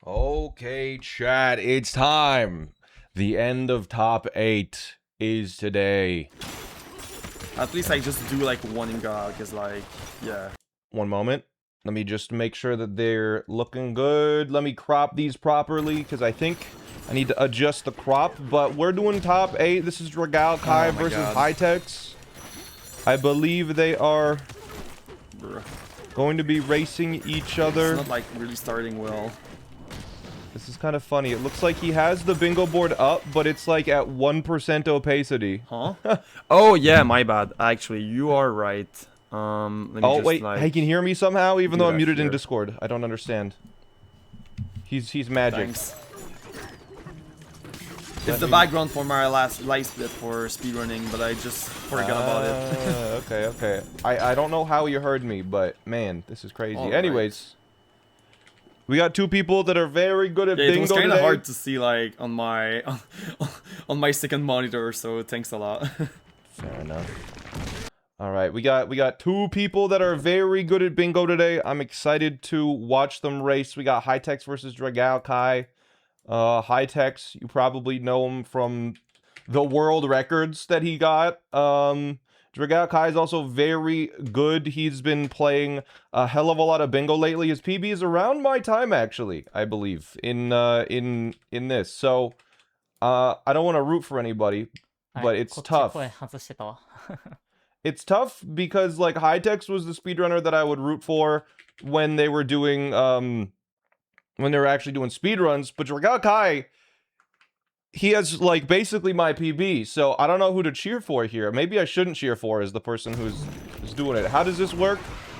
Okay, chat, it's time. The end of top 8 is today. At least I just do like one in God, because like, yeah. One moment. Let me just make sure that they're looking good. Let me crop these properly, because I think I need to adjust the crop. But we're doing top 8. This is Dragal Kai versus Hightex. I believe they are going to be racing each other. It's not like really starting well. This is kind of funny. It looks like he has the bingo board up, but it's like at 1% opacity. Huh? Oh yeah, my bad. Actually, you are right. Let me Oh just, wait, like, he can hear me somehow, even though I'm muted in here. Discord. I don't understand. He's magic. Thanks. It's the background for my last live split for speedrunning, but I just forgot about it. Okay. I don't know how you heard me, but man, this is crazy. All Anyways, we got two people that are very good at yeah, bingo it was kind today. of hard to see like on my on my second monitor, so thanks a lot. Fair enough. All right, we got two people that are very good at bingo today. I'm excited to watch them race. We got Hightex versus Dragal Kai. Hightex, you probably know him from the world records that he got. Dragal Kai is also very good. He's been playing a hell of a lot of bingo lately. His PB is around my time, actually, I believe, in this. So, I don't want to root for anybody, but it's tough. It's tough because, like, Hightex was the speedrunner that I would root for when they were doing, when they were actually doing speedruns, but Dragal Kai, he has, like, basically my PB, so I don't know who to cheer for here. Maybe I shouldn't cheer for as the person who's doing it. How does this work?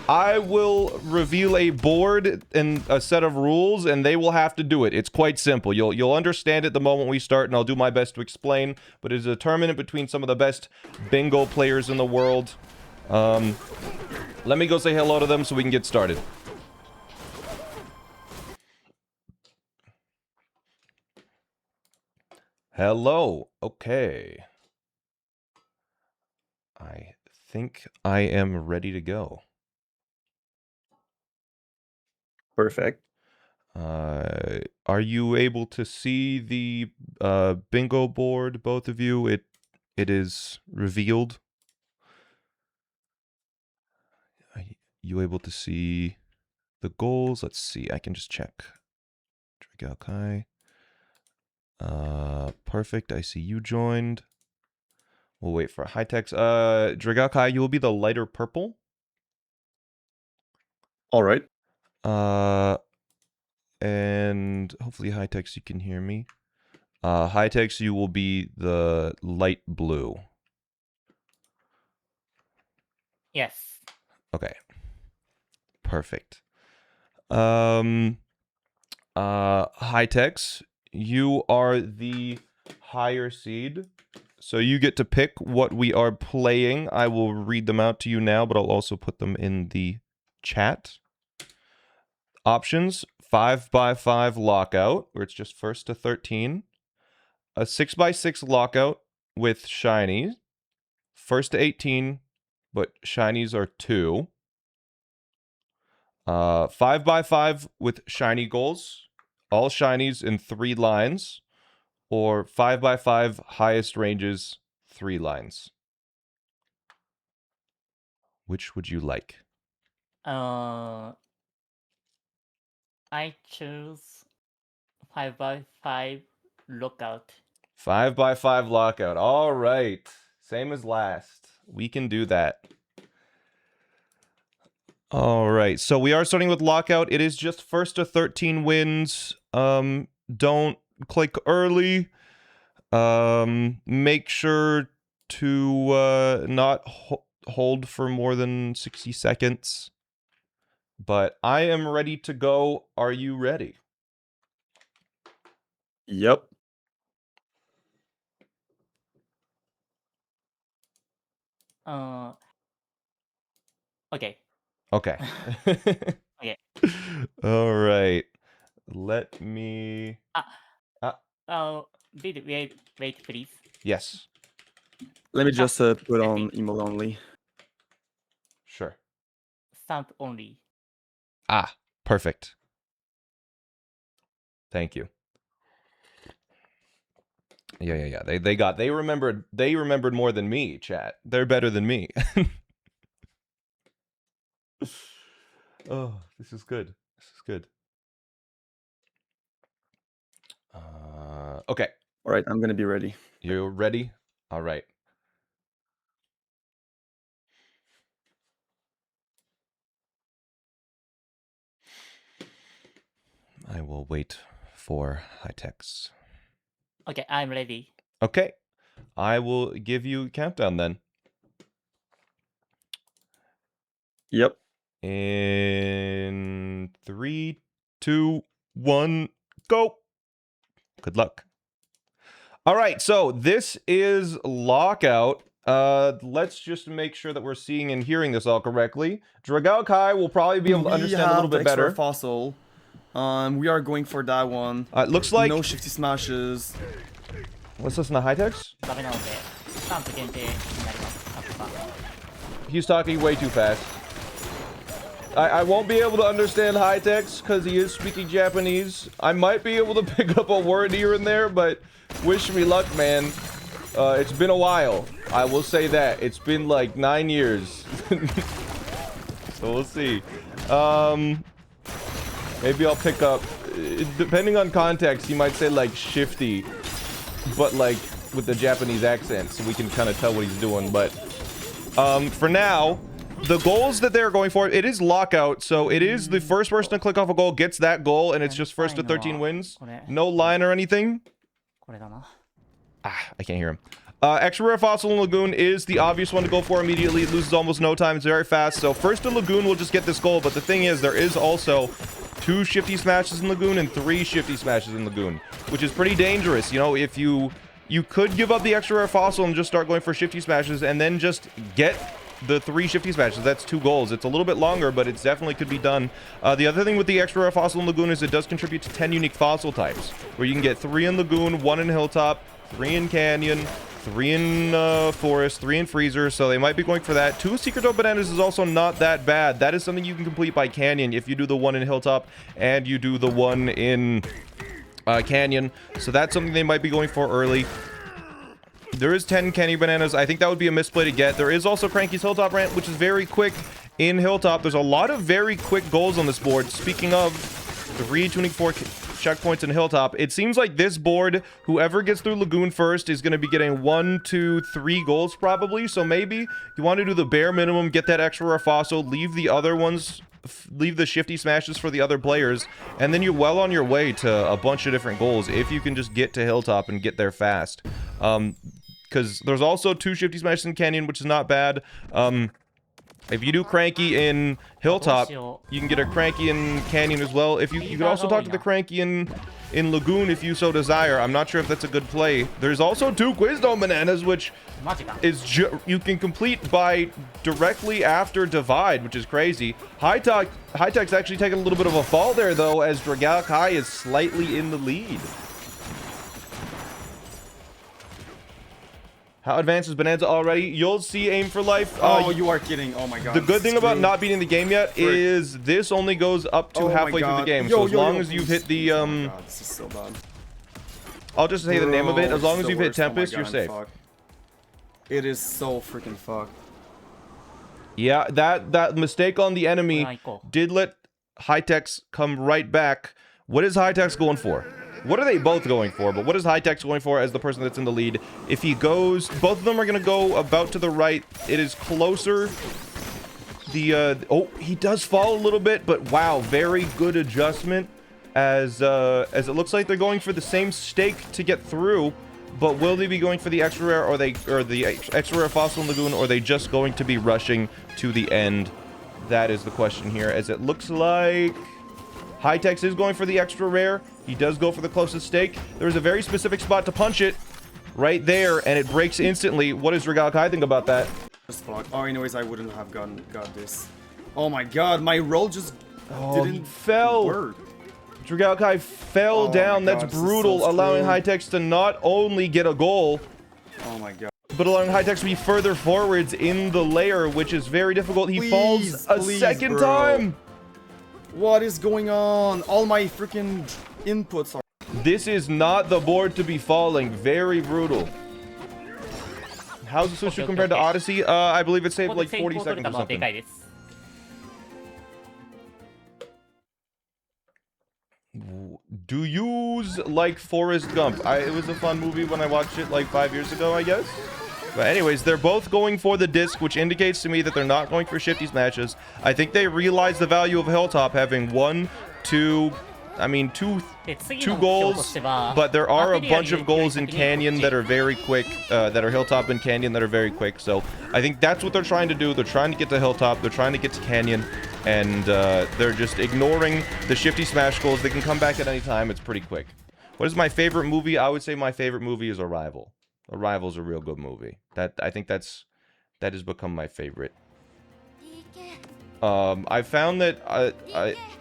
I will reveal a board and a set of rules, and they will have to do it. It's quite simple. You'll understand it the moment we start, and I'll do my best to explain, but it's a tournament between some of the best bingo players in the world. Let me go say hello to them so we can get started. Hello. Okay. I think I am ready to go. Perfect. Are you able to see the bingo board, both of you? It is revealed. Are you able to see the goals? Let's see. I can just check. Dragal Kai. Perfect. I see you joined. We'll wait for Hightex. Dragal Kai, you will be the lighter purple. All right. And hopefully Hightex, you can hear me. Hightex, you will be the light blue. Yes. Okay. Perfect. Hightex, you are the higher seed. So you get to pick what we are playing. I will read them out to you now, but I'll also put them in the chat. Options: 5x5 lockout, where it's just first to 13. A 6x6 lockout with shinies. First to 18, but shinies are 2. 5x5 with shiny goals. All shinies in 3 lines. Or 5x5 highest ranges, 3 lines. Which would you like? I choose 5x5 lockout. 5x5 lockout. All right. Same as last. We can do that. All right. So we are starting with lockout. It is just first to 13 wins. Don't click early. Make sure to not hold for more than 60 seconds. But I am ready to go. Are you ready? Yep. Okay. Okay. Okay. All right. Let me... Wait, please. Yes. Let me just put on email only. Sure. Sound only. Ah, perfect. Thank you. Yeah. They remembered more than me, chat. They're better than me. Oh, this is good. This is good. Okay. All right, I'm gonna be ready. You're ready? All right. I will wait for Hightechs. Okay, I'm ready. Okay. I will give you a countdown then. Yep. In 3, 2, 1, go. Good luck. All right, so this is lockout. Let's just make sure that we're seeing and hearing this all correctly. Dragao Kai will probably be able to understand a little bit better. Fossil. We are going for that one. Looks like no shifty smashes. Let's listen to Hightechs. ダメなので、スタンプ限定になります。アッパー。 He's talking way too fast. I won't be able to understand Hightechs because he is speaking Japanese. I might be able to pick up a word here and there, but wish me luck, man. It's been a while. I will say that. It's been like 9 years. So we'll see. Maybe I'll pick up, depending on context, he might say like shifty, but like with the Japanese accent, so we can kind of tell what he's doing. But for now, the goals that they're going for, it is lockout, so it is the first person to click off a goal gets that goal, and it's just first to 13 wins. No line or anything. これだな。 I can't hear him. Extra rare fossil in Lagoon is the obvious one to go for immediately. It loses almost no time. It's very fast. So first in Lagoon will just get this goal. But the thing is, there is also 2 shifty smashes in Lagoon and 3 shifty smashes in Lagoon, which is pretty dangerous. You know, if you could give up the extra rare fossil and just start going for shifty smashes and then just get the 3 shifty smashes. That's 2 goals. It's a little bit longer, but it definitely could be done. The other thing with the extra rare fossil in Lagoon is it does contribute to 10 unique fossil types, where you can get 3 in Lagoon, 1 in Hilltop, 3 in Canyon, 3 in Forest, 3 in Freezer, so they might be going for that. 2 Secret Dope Bananas is also not that bad. That is something you can complete by Canyon if you do the 1 in Hilltop and you do the 1 in Canyon. So that's something they might be going for early. There is 10 Candy Bananas. I think that would be a misplay to get. There is also Cranky's Hilltop Rant, which is very quick in Hilltop. There's a lot of very quick goals on this board. Speaking of 324 checkpoints in Hilltop, it seems like this board, whoever gets through Lagoon first is going to be getting 1, 2, 3 goals probably. So maybe you want to do the bare minimum, get that extra rare fossil, leave the other ones, leave the shifty smashes for the other players, and then you're well on your way to a bunch of different goals if you can just get to Hilltop and get there fast. Because there's also 2 shifty smashes in Canyon, which is not bad. If you do Cranky in Hilltop, you can get a Cranky in Canyon as well. If you can also talk to the Cranky in Lagoon if you so desire. I'm not sure if that's a good play. There's also 2 Quiz Dome Bananas, which is you can complete by directly after Divide, which is crazy. Hightech's actually taking a little bit of a fall there, though, as Dragao Kai is slightly in the lead. How advanced is Bonanza already? You'll see Aim for Life. Oh, you are kidding. Oh my god. The good thing about not beating the game yet is this only goes up to halfway through the game. So as long as you've hit the Oh my god, this is so bad. I'll just say the name of it. As long as you've hit Tempest, you're safe. Fuck. It is so freaking fucked. Yeah, that mistake on the enemy did let Hightechs come right back. What is Hightechs going for? What are they both going for? But what is Hightechs going for as the person that's in the lead? If he goes, both of them are going to go about to the right. It is closer. Oh, he does fall a little bit, but wow, very good adjustment as it looks like they're going for the same stake to get through. But will they be going for the extra rare or the extra rare fossil in Lagoon, or are they just going to be rushing to the end? That is the question here, as it looks like Hightechs is going for the extra rare. He does go for the closest stake. There's a very specific spot to punch it right there, and it breaks instantly. What does Dragao Kai think about that? Just fuck. Oh, anyways, I wouldn't have got this. Oh my god, my roll just didn't he fell. work. Dragao Kai fell down. God, That's brutal, so allowing screwed. Hightechs to not only get a goal, Oh my god. but allowing Hightechs to be further forwards in the layer, which is very difficult. He falls a second bro. time. What is going on? All my freaking inputs are... This is not the board to be falling. Very brutal. How's the Sushi compared to Odyssey? I believe it saved like 40 seconds or something. Do yous like Forrest Gump? It was a fun movie when I watched it like 5 years ago, I guess. But anyways, they're both going for the disc, which indicates to me that they're not going for shifty smashes. I think they realize the value of Hilltop having two goals, but there are a bunch of goals in Canyon that are very quick, that are Hilltop and Canyon that are very quick. So I think that's what they're trying to do. They're trying to get to Hilltop. They're trying to get to Canyon, and they're just ignoring the shifty smash goals. They can come back at any time. It's pretty quick. What is my favorite movie? I would say my favorite movie is Arrival. Arrival's a real good movie. I think that has become my favorite. I found that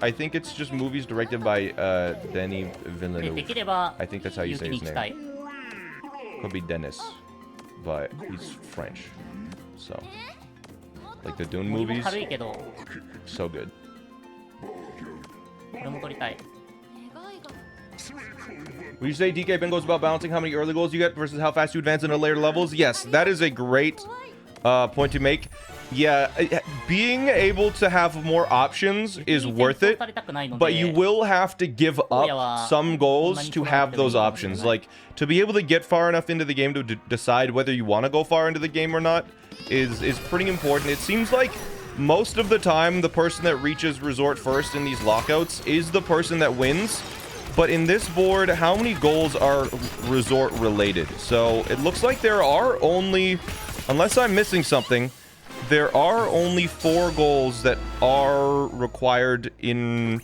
I think it's just movies directed by Denis Villeneuve. I think that's how you say his name. Could be Dennis, but he's French. So, like the Dune movies, so good. Would you say DK Bingo is about balancing how many early goals you get versus how fast you advance into later levels? Yes, that is a great point to make. Yeah, being able to have more options is worth it, but you will have to give up some goals to have those options. Like, to be able to get far enough into the game to decide whether you want to go far into the game or not is pretty important. It seems like most of the time, the person that reaches resort first in these lockouts is the person that wins. But in this board, how many goals are resort related? So it looks like there are only, unless I'm missing something, there are only 4 goals that are required to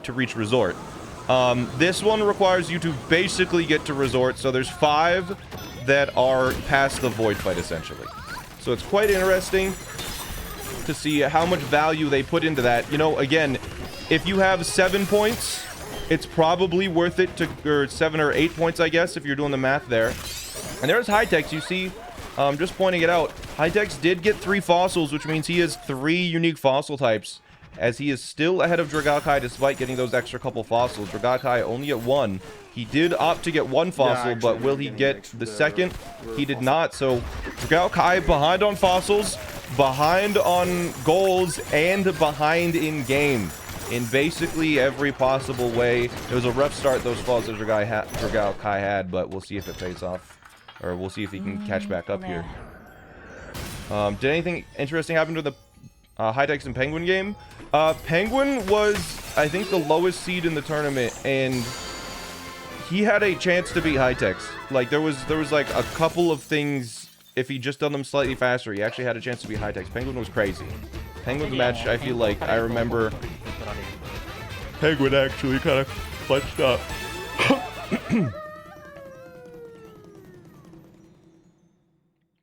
reach resort. This one requires you to basically get to resort, so there's 5 that are past the void fight, essentially. So it's quite interesting to see how much value they put into that. You know, again, if you have 7 points, it's probably worth it to, or 7 or 8 points, I guess, if you're doing the math there. And there's Hightex, you see, just pointing it out. Hightex did get 3 fossils, which means he has 3 unique fossil types, as he is still ahead of Dragakai despite getting those extra couple fossils. Dragakai only at 1. He did opt to get 1 fossil, but will he get the second? He did not, so Dragakai behind on fossils, behind on goals, and behind in game. In basically every possible way. It was a rough start, those falls that Dragakai had, but we'll see if it pays off. Or we'll see if he can catch back up here. Did anything interesting happen to the Hightex and Penguin game? Penguin was, I think, the lowest seed in the tournament, and he had a chance to beat Hightex. Like, there was like a couple of things, if he just done them slightly faster, he actually had a chance to beat Hightex. Penguin was crazy. Penguin's match, I feel like I remember Penguin actually kind of clutched up.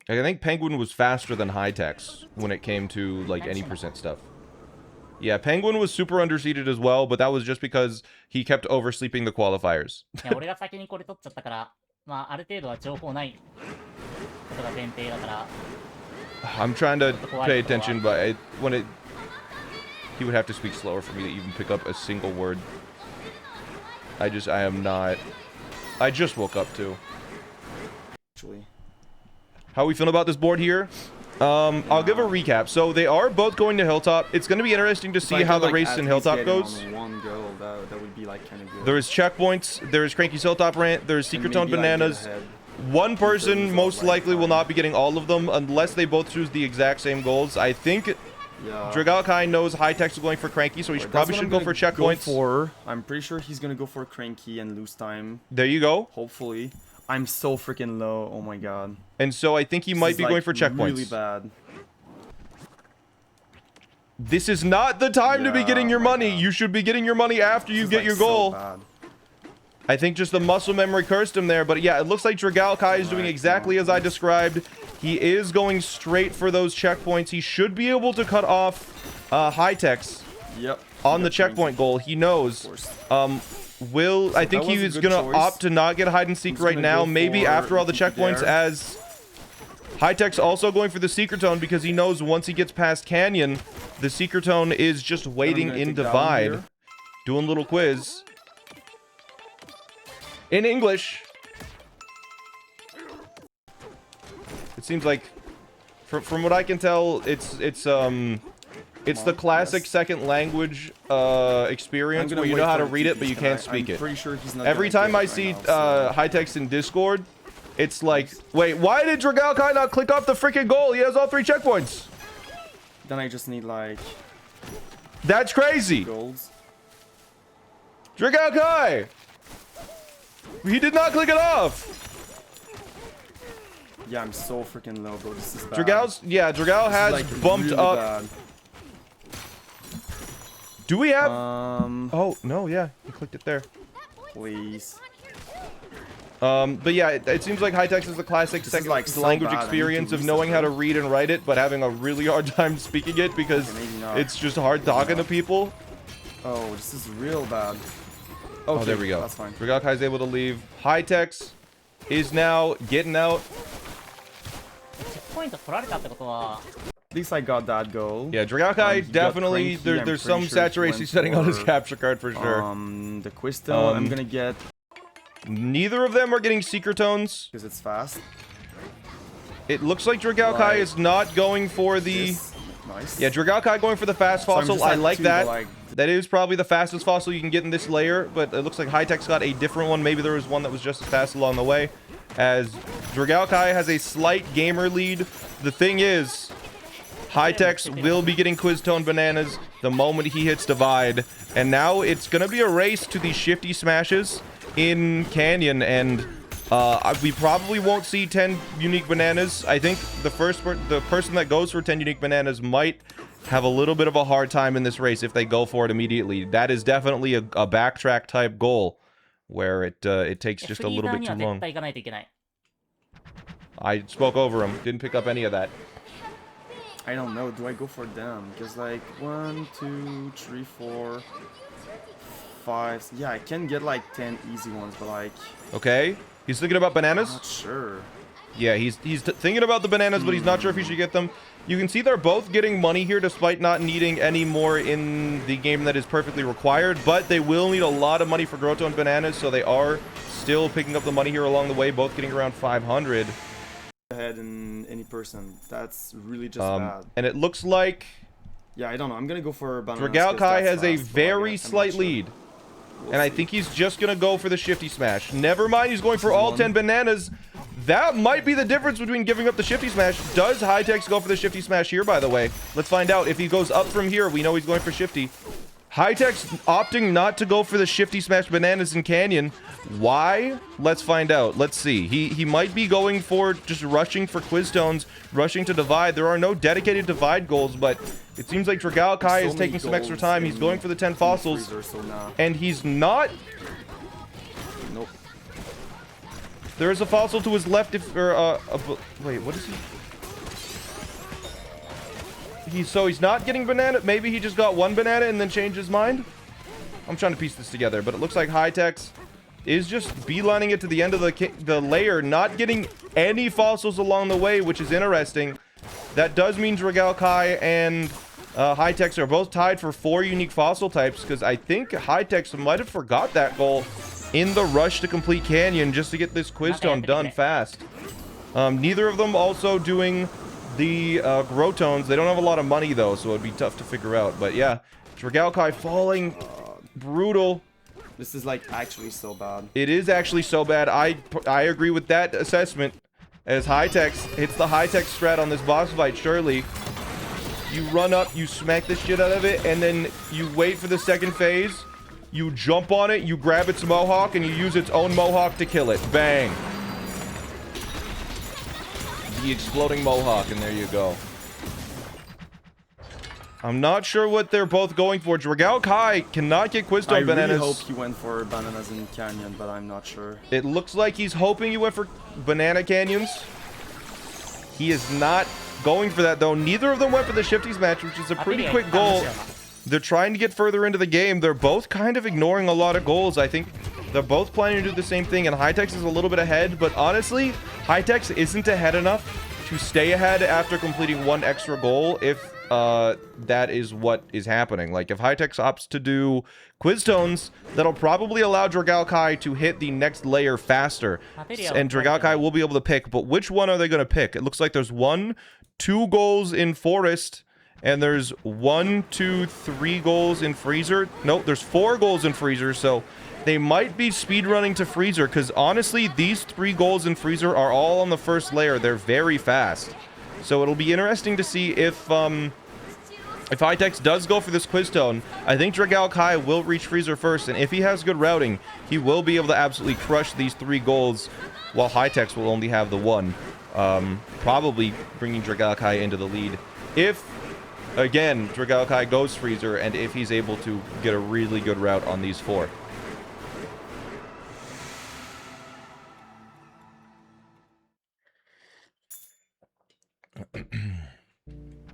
I think Penguin was faster than Hightex when it came to like any percent stuff. Yeah, Penguin was super underseeded as well, but that was just because he kept oversleeping the qualifiers. I'm trying to pay attention, but he would have to speak slower for me to even pick up a single word. I just woke up too. How are we feeling about this board here? I'll give a recap. So they are both going to Hilltop. It's going to be interesting to see how the race in Hilltop goes. That would be like kind of good. There is checkpoints. There is Cranky's Hilltop rant. There is Secret Tone Bananas. One person most likely will not be getting all of them unless they both choose the exact same goals. I think Dragakai knows Hightex is going for Cranky, so he probably should go for checkpoints. I'm pretty sure he's going to go for Cranky and lose time. There you go. Hopefully. I'm so freaking low. Oh my god. And so I think he might be going for checkpoints. Really bad. This is not the time to be getting your money. You should be getting your money after you get your goal. So I think just the muscle memory cursed him there. But yeah, it looks like Dragakai is doing exactly as I described. He is going straight for those checkpoints. He should be able to cut off Hightex on the checkpoint goal. He knows. I think he is going to opt to not get hide and seek right now. Maybe after all the checkpoints, as Hightex also going for the Secret Tone because he knows once he gets past Canyon, the Secret Tone is just waiting in Divide. Doing a little quiz. in English. It seems like, from what I can tell, it's the classic second language experience where you know how to read it, but you can't speak it. Pretty sure he's not Every time I see high text in Discord, it's like, wait, why did Dragalkai not click off the freaking goal? He has all 3 checkpoints. Then I just need like That's crazy. goals. Dragalkai! He did not click it off. Yeah, I'm so freaking low, bro. This is bad. Dragal has Like, bumped really up. bad. Do we have? Oh no, yeah, you clicked it there. please. But yeah, it seems like high text is the classic This is, second like, so language bad. I need to experience of reset knowing how to that. read and write it, but having a really hard time speaking it because Okay, maybe not. it's just hard talking to people. Oh, this is real bad. Okay, Oh, there we go. That's fine. Dragalkai is able to leave. High text is now getting out. チェックポイント取られたってことは At least I got that goal. Yeah, Dragalkai He got definitely cranky. I'm there's pretty some sure he saturation went setting on his for, capture card for sure. The quiz stone I'm gonna get Neither of them are getting secret tones. because it's fast. It looks like Dragalkai Like is not going for the. This. Nice. Yeah, Dragalkai going for the fast So I'm fossil. just I at like 2, that. but, like, That is probably the fastest fossil you can get in this layer, but it looks like High-Tech's got a different one. Maybe there was one that was just as fast along the way. As Dragalkai has a slight gamer lead. The thing is, High-Tech's will be getting Quiz Tone Bananas the moment he hits Divide. And now it's going to be a race to these shifty smashes in Canyon, and we probably won't see 10 unique bananas. I think the person that goes for 10 unique bananas might have a little bit of a hard time in this race if they go for it immediately. That is definitely a backtrack type goal where it takes just a little bit too フリーダーには long. 絶対行かないといけない I spoke over him. Didn't pick up any of that. I don't know. Do I go for them? Because like 1, 2, 3, 4, 5. Yeah, I can get like 10 easy ones, but like Okay. He's thinking about I'm bananas. not sure. Yeah, he's thinking about the bananas, but he's not sure if he should get them. You can see they're both getting money here despite not needing any more in the game that is perfectly required, but they will need a lot of money for Grotto and bananas, so they are still picking up the money here along the way, both getting around 500. Ahead in any person. That's really just bad. And it looks like Yeah, I don't know. I'm gonna go for bananas. 'Cause Dragalkai that's has a fast, but, like, very I'm not slight sure. lead. We'll And I see. think he's just going to go for the shifty smash. Never mind, he's going for all One. 10 bananas. That might be the difference between giving up the shifty smash. Does High-Tech's go for the shifty smash here, by the way? Let's find out. If he goes up from here, we know he's going for shifty. High-Tech's opting not to go for the shifty smash bananas in Canyon. Why? Let's find out. Let's see. He might be going for just rushing for quiz stones, rushing to divide. There are no dedicated divide goals, but it seems like Dragalkai So is taking many some extra goals time. He's in going for the 10 fossils. freezer, so nah. And he's not. Nope. There is a fossil to his left. Wait, what is he? He's not getting banana. Maybe he just got one banana and then changed his mind. I'm trying to piece this together, but it looks like High-Tech's is just beelining it to the end of the layer, not getting any fossils along the way, which is interesting. That does mean Dragalkai and High-Tech's are both tied for 4 unique fossil types, because I think High-Tech's might have forgot that goal in the rush to complete Canyon just to get this quiz tone done fast. Neither of them also doing the Grotones. They don't have a lot of money, though, so it'd be tough to figure out. But yeah, Dragalkai falling brutal. This is like actually so bad. It is actually so bad. I agree with that assessment. As High-Tech's hits the High-Tech strat on this boss fight, surely. You run up, you smack the shit out of it, and then you wait for the second phase. You jump on it, you grab its mohawk, and you use its own mohawk to kill it. Bang. The exploding mohawk, and there you go. I'm not sure what they're both going for. Dragalkai cannot get Quiz Tone I bananas. really hope he went for bananas in Canyon, but I'm not sure. It looks like he's hoping he went for banana canyons. He is not going for that, though. Neither of them went for the shifties match, which is a pretty quick goal. They're trying to get further into the game. They're both kind of ignoring a lot of goals. I think they're both planning to do the same thing, and High-Tech's is a little bit ahead, but honestly, High-Tech's isn't ahead enough to stay ahead after completing one extra goal. If that is what is happening. Like, if Hightex opts to do Quiz Tones, that'll probably allow Dragalkai to hit the next layer faster. And Dragalkai will be able to pick, but which one are they going to pick? It looks like there's 2 goals in Forest, and there's 1, 2, 3 goals in Freezer. Nope, there's 4 goals in Freezer, so they might be speedrunning to Freezer, because honestly, these 3 goals in Freezer are all on the first layer. They're very fast. So it'll be interesting to see if Hightex does go for this Quiz Tone. I think Dragalkai will reach Freezer first, and if he has good routing, he will be able to absolutely crush these 3 goals, while Hightex will only have the 1. Probably bringing Dragalkai into the lead. If, again, Dragalkai goes Freezer, and if he's able to get a really good route on these 4.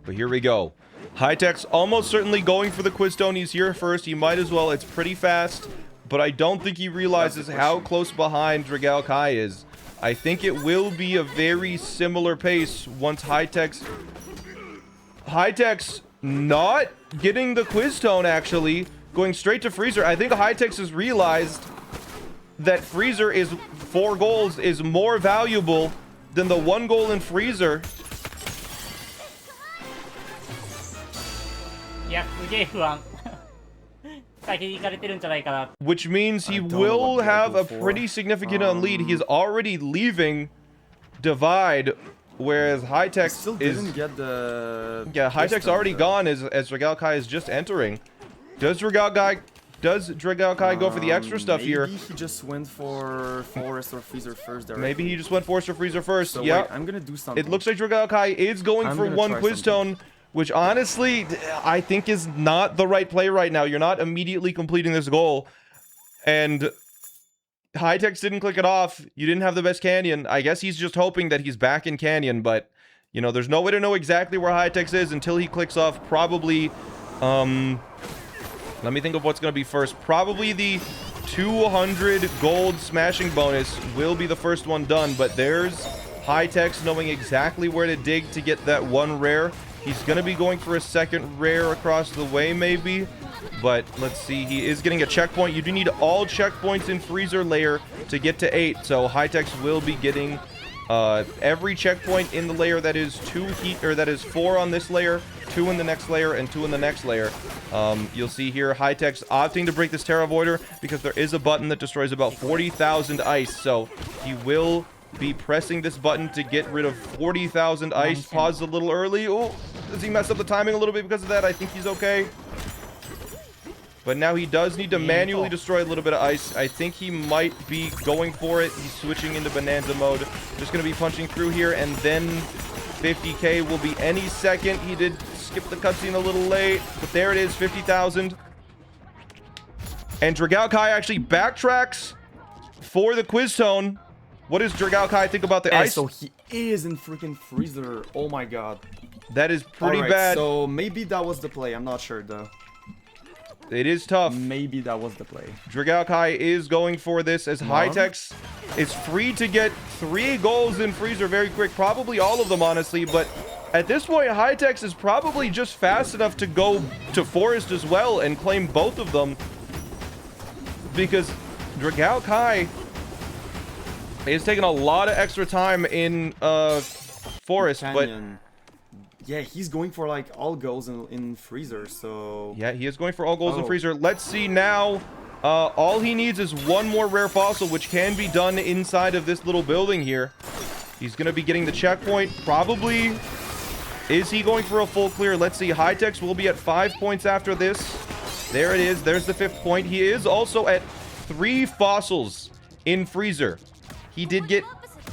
But here we go. Hightex almost certainly going for the Quiz Tone. He's here first. He might as well. It's pretty fast, but I don't think he realizes how close behind Dragalkai is. I think it will be a very similar pace once Hightex not getting the Quiz Tone, actually going straight to Freezer. I think Hightex has realized that Freezer is 4 goals is more valuable than the 1 goal in Freezer. Which means he will have a pretty significant lead. He's already leaving Divide, whereas Hightex still is... didn't get the... Yeah, Hightex already gone as Dragalkai is just entering. Does Dragalkai go for the extra stuff here? Maybe he just went for Forest or Freezer first directly. Maybe he just went Forest or Freezer first. So yeah, wait, I'm gonna do something. It looks like Dragalkai is going for 1 Quiz Tone, which honestly, I think is not the right play right now. You're not immediately completing this goal. And Hightex didn't click it off. You didn't have the best Canyon. I guess he's just hoping that he's back in Canyon, but, you know, there's no way to know exactly where Hightex is until he clicks off probably, let me think of what's going to be first. Probably the 200 gold smashing bonus will be the first one done, but there's Hightex knowing exactly where to dig to get that 1 rare. He's going to be going for a 2nd rare across the way, maybe. But let's see. He is getting a checkpoint. You do need all checkpoints in Freezer layer to get to 8. So Hightex will be getting every checkpoint in the layer that is 4 on this layer, 2 in the next layer, and 2 in the next layer. You'll see here Hightex opting to break this Terra Voider because there is a button that destroys about 40,000 ice. So he will be pressing this button to get rid of 40,000 ice. Paused a little early. Oh, does he mess up the timing a little bit because of that? I think he's okay. But now he does need to manually destroy a little bit of ice. I think he might be going for it. He's switching into Bananza mode. Just going to be punching through here, and then 50k will be any second. He did skip the cutscene a little late, but there it is, 50,000. And Dragalkai actually backtracks for the Quiz Tone. What does Dragalkai think about the ice? So he is in freaking Freezer. Oh my god. That is pretty bad. So maybe that was the play. I'm not sure though. It is tough. Maybe that was the play. Dragalkai is going for this as Hightex is free to get 3 goals in Freezer very quick. Probably all of them, honestly. But at this point, Hightex is probably just fast enough to go to Forest as well and claim both of them. Because Dragalkai is taking a lot of extra time in Forest, Canyon. But yeah, he's going for like all goals in Freezer, so yeah, he is going for all goals in Freezer. Let's see now. All he needs is 1 more rare fossil, which can be done inside of this little building here. He's gonna be getting the checkpoint, probably. Is he going for a full clear? Let's see. Hightex will be at 5 points after this. There it is. There's the 5th point. He is also at 3 fossils in Freezer. He did get,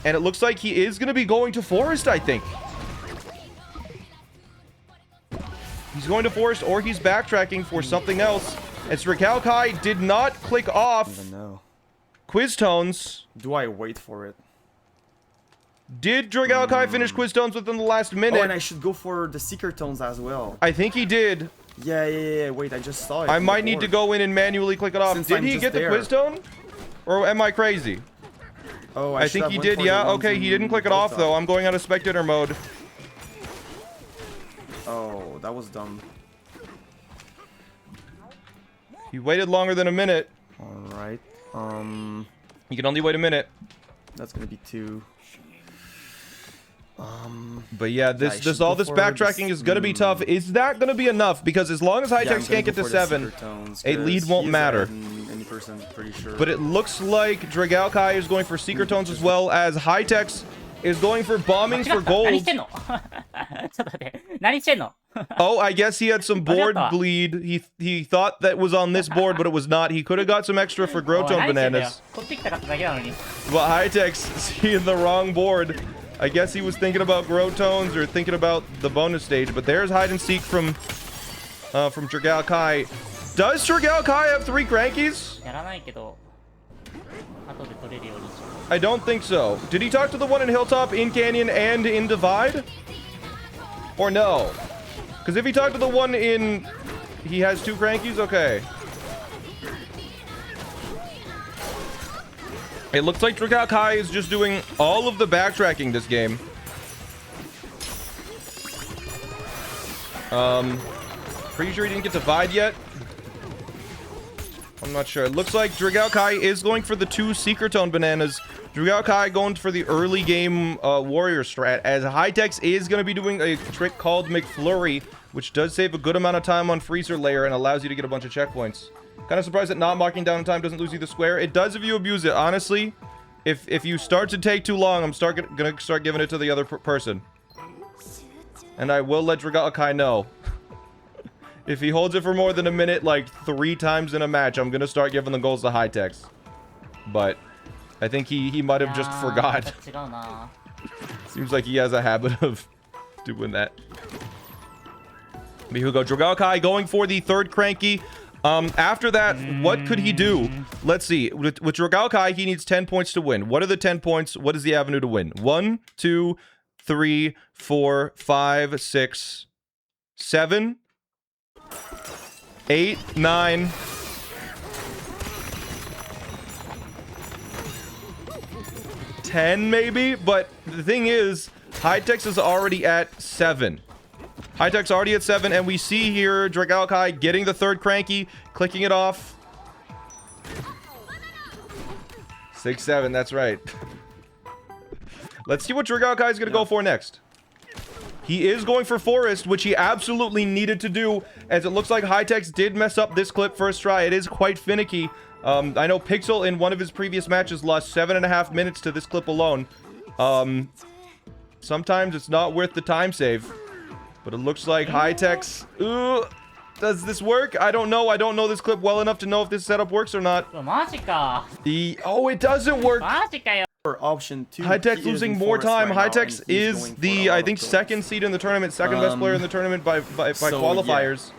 and it looks like he is going to be going to Forest, I think. He's going to Forest, or he's backtracking for something else. As Dragalkai did not click off Quiz Tones. Do I wait for it? Did Dragalkai finish Quiz Tones within the last minute? Oh, and I should go for the Seeker Tones as well. I think he did. Yeah. Wait, I just saw it. I might need to go in and manually click it off. Did he get the Quiz Tone? Or am I crazy? Oh, I think he did, yeah. Okay, he didn't click it off, though. I'm going out of spectator mode. Oh, that was dumb. He waited longer than a minute. Alright. You can only wait a minute. That's gonna be 2. But yeah, this should all go this for backtracking this- is gonna be tough. Is that gonna be enough? Because as long as Yeah, I'm Hightex gonna can't go get to for the 7, secret tones, a lead 'cause won't he's matter. ahead in any person, pretty sure. But it looks like Dragalkai is going for secret tones as well as Hightex is going for bombings 間違 for った何し gold. てんのちょっと待って何してんの Oh, I guess he had some board Whatever. bleed. He thought that was on this board, but it was not. He could have got some extra for おい Growtone 何してんだよ bananas. 取ってきたかっただけなのに But Hightex seeing the wrong board. I guess he was thinking about Growtones or thinking about the bonus stage. But there's hide and seek from Dragalkai. Does Dragalkai have 3 crankies? やらないけど後で取れるようにしよ I don't think so. Did he talk to the one in Hilltop, in Canyon, and in Divide? Or no? Because if he talked to the one in... He has 2 crankies? Okay. It looks like Dragalkai is just doing all of the backtracking this game. Pretty sure he didn't get Divide yet. I'm not sure. It looks like Dragalkai is going for the 2 Secret Tone bananas. Dragalkai going for the early game warrior strat, as Hightex is going to be doing a trick called McFlurry, which does save a good amount of time on Freezer Layer and allows you to get a bunch of checkpoints. Kind of surprised that not marking down time doesn't lose you the square. It does if you abuse it. Honestly, if you start to take too long, I'm gonna start giving it to the other person. And I will let Dragalkai know. If he holds it for more than a minute, like 3 times in a match, I'm gonna start giving the goals to Hightex. But I think he might う have just いやー forgot. 違うな Seems like he has a habit of doing that. But here we go. Dragalkai going for the 3rd cranky. After that, what could he do? Let's see. With Dragalkai, he needs 10 points to win. What are the 10 points? What is the avenue to win? 1, 2, 3, 4, 5, 6, 7, 8, 9. $10 maybe, but the thing is, Hightex is already at 7. Hightex already at 7, and we see here Dragalkai getting the 3rd cranky, clicking it off. 6, 7, that's right. Let's see what Dragalkai is going to go for next. He is going for Forest, which he absolutely needed to do, as it looks like Hightex did mess up this clip first try. It is quite finicky. I know Pixel in one of his previous matches lost 7.5 minutes to this clip alone. Sometimes it's not worth the time save. But it looks like Hightex... does this work? I don't know. I don't know this clip well enough to know if this setup works or not. マジか Oh, it doesn't work. マジかよ For option 2, Hightex he is losing in more Forest time. right now, Hightex and he's is going for the, a lot I of think, goals. 2nd seed in the tournament. 2nd best player in the tournament by so, qualifiers.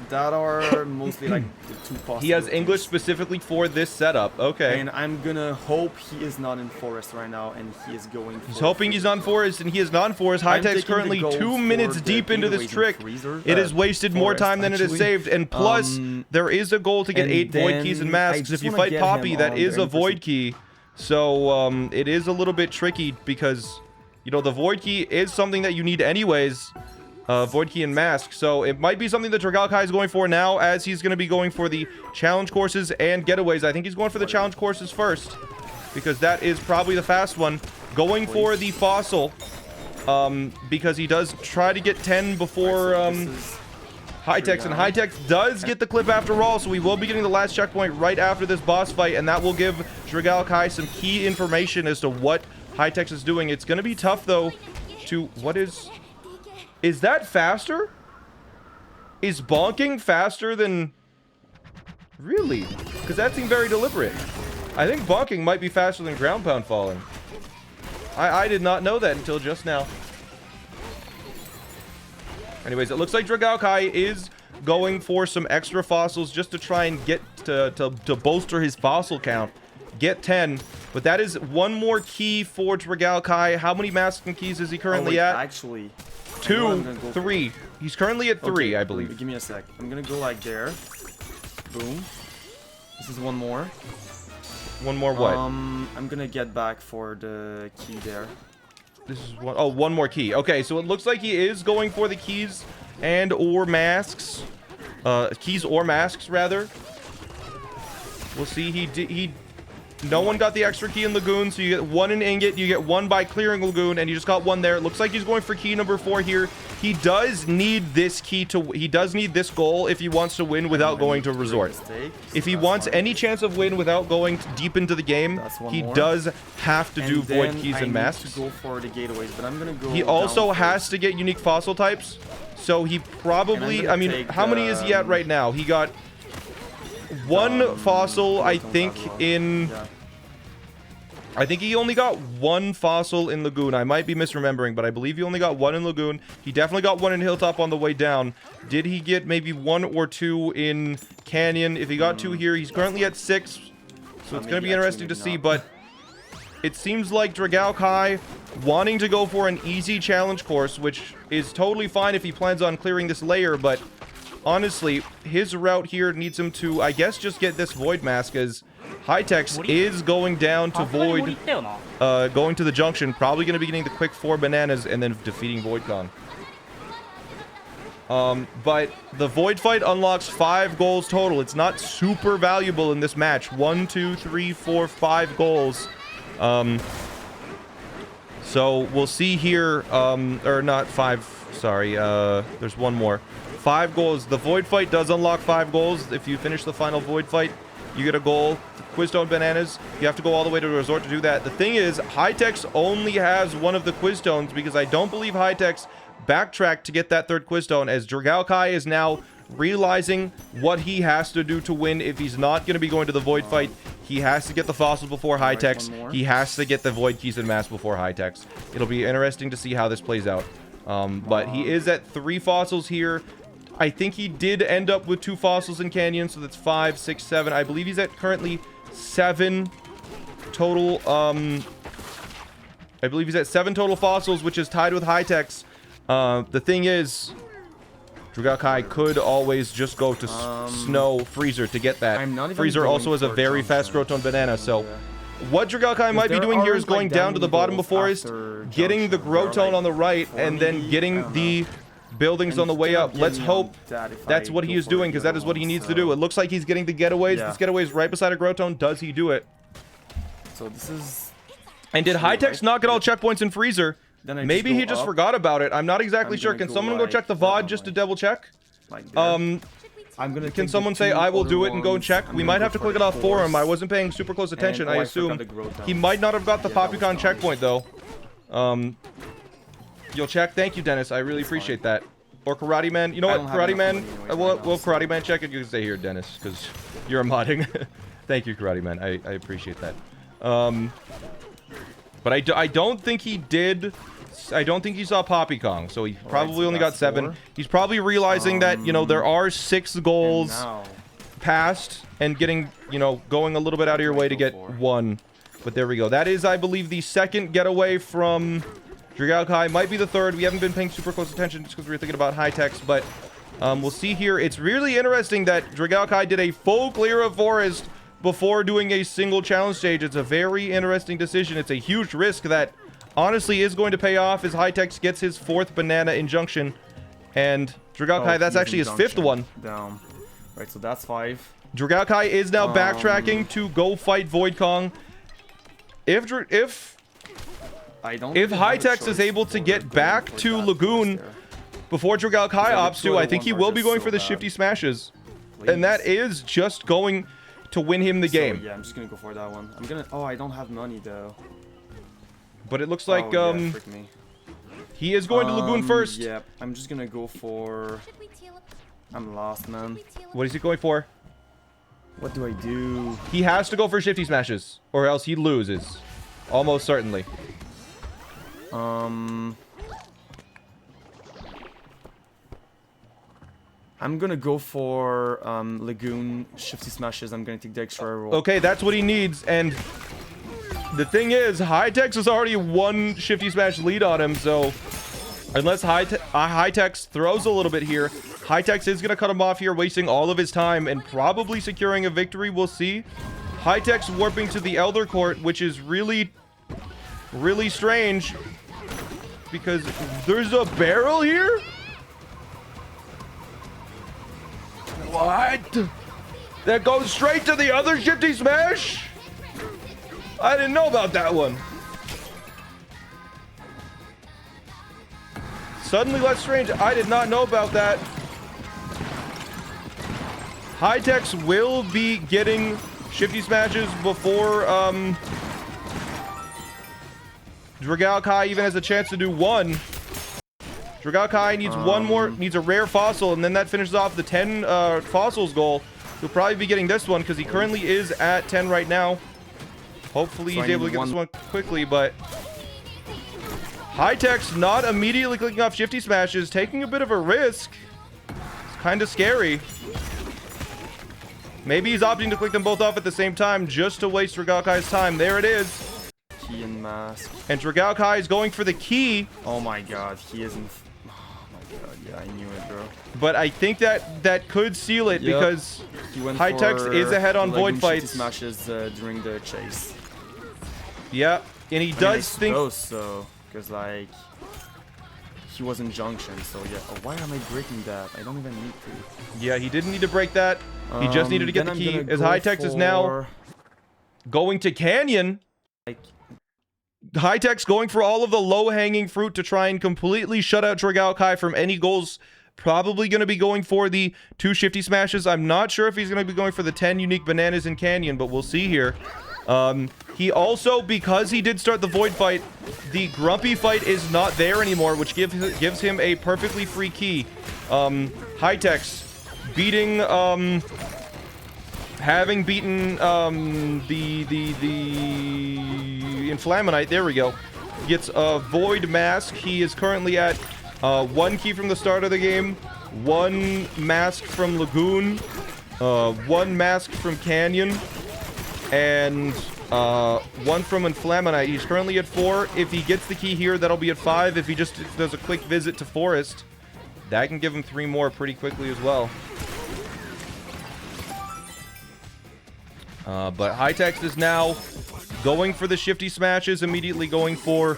That are mostly like the 2 possible. He has English specifically for this setup. Okay. And I'm gonna hope he is not in Forest right now, and he is going for... He's hoping he's on Forest, and he is not on Forest. I'm Hightex taking the currently gold 2 for minutes the deep into this giveaways in trick. Freezer, It has wasted more Forest, time than it has actually. saved. And plus, there is a goal to get and 8 void keys and then I masks. just If you wanna fight get Poppy, him that on is the a void 100%. key. So, it is a little bit tricky because, you know, the void key is something that you need anyways. Void key and mask. So it might be something that Dragalkai is going for now, as he's going to be going for the challenge courses and getaways. I think he's going for the challenge courses first, because that is probably the fast one. Going for the fossil, because he does try to get 10 before Hightex, and Hightex does get the clip after all, so we will be getting the last checkpoint right after this boss fight, and that will give Dragalkai some key information as to what Hightex is doing. It's going to be tough, though, to... What is... Is that faster? Is bonking faster than... Really? Because that seemed very deliberate. I think bonking might be faster than ground pound falling. I did not know that until just now. Anyways, it looks like Dragalkai is going for some extra fossils just to try and get to bolster his fossil count. Get 10. But that is one more key for Dragalkai. How many masking keys is he currently at? Actually... 2, 3. He's currently at 3, okay, I believe. Give me a sec. I'm gonna go like there. Boom. This is one more. One more what? I'm gonna get back for the key there. This is one. Oh, one more key. Okay, so it looks like he is going for the keys and or masks. Keys or masks, rather. We'll see. No one got the extra key in Lagoon, so you get one in Ingot. You get one by clearing Lagoon, and you just got one there. It looks like he's going for key number 4 here. He does need this key to... He does need this goal if he wants to win without going to Resort. If he wants any chance of win without going deep into the game, he does have to do Void Keys and Masks. To go for the gateways, but I'm gonna go he also has to get unique fossil types, so he probably... I mean, how many is he at right now? He got... one fossil, I think, in... I think he only got one fossil in Lagoon. I might be misremembering, but I believe he only got one in Lagoon. He definitely got one in Hilltop on the way down. Did he get maybe 1 or 2 in Canyon? If he got 2 here, he's currently at 6. So it's going to be interesting to see, but it seems like Dragao Kai wanting to go for an easy challenge course, which is totally fine if he plans on clearing this layer, but honestly, his route here needs him to, I guess, just get this Void Mask, as Hightex is going down to Void, going to the junction, probably going to be getting the quick 4 bananas and then defeating Void Kong. But the Void fight unlocks 5 goals total. It's not super valuable in this match. 1, 2, 3, 4, 5 goals. So we'll see here, or not 5, sorry, there's one more. 5 goals. The Void fight does unlock 5 goals. If you finish the final Void fight, you get a goal. Quizstone bananas. You have to go all the way to the Resort to do that. The thing is, Hightex only has one of the Quizstones because I don't believe Hightex backtracked to get that 3rd Quizstone, as Dragao Kai is now realizing what he has to do to win. If he's not going to be going to the Void fight, he has to get the fossils before Hightex. He has to get the Void Keys and Masks before Hightex. It'll be interesting to see how this plays out. But he is at 3 fossils here. I think he did end up with 2 fossils in Canyon, so that's 5, 6, 7. I believe he's at currently 7 total. I believe he's at 7 total fossils, which is tied with Hightex. The thing is, Dragao Kai could always just go to Snow Freezer to get that. Freezer also has a very fast Groton banana, so what Dragao Kai might be doing here is going down to the bottom of Forest, getting the Groton on the right, and then getting the buildings on the way up. Let's hope that's what he is doing, because that is what he needs to do. It looks like he's getting the getaways. This getaway is right beside a Groton. Does he do it? So this is... And did Hightex not get all checkpoints in Freezer? Maybe he just forgot about it. I'm not exactly sure. Can someone go check the VOD just to double check? Can someone say I will do it and go and check? We might have to click it off for him. I wasn't paying super close attention. I assume he might not have got the Popicon checkpoint though. You'll check? Thank you, Dennis. I really appreciate that. Or Karate Man. You know what, Karate Man? Well, Karate Man check it. You can stay here, Dennis, because you're modding. Thank you, Karate Man. I appreciate that. But I don't think he did. I don't think he saw Poppy Kong, so he probably only got 7. He's probably realizing that, you know, there are 6 goals passed and getting, you know, going a little bit out of your way to get 1. But there we go. That is, I believe, the 2nd getaway from Dragao Kai. Might be the 3rd. We haven't been paying super close attention just because we were thinking about Hightex, but we'll see here. It's really interesting that Dragao Kai did a full clear of Forest before doing a single challenge stage. It's a very interesting decision. It's a huge risk that honestly is going to pay off as Hightex gets his 4th banana injunction. And Dragao Kai, that's actually his 5th one. Down. Right, so that's 5. Dragao Kai is now backtracking to go fight Void Kong. If Hightex is able to get back to Lagoon before Dragao Kai opts to, I think he will be going for the shifty smashes. And that is just going to win him the game. Yeah, I'm just gonna go for that one. I'm gonna... Oh, I don't have money though. But it looks like frick me. He is going to Lagoon first. Yeah, I'm just gonna go for... I'm lost, man. What is he going for? What do I do? He has to go for shifty smashes, or else he loses. Almost certainly. I'm gonna go for Lagoon shifty smashes. I'm gonna take the extra roll. Okay, that's what he needs. And the thing is, Hightex is already 1 shifty smash lead on him, so unless Hightex throws a little bit here, Hightex is gonna cut him off here, wasting all of his time and probably securing a victory. We'll see. Hightex warping to the Elder Court, which is really strange. because there's a barrel here? What? That goes straight to the other shifty smash? I didn't know about that one. Suddenly less strange. I did not know about that. High-Techs will be getting shifty smashes before Dragao Kai even has a chance to do one. Dragao Kai needs one more, needs a rare fossil, and then that finishes off the 10 fossils goal. He'll probably be getting this one because he currently is at 10 right now. Hopefully he's able to get this one quickly, but High-Tech's not immediately clicking off shifty smashes, taking a bit of a risk. It's kind of scary. Maybe he's opting to click them both off at the same time just to waste Dragao Kai's time. There it is. Key and mask. And Dragao Kai is going for the key. Oh my god, he isn't. Oh my god, yeah, I knew it, bro. But I think that could seal it because High-Techs is ahead on void fights. Smashes during the chase. Yeah, and he does think. So, because like he was in junction, so yeah. Oh, why am I breaking that? I don't even need to. Yeah, he didn't need to break that. He just needed to get the key. As High-Techs is now going to Canyon. Like, High-Tech's going for all of the low-hanging fruit to try and completely shut out Dragao Kai from any goals. Probably going to be going for the 2 shifty smashes. I'm not sure if he's going to be going for the 10 unique bananas in Canyon, but we'll see here. He also, because he did start the void fight, the grumpy fight is not there anymore, which gives him a perfectly free key. High-Techs beating, having beaten the Inflaminite, there we go, gets a void mask. He is currently at 1 key from the start of the game, 1 mask from Lagoon, 1 mask from Canyon, and 1 from Inflaminite. He's currently at 4. If he gets the key here, that'll be at 5. If he just does a quick visit to Forest, that can give him 3 more pretty quickly as well. But High-Techs is now going for the shifty smashes, immediately going for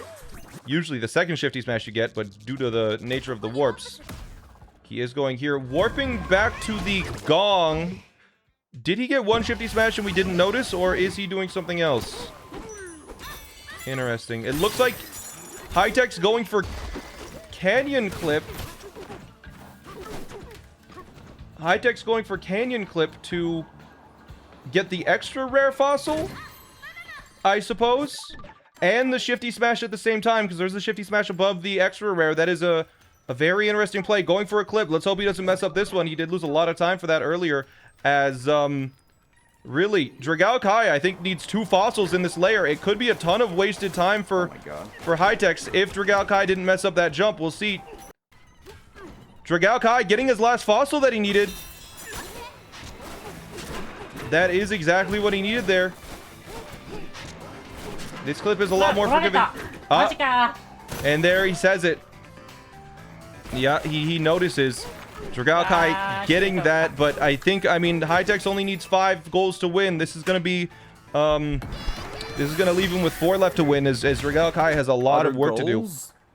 usually the second shifty smash you get, but due to the nature of the warps, he is going here. Warping back to the gong. Did he get 1 shifty smash and we didn't notice, or is he doing something else? Interesting. It looks like High-Tech's going for Canyon Clip. High-Tech's going for Canyon Clip to get the extra rare fossil, I suppose, and the shifty smash at the same time, because there's a shifty smash above the extra rare. That is a very interesting play. Going for a clip. Let's hope he doesn't mess up this one. He did lose a lot of time for that earlier, as really Dragao Kai I think needs 2 fossils in this layer. It could be a ton of wasted time for High-Techs if Dragao Kai didn't mess up that jump. We'll see. Dragao Kai getting his last fossil that he needed. That is exactly what he needed there. This clip is a lot more forgiving. And there he says it. Yeah, he notices. Dragao Kai getting that, but I mean, High-Techs only needs 5 goals to win. This is going to be, this is going to leave him with 4 left to win, as Dragao Kai has a lot of work to do.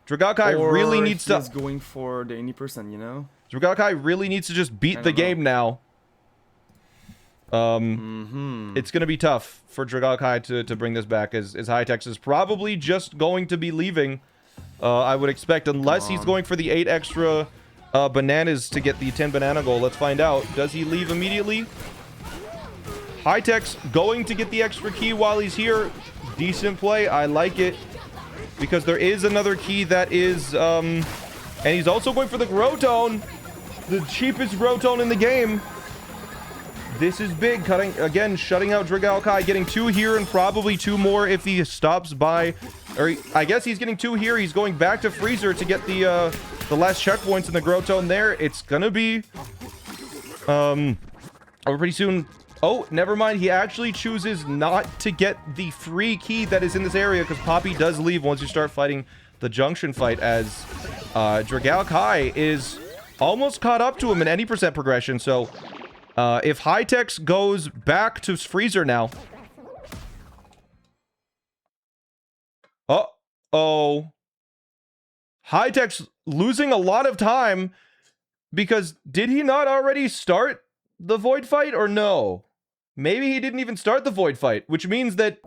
Dragao Kai really needs to... He's going for the 80%, you know? Dragao Kai really needs to just beat the game now. It's going to be tough for Dragao Kai to bring this back, as High-Techs is probably just going to be leaving, I would expect, unless he's going for the 8 extra bananas to get the 10 banana goal. Let's find out. Does he leave immediately? High-Techs going to get the extra key while he's here. Decent play. I like it, because there is another key that is, and he's also going for the Grotone, the cheapest Grotone in the game. This is big, shutting out Dragao Kai, getting 2 here and probably 2 more if he stops by, or I guess he's getting 2 here. He's going back to Freezer to get the last checkpoints in the Grotone there. It's gonna be, over pretty soon. Oh, never mind. He actually chooses not to get the free key that is in this area, because Poppy does leave once you start fighting the junction fight, as Dragao Kai is almost caught up to him in any percent progression. So if High-Techs goes back to Freezer now. Uh-oh. Hightech's losing a lot of time because did he not already start the void fight or no? Maybe he didn't even start the void fight, which means that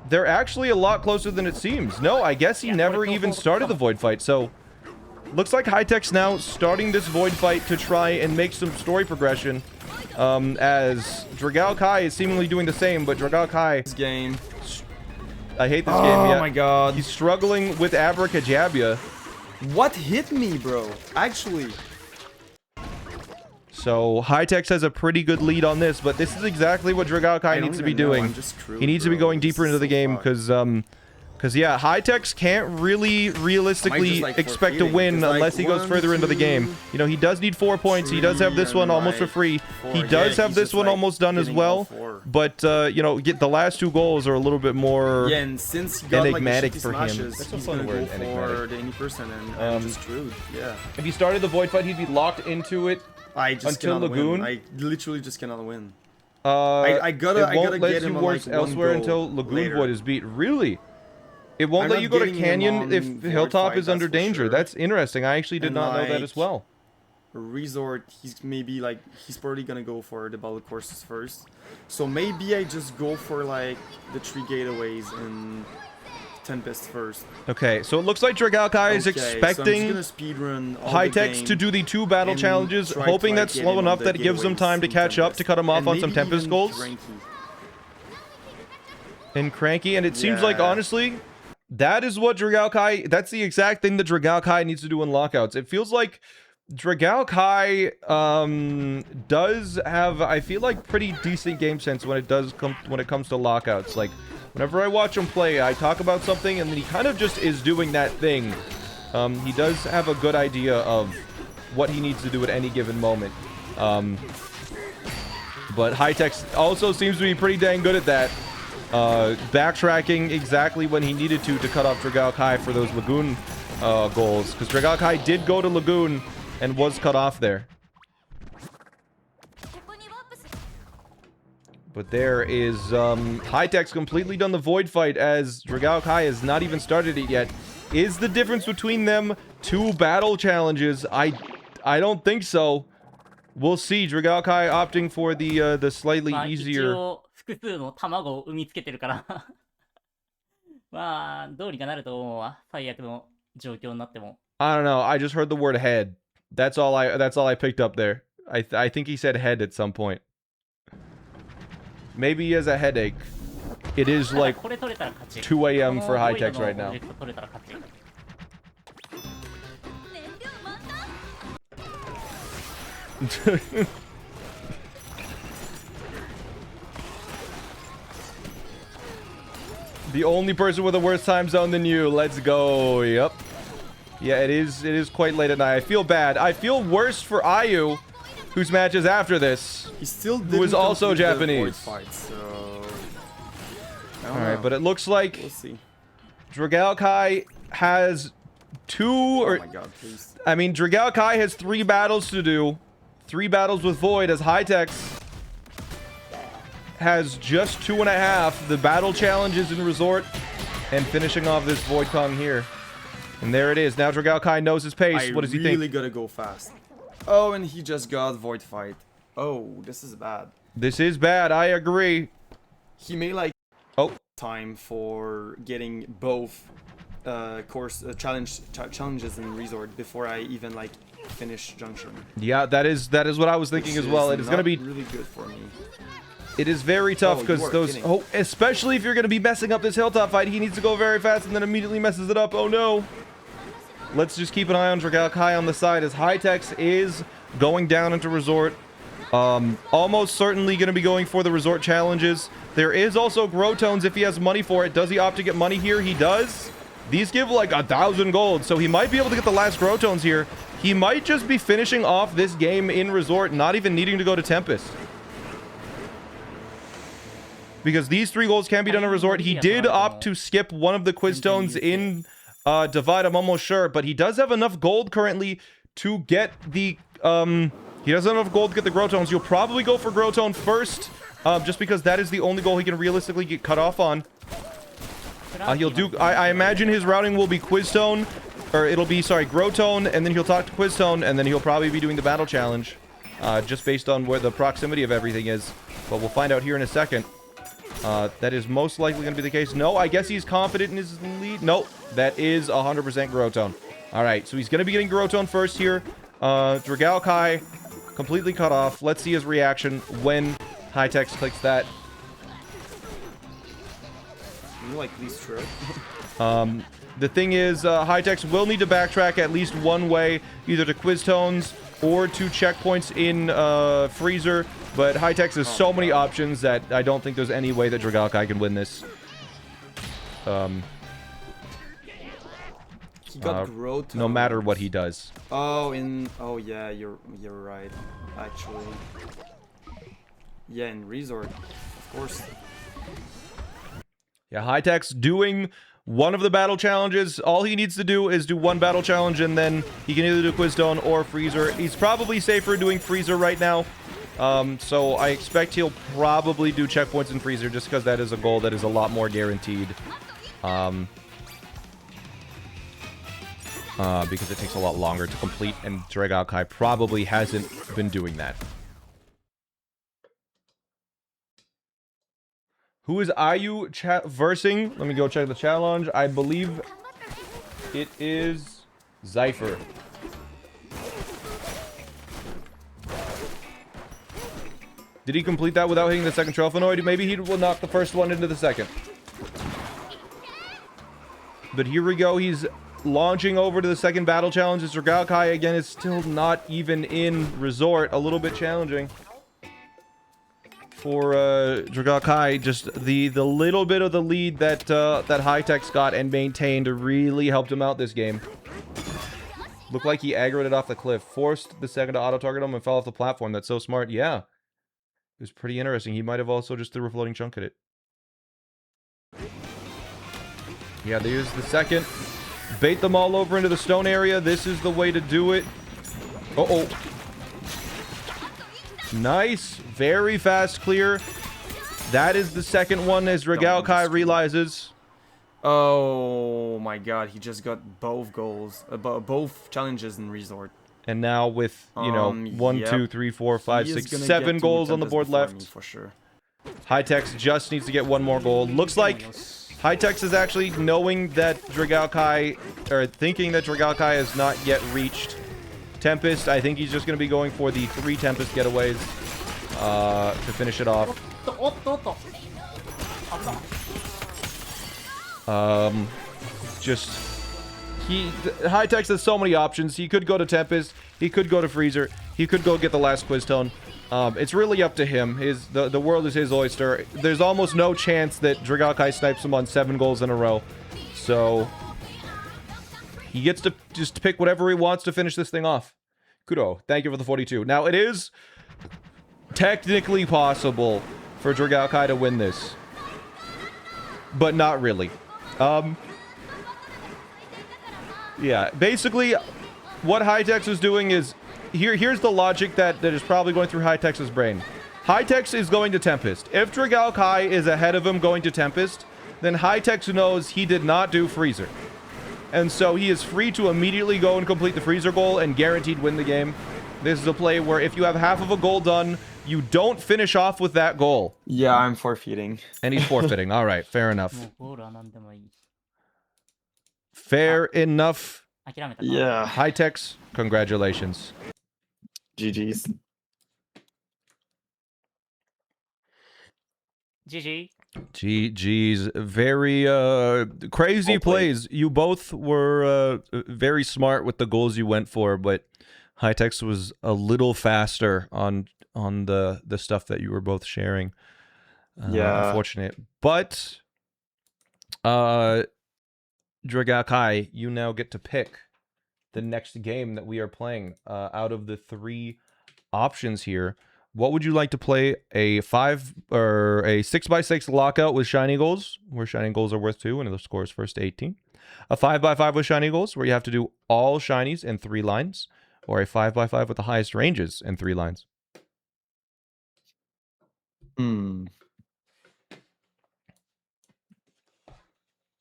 they're actually a lot closer than it seems. No, I guess he never even started the void fight. So looks like Hightech's now starting this void fight to try and make some story progression. As Dragao Kai is seemingly doing the same, but Dragao Kai... This game. I hate this game. Oh my god. He's struggling with Abracadabra. What hit me, bro? Actually. So Hightech has a pretty good lead on this, but this is exactly what Dragao Kai needs to be doing. He needs to be going deeper into the game because yeah, Hightech can't really realistically expect to win unless he goes further into the game. You know, he does need 4 points. He does have this one almost for free. He does have this one almost done as well. But you know, the last 2 goals are a little bit more and since he got, enigmatic like, for him. That's a fun word, enigmatic. The any person and just screwed. Yeah. If he started the void fight, he'd be locked into it. I just until Lagoon. Win. I literally just cannot win. I gotta get him work elsewhere until Lagoon Void is beat. Really? It won't let you go to Canyon if Hilltop is under danger. Sure. That's interesting. I actually did not know that as well. Resort, he's probably gonna go for the battle courses first. So maybe I just go for like the 3 gateways in Tempest first. Okay, so it looks like Dragao Kai is expecting Hightech to do the 2 battle challenges, hoping that's slow enough that it gives him time to catch up to cut him off on some Tempest goals. And Cranky, and it seems like, honestly, that is what Dragao Kai, that's the exact thing that Dragao Kai needs to do in lockouts. It feels like Dragao Kai does have, I feel like, pretty decent game sense when it comes to lockouts. Like, whenever I watch him play, I talk about something and then he kind of just is doing that thing. He does have a good idea of what he needs to do at any given moment. But Hightech also seems to be pretty dang good at that. Backtracking exactly when he needed to cut off Dragao Kai for those Lagoon goals. Because Dragao Kai did go to Lagoon and was cut off there. But there is, Hightech's completely done the void fight as Dragao Kai has not even started it yet. Is the difference between them 2 battle challenges? I don't think so. We'll see. Dragao Kai opting for the slightly easier. 複数の卵を産みつけてるからまあどうにかなると思うわ最悪の状況になっても I don't know. I just heard the word head. That's all I picked up there. I think he said head at some point. Maybe he has a headache. It is like 2 a.m. for Hightech right now. The only person with a worse time zone than you. Let's go. Yep. Yeah, it is quite late at night. I feel bad. I feel worse for Ayu, whose match is after this. He still who is also Japanese. Fight, so... All right, but it looks like we'll see. Dragao Kai has 2 or... Oh my god, please. I mean, Dragao Kai has 3 battles to do. 3 battles with Void as Hightech has just 2.5. The battle challenges in Resort and finishing off this Void Kong here. And there it is. Now Dragao Kai knows his pace. What does he think? I really gotta go fast. Oh, and he just got Void Fight. Oh, this is bad. This is bad. I agree. He may like time for getting both challenges in Resort before I even like finish Junction. Yeah, that is what I was thinking as well. It is gonna be really good for me. It is very tough because especially if you're going to be messing up this Hilltop fight, he needs to go very fast and then immediately messes it up. Oh no. Let's just keep an eye on Dragao Kai on the side as Hightech is going down into Resort. Almost certainly going to be going for the Resort challenges. There is also Growtones if he has money for it. Does he opt to get money here? He does. These give like 1,000 gold, so he might be able to get the last Growtones here. He might just be finishing off this game in Resort, not even needing to go to Tempest. Because these 3 goals can be done in Resort. He did opt to skip one of the quiz stones in Divide, I'm almost sure. But he does have enough gold currently to get the... he doesn't have enough gold to get the Growtones. He'll probably go for Growtone first. Just because that is the only goal he can realistically get cut off on. He'll do... I imagine his routing will be quiz stone or it'll be, sorry, Growtone, and then he'll talk to Quiztone, and then he'll probably be doing the battle challenge, just based on where the proximity of everything is. But we'll find out here in a second. That is most likely going to be the case. No, I guess he's confident in his lead. Nope, that is 100% Growtone. All right, so he's going to be getting Growtone first here. Dragalkai completely cut off. Let's see his reaction when Hightex clicks that. You like least true. The thing is, Hightex will need to backtrack at least one way, either to Quiztones or to checkpoints in Freezer. But Hightex has so many options that I don't think there's any way that Dragalkai can win this. He got Growtone. No matter what he does. Oh, yeah, you're right. Actually, yeah, in Resort, of course. Yeah, Hightex doing one of the battle challenges. All he needs to do is do one battle challenge, and then he can either do Quiztone or Freezer. He's probably safer doing Freezer right now. So I expect he'll probably do checkpoints in Freezer just because that is a goal that is a lot more guaranteed. Because it takes a lot longer to complete, and Dragalkai probably hasn't been doing that. Who is IU versing? Let me go check the challenge. I believe it is Zypher. Did he complete that without hitting the second Trophonoid? Maybe he will knock the first one into the second. But here we go. He's launching over to the second battle challenge. As Dragalkai again is still not even in Resort. A little bit challenging for Dragalkai. Just the little bit of the lead that that Hightex got and maintained really helped him out this game. Looked like he aggroed it off the cliff, forced the second to auto target him, and fell off the platform. That's so smart. Yeah, it was pretty interesting. He might have also just threw a floating chunk at it. Yeah, there's the second. Bait them all over into the stone area. This is the way to do it. Uh-oh. Nice. Very fast clear. That is the second one as Dragalkai realizes. Oh my god, he just got both goals. Both challenges in Resort. And now with, you know, 1, yep. 2, 3, 4, 5, 6, 7 goals on the board left. For sure. Hightex just needs to get one more goal. Looks like Hightex is actually knowing that Dragalkai, or thinking that Dragalkai has not yet reached Tempest. I think he's just going to be going for the 3 Tempest getaways to finish it off. Hightex has so many options. He could go to Tempest. He could go to Freezer. He could go get the last Quiztone. It's really up to him. The world is his oyster. There's almost no chance that Dragalkai snipes him on 7 goals in a row. So he gets to just pick whatever he wants to finish this thing off. Kudo, thank you for the 42. Now, it is technically possible for Dragalkai to win this, but not really. Yeah, basically, what Hightex is doing is, here's the logic that is probably going through Hightex's brain. Hightex is going to Tempest. If Dragalkai is ahead of him going to Tempest, then Hightex knows he did not do Freezer. And so he is free to immediately go and complete the Freezer goal and guaranteed win the game. This is a play where if you have half of a goal done, you don't finish off with that goal. Yeah, I'm forfeiting. And he's forfeiting. All right, fair enough. Fair enough. Yeah. Hightex, congratulations. GG's. GG. GG's. Very crazy plays. You both were very smart with the goals you went for, but Hightex was a little faster on the stuff that you were both sharing. Yeah. Unfortunate. But Dragalkai, you now get to pick the next game that we are playing out of the 3 options here. What would you like to play? A 5 or a 6x6 lockout with shiny goals, where shiny goals are worth 2 and the score is first to 18. A 5x5 with shiny goals, where you have to do all shinies in 3 lines, or a 5x5 with the highest ranges in 3 lines.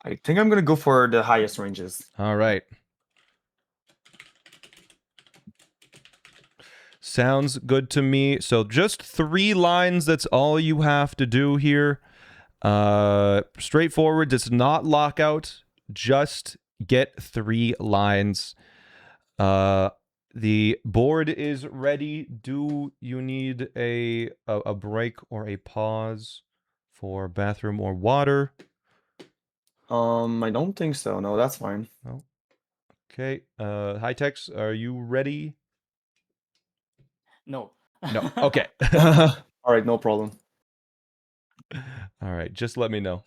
I think I'm gonna go for the highest ranges. All right. Sounds good to me. So just 3 lines. That's all you have to do here. Straightforward. It's not lockout. Just get 3 lines. The board is ready. Do you need a break or a pause for bathroom or water? I don't think so. No, that's fine. Oh. Okay. High-Techs, are you ready? No. No. Okay. All right, no problem. All right. Just let me know.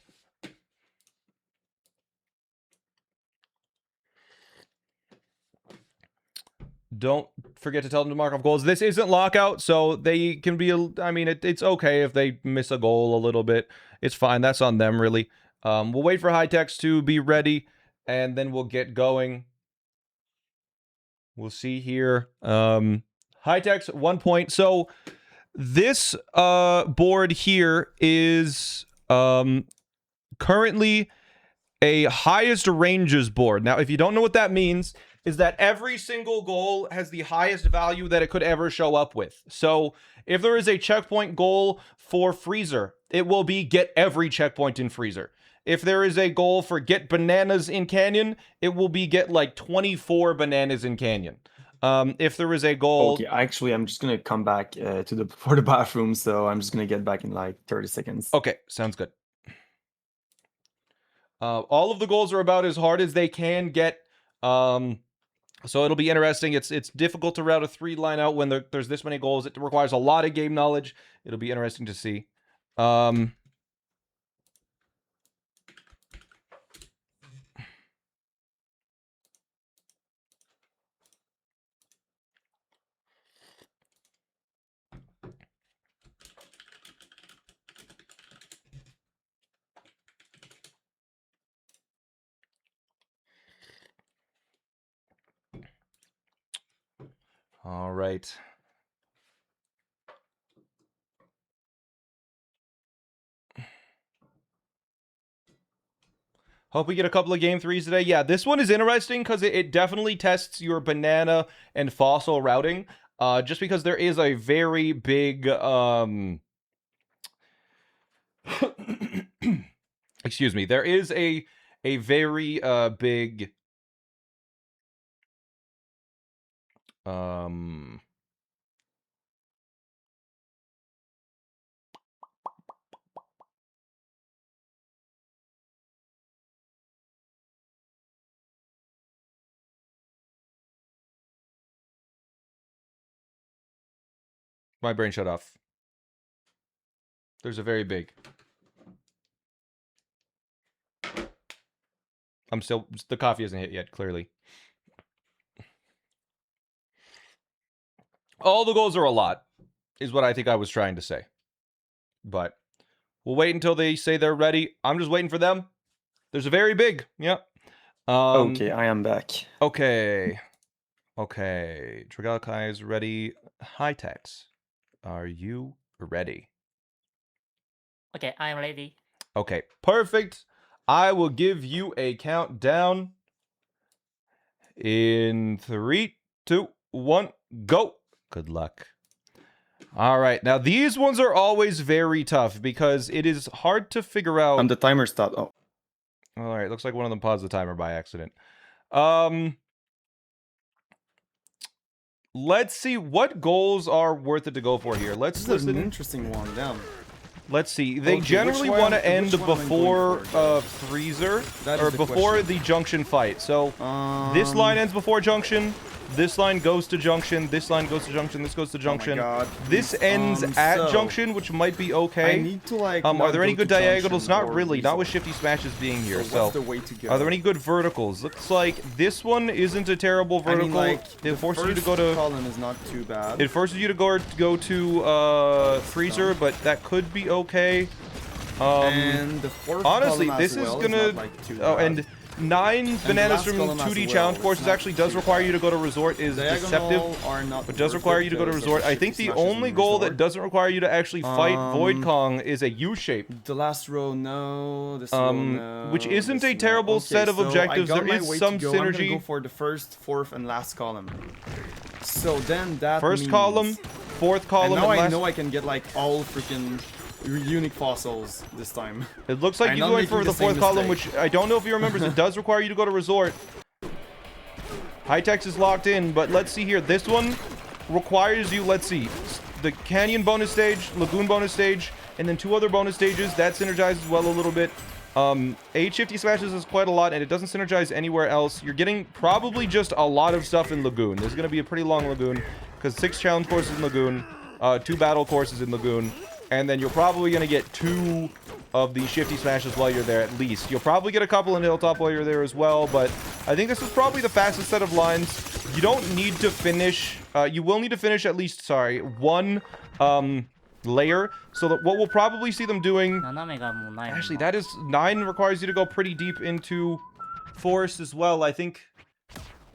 Don't forget to tell them to mark off goals. This isn't lockout, so they can be, I mean, it's okay if they miss a goal a little bit. It's fine. That's on them, really. We'll wait for High-Techs to be ready, and then we'll get going. We'll see here. High-Techs, 1 point. So this board here is currently a highest ranges board. Now, if you don't know what that means, is that every single goal has the highest value that it could ever show up with. So if there is a checkpoint goal for Freezer, it will be get every checkpoint in Freezer. If there is a goal for get bananas in Canyon, it will be get like 24 bananas in Canyon. If there is a goal... Okay, actually, I'm just gonna come back for the bathroom, so I'm just gonna get back in like 30 seconds. Okay, sounds good. All of the goals are about as hard as they can get. So it'll be interesting. It's difficult to route a 3-line out when there's this many goals. It requires a lot of game knowledge. It'll be interesting to see. All right. Hope we get a couple of game 3s today. Yeah, this one is interesting because it definitely tests your banana and fossil routing. Just because there is a very big excuse me. There is a very big my brain shut off. There's a very big. I'm still, the coffee hasn't hit yet, clearly. All the goals are a lot, is what I think I was trying to say. But we'll wait until they say they're ready. I'm just waiting for them. There's a very big, yeah. Okay, I am back. Okay. Okay. Dragalakai is ready. High-Techs, are you ready? Okay, I'm ready. Okay, perfect. I will give you a countdown. In 3, 2, 1, go. Good luck. All right, now these ones are always very tough because it is hard to figure out. The timer stopped. Oh. All right, looks like one of them paused the timer by accident. Let's see what goals are worth it to go for here. Let's This is an listen. interesting one. Damn. Let's see. They Okay, generally which one- want to end which one am I before going for, guys? Freezer That or is the before question. the junction fight. So this line ends before junction. This line goes to junction. This line goes to junction. This goes to junction. God. This ends at so junction, which might be okay. I need to like. Are not there any go good to diagonals? junction Not or really. Not with resort. shifty smashes being here. So So, what's the way to go? are there any good verticals? Looks like this one isn't a terrible I vertical. mean, like, It forces you to first go to. column is not too bad. It forces you to go to Freezer, but that could be okay. And the fourth Honestly, column this as is well gonna. not, like, too Oh, bad. and 9 bananas last from column as 2D well, challenge it's courses not actually does too require bad. you to go to resort is deceptive. Diagonal are not But does worth require it you to go to because of resort. the I think shifty the smashes only in goal that resort. doesn't require you to actually fight Void Kong is a U shape. The last row, no. This row, no. Which isn't this a row. terrible Okay, set of so objectives. I got There my is way some to go. I'm gonna synergy. go for the first, fourth, and last column. So then that First means... column, fourth column, And now and I last... know I can get like all freaking unique fossils this time. It looks like I'm you're not going for making the the same fourth column, mistake. which I don't know if you remember. It does require you to go to resort. High-Tech's is locked in, but let's see here. This one requires you, let's see, the Canyon bonus stage, Lagoon bonus stage, and then 2 other bonus stages. That synergizes well a little bit. 8 shifty smashes is quite a lot, and it doesn't synergize anywhere else. You're getting probably just a lot of stuff in Lagoon. There's going to be a pretty long Lagoon, because 6 challenge courses in Lagoon, 2 battle courses in Lagoon, and then you're probably going to get 2 of the shifty smashes while you're there at least. You'll probably get a couple in Hilltop while you're there as well, but I think this is probably the fastest set of lines. You don't need to finish, you will need to finish at least, sorry, 1 layer. So that what we'll probably see them doing, 斜めがもうないもんな。 actually that is 9 requires you to go pretty deep into forest as well. I think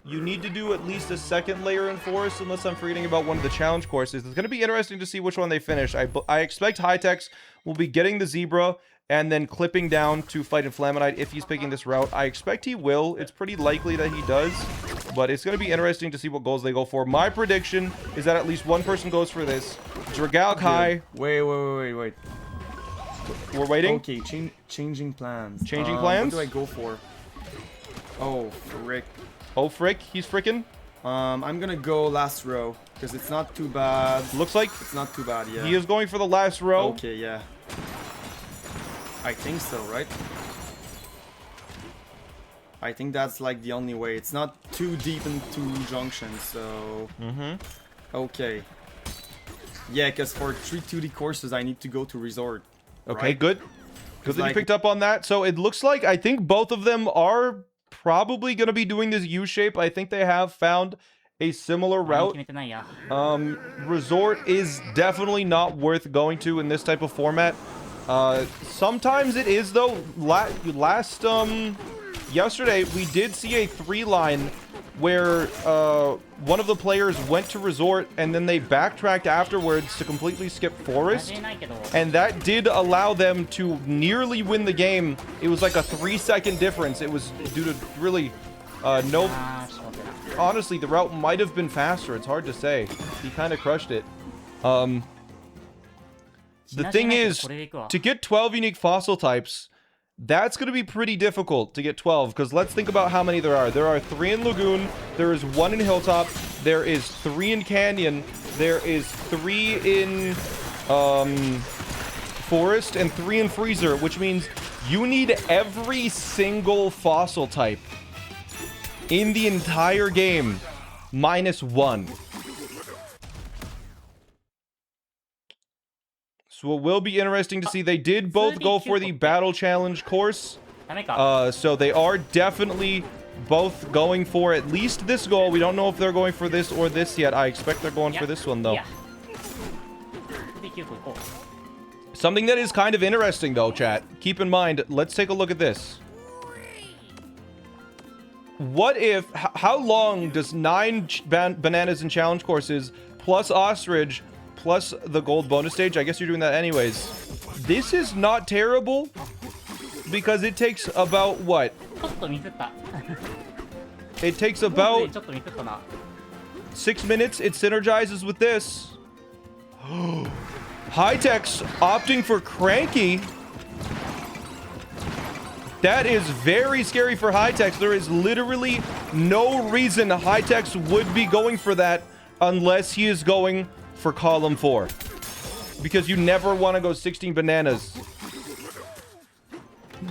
you need to do at least a 2nd layer in forest, unless I'm forgetting about one of the challenge courses. It's going to be interesting to see which one they finish. I expect High-Techs will be getting the zebra and then clipping down to fight Inflaminite if he's picking this route. I expect he will. It's pretty likely that he does, but it's going to be interesting to see what goals they go for. My prediction is that at least one person goes for this. Dragal Kai. Wait. We're waiting. Okay, changing plans. Changing plans? What do I go for? Oh, frick. Oh, frick. He's frickin'. I'm gonna go last row, because it's not too bad. Looks like It's not too bad, yeah. he is going for the last row. Okay, yeah. I think so, right? I think that's like the only way. It's not too deep into junctions, so... Okay. Yeah, because for 3 2D courses, I need to go to resort. Okay, right? good. Good that like- you picked up on that. So it looks like, I think both of them are probably going to be doing this U-shape. I think they have found a similar 決 route. めてないや。 Resort is definitely not worth going to in this type of format. Sometimes it is, though. Yesterday, we did see a 3-line where one of the players went to resort and then they backtracked afterwards to completely skip 間 forest. 違いないけど。 And that did allow them to nearly win the game. It was like a 3-second difference. It was due to really no... あー、ちょっと待ってな。 Honestly, the route might have been faster. It's hard to say. He kind of crushed it. The thing is, これでいくわ。 to get 12 unique fossil types, that's going to be pretty difficult to get 12. Because let's think about how many there are. There are 3 in Lagoon. There is 1 in Hilltop. There is 3 in Canyon. There is 3 in Forest and 3 in Freezer, which means you need every single fossil type in the entire game minus 1. So it will be interesting to see. They did both go for the battle challenge course. ダメか。 So they are definitely both going for at least this goal. We don't know if they're going for this or this yet. I expect they're going for this one, though. いや。で、9個行こう。 Something that is kind of interesting, though, chat. Keep in mind, let's take a look at this. What if... How long does 9 bananas and challenge courses plus ostrich plus the gold bonus stage? I guess you're doing that anyways. This is not terrible because it takes about what? ちょっとミスった。 It takes ちょ about っとミスったな。 6 minutes. It synergizes with this. High-Tech's opting for Cranky. That is very scary for High-Tech's. There is literally no reason High-Tech's would be going for that unless he is going for column 4. Because you never want to go 16 bananas.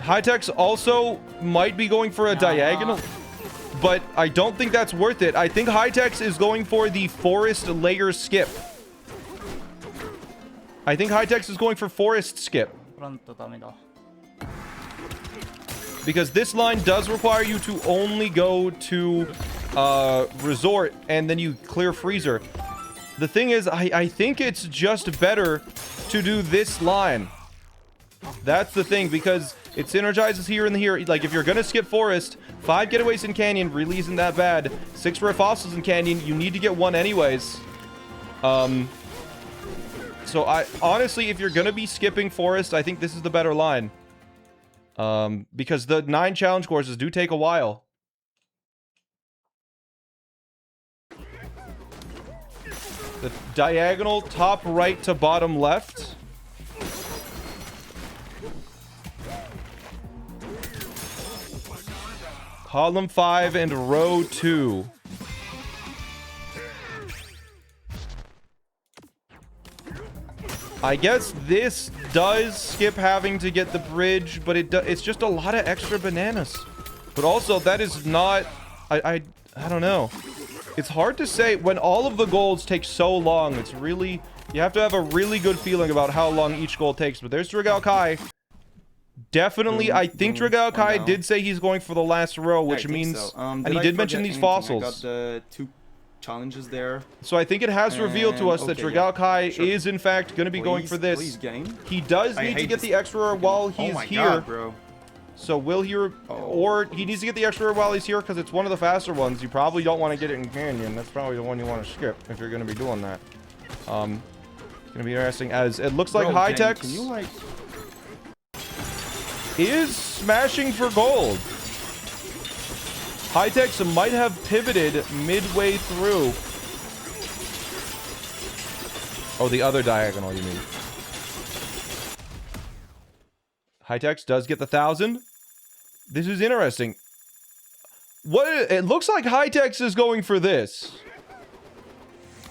High-Tech's also might be going for a diagonal, but I don't think that's worth it. I think High-Tech's is going for the forest layer skip. I think High-Tech's is going for forest skip. フラントダメだ。 Because this line does require you to only go to resort and then you clear freezer. The thing is, I think it's just better to do this line. That's the thing, because it synergizes here and here. Like, if you're gonna skip forest, 5 getaways in Canyon really isn't that bad. 6 rare fossils in Canyon, you need to get 1 anyways. So honestly, if you're gonna be skipping forest, I think this is the better line. Because the 9 challenge courses do take a while. The diagonal top right to bottom left. Column 5 and row 2. I guess this does skip having to get the bridge, but it's just a lot of extra bananas. But also, that is not... I don't know. It's hard to say when all of the goals take so long. It's really... You have to have a really good feeling about how long each goal takes. But there's Dragao Kai. Definitely, I think Dragao Kai did say he's going for the last row, which means... So. and he did mention these fossils. I got the 2 challenges there. So I think it has revealed to us that Dragao Kai is in fact going to be going for this. He does need to get the extra while he's here. God, bro. So will he, or he needs to get the extra while he's here because it's one of the faster ones. You probably don't want to get it in Canyon. That's probably the one you want to skip if you're going to be doing that. It's going to be interesting as it looks like Hightex is smashing for gold. Hightex might have pivoted midway through. Oh, the other diagonal, you mean. Hightex does get the 1,000. This is interesting. What it looks like Hightex is going for this.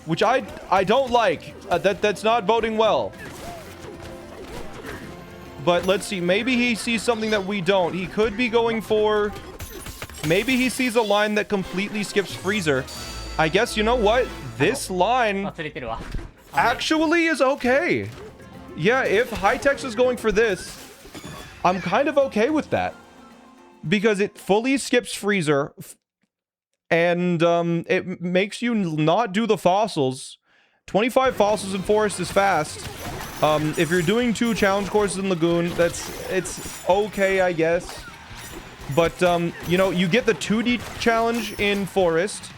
Which I don't like. That's not boding well. But let's see. Maybe he sees something that we don't. He could be going for... Maybe he sees a line that completely skips Freezer. I guess, you know what? This line actually is okay. Yeah, if Hightex is going for this, I'm kind of okay with that. Because it fully skips Freezer. And it makes you not do the fossils. 25 fossils in Forest is fast. If you're doing 2 challenge courses in Lagoon, it's okay, I guess. But, you know, you get the 2D challenge in Forest.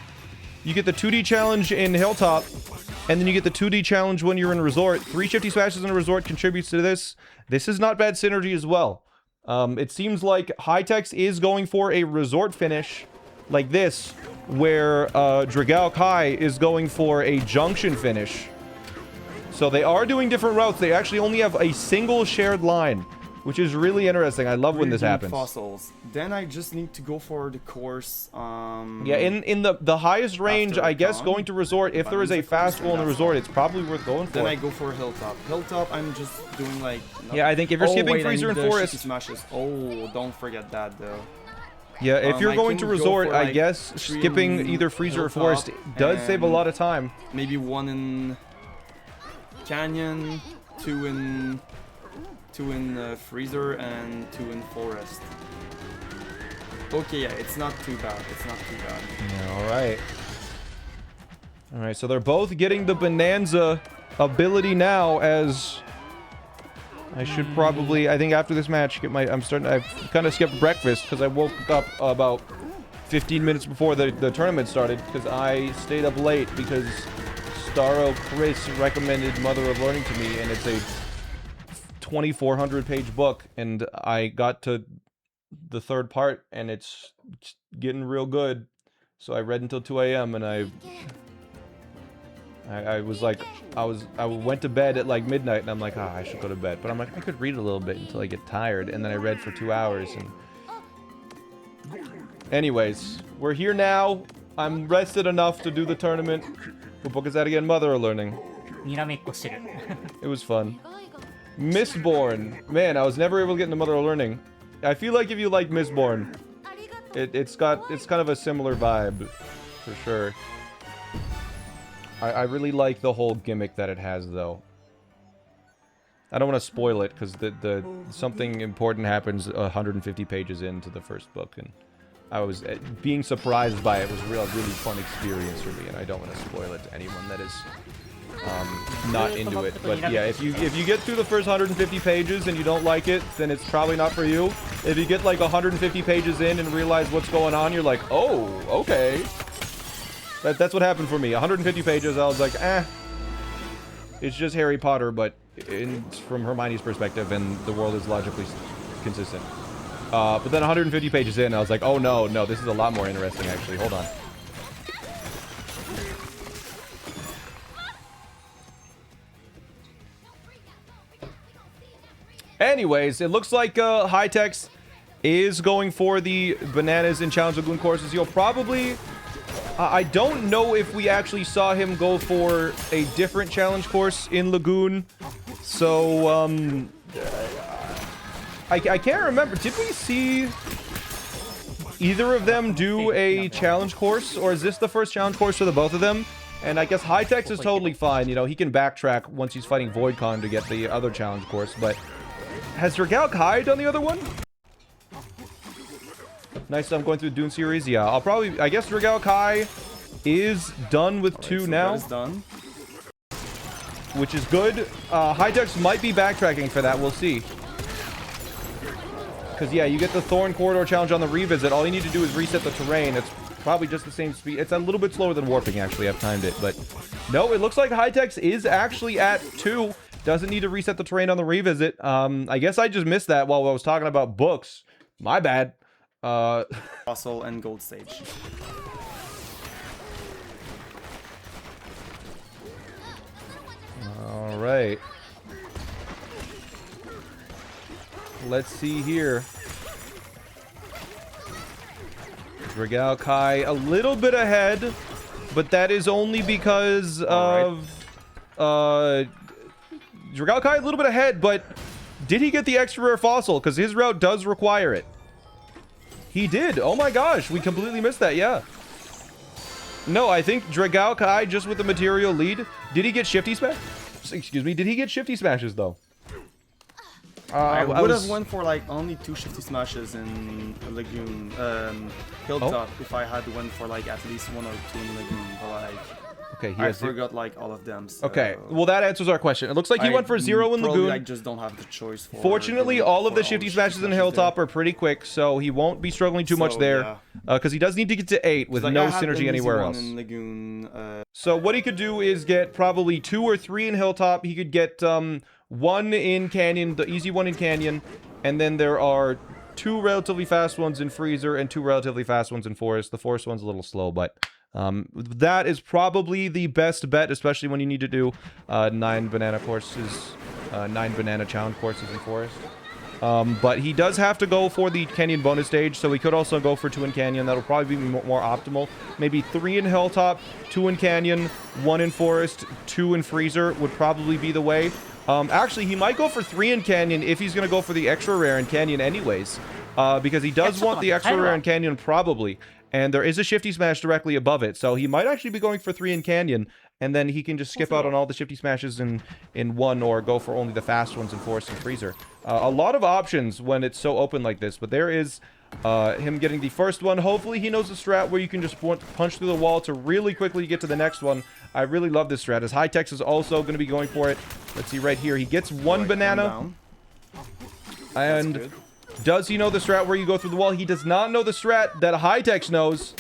You get the 2D challenge in Hilltop. And then you get the 2D challenge when you're in Resort. 3 shifty smashes in a Resort contributes to this. This is not bad synergy as well. It seems like Hightex is going for a Resort finish like this, where Dragao Kai is going for a Junction finish. So they are doing different routes. They actually only have a single shared line, which is really interesting. I love when this happens. Fossils. Then I just need to go for the course. Yeah, in the highest range, I guess going to Resort, if there is a fast goal in the Resort, it's probably worth going for. Then I go for Hilltop. Hilltop, I'm just doing like... Yeah, I think if you're skipping Freezer and Forest... Smashes. Oh, don't forget that though. Yeah, if you're going to Resort, for, like, I guess skipping either Freezer or Forest does save a lot of time. Maybe 1 in Canyon, 2 in Freezer, and 2 in Forest. Okay, yeah, it's not too bad. It's not too bad. Yeah, alright. Alright, so they're both getting the Bananza ability now as... I should probably, I think after this match, get my, I've kind of skipped breakfast because I woke up about 15 minutes before the tournament started because I stayed up late because Starro Chris recommended Mother of Learning to me, and it's a 2,400 page book, and I got to the 3rd part and it's getting real good. So I read until 2 a.m. and I was like, I went to bed at like midnight and I'm like, I should go to bed. But I'm like, I could read a little bit until I get tired. And then I read for 2 hours. And anyways, we're here now. I'm rested enough to do the tournament. What book is that again? Mother of Learning. It was fun. Mistborn. Man, I was never able to get into Mother of Learning. I feel like if you like Mistborn, it's kind of a similar vibe, for sure. I really like the whole gimmick that it has, though. I don't want to spoil it, because something important happens 150 pages into the first book, and I was... being surprised by it was a really fun experience for me, and I don't want to spoil it to anyone that is not into it. But yeah, if you get through the first 150 pages and you don't like it, then it's probably not for you. If you get like 150 pages in and realize what's going on, you're like, oh, okay. That's what happened for me. 150 pages, I was like, it's just Harry Potter, but from Hermione's perspective, and the world is logically consistent. But then 150 pages in, I was like, oh no, this is a lot more interesting, actually. Hold on. anyways, it looks like Hightex is going for the bananas in Challenge Lagoon courses. You'll probably... I don't know if we actually saw him go for a different challenge course in Lagoon. So, I can't remember. Did we see either of them do a challenge course? Or is this the first challenge course for the both of them? And I guess Hightex is totally fine. You know, he can backtrack once he's fighting VoidCon to get the other challenge course. But has Regal Kai done the other one? Nice stuff going through the Dune series. Yeah, I'll probably... I guess Regal Kai is done with 2 now. That is done. Which is good. Hightex might be backtracking for that. We'll see. Because, yeah, you get the Thorn Corridor challenge on the revisit. All you need to do is reset the terrain. It's probably just the same speed. It's a little bit slower than warping, actually. I've timed it. But, no, it looks like Hightex is actually at 2. Doesn't need to reset the terrain on the revisit. I guess I just missed that while I was talking about books. My bad. Fossil and gold stage. All right. Let's see here. Regal Kai a little bit ahead, but that is only because of Regal Kai a little bit ahead, but did he get the extra rare fossil? Because his route does require it. He did. Oh my gosh, we completely missed that. Yeah. No, I think Regal Kai just with the material lead. Did he get shifty smash? Excuse me. Did he get shifty smashes though? I would have went for like only 2 shifty smashes in Lagoon, Hilltop if I had went for like at least 1 or 2 in Lagoon, but like okay, I forgot like all of them. So okay, well that answers our question. It looks like he went for 0 in Lagoon. I just don't have the choice. Fortunately, all of the shifty smashes in Hilltop are pretty quick, so he won't be struggling too much there. Because he does need to get to 8 with no synergy anywhere else. In Lagoon, so what he could do is get probably 2 or 3 in Hilltop. He could get 1 in Canyon, the easy one in Canyon, and then there are 2 relatively fast ones in Freezer and 2 relatively fast ones in Forest. The Forest one's a little slow, but that is probably the best bet, especially when you need to do 9 banana courses, 9 banana challenge courses in Forest. But he does have to go for the Canyon bonus stage, so he could also go for 2 in Canyon. That'll probably be more optimal. Maybe 3 in Hilltop, 2 in Canyon, 1 in Forest, 2 in Freezer would probably be the way. Actually, he might go for 3 in Canyon if he's going to go for the extra rare in Canyon anyways. Because he does want the extra rare in Canyon probably. And there is a shifty smash directly above it. So he might actually be going for 3 in Canyon. And then he can just skip out on all the shifty smashes in 1 or go for only the fast ones in Forest and Freezer. A lot of options when it's so open like this. But there is him getting the first one. Hopefully he knows the strat where you can just punch through the wall to really quickly get to the next one. I really love this strat, as Hightex is also going to be going for it. Let's see right here. He gets 1 banana. And does he know the strat where you go through the wall? He does not know the strat that Hightex knows.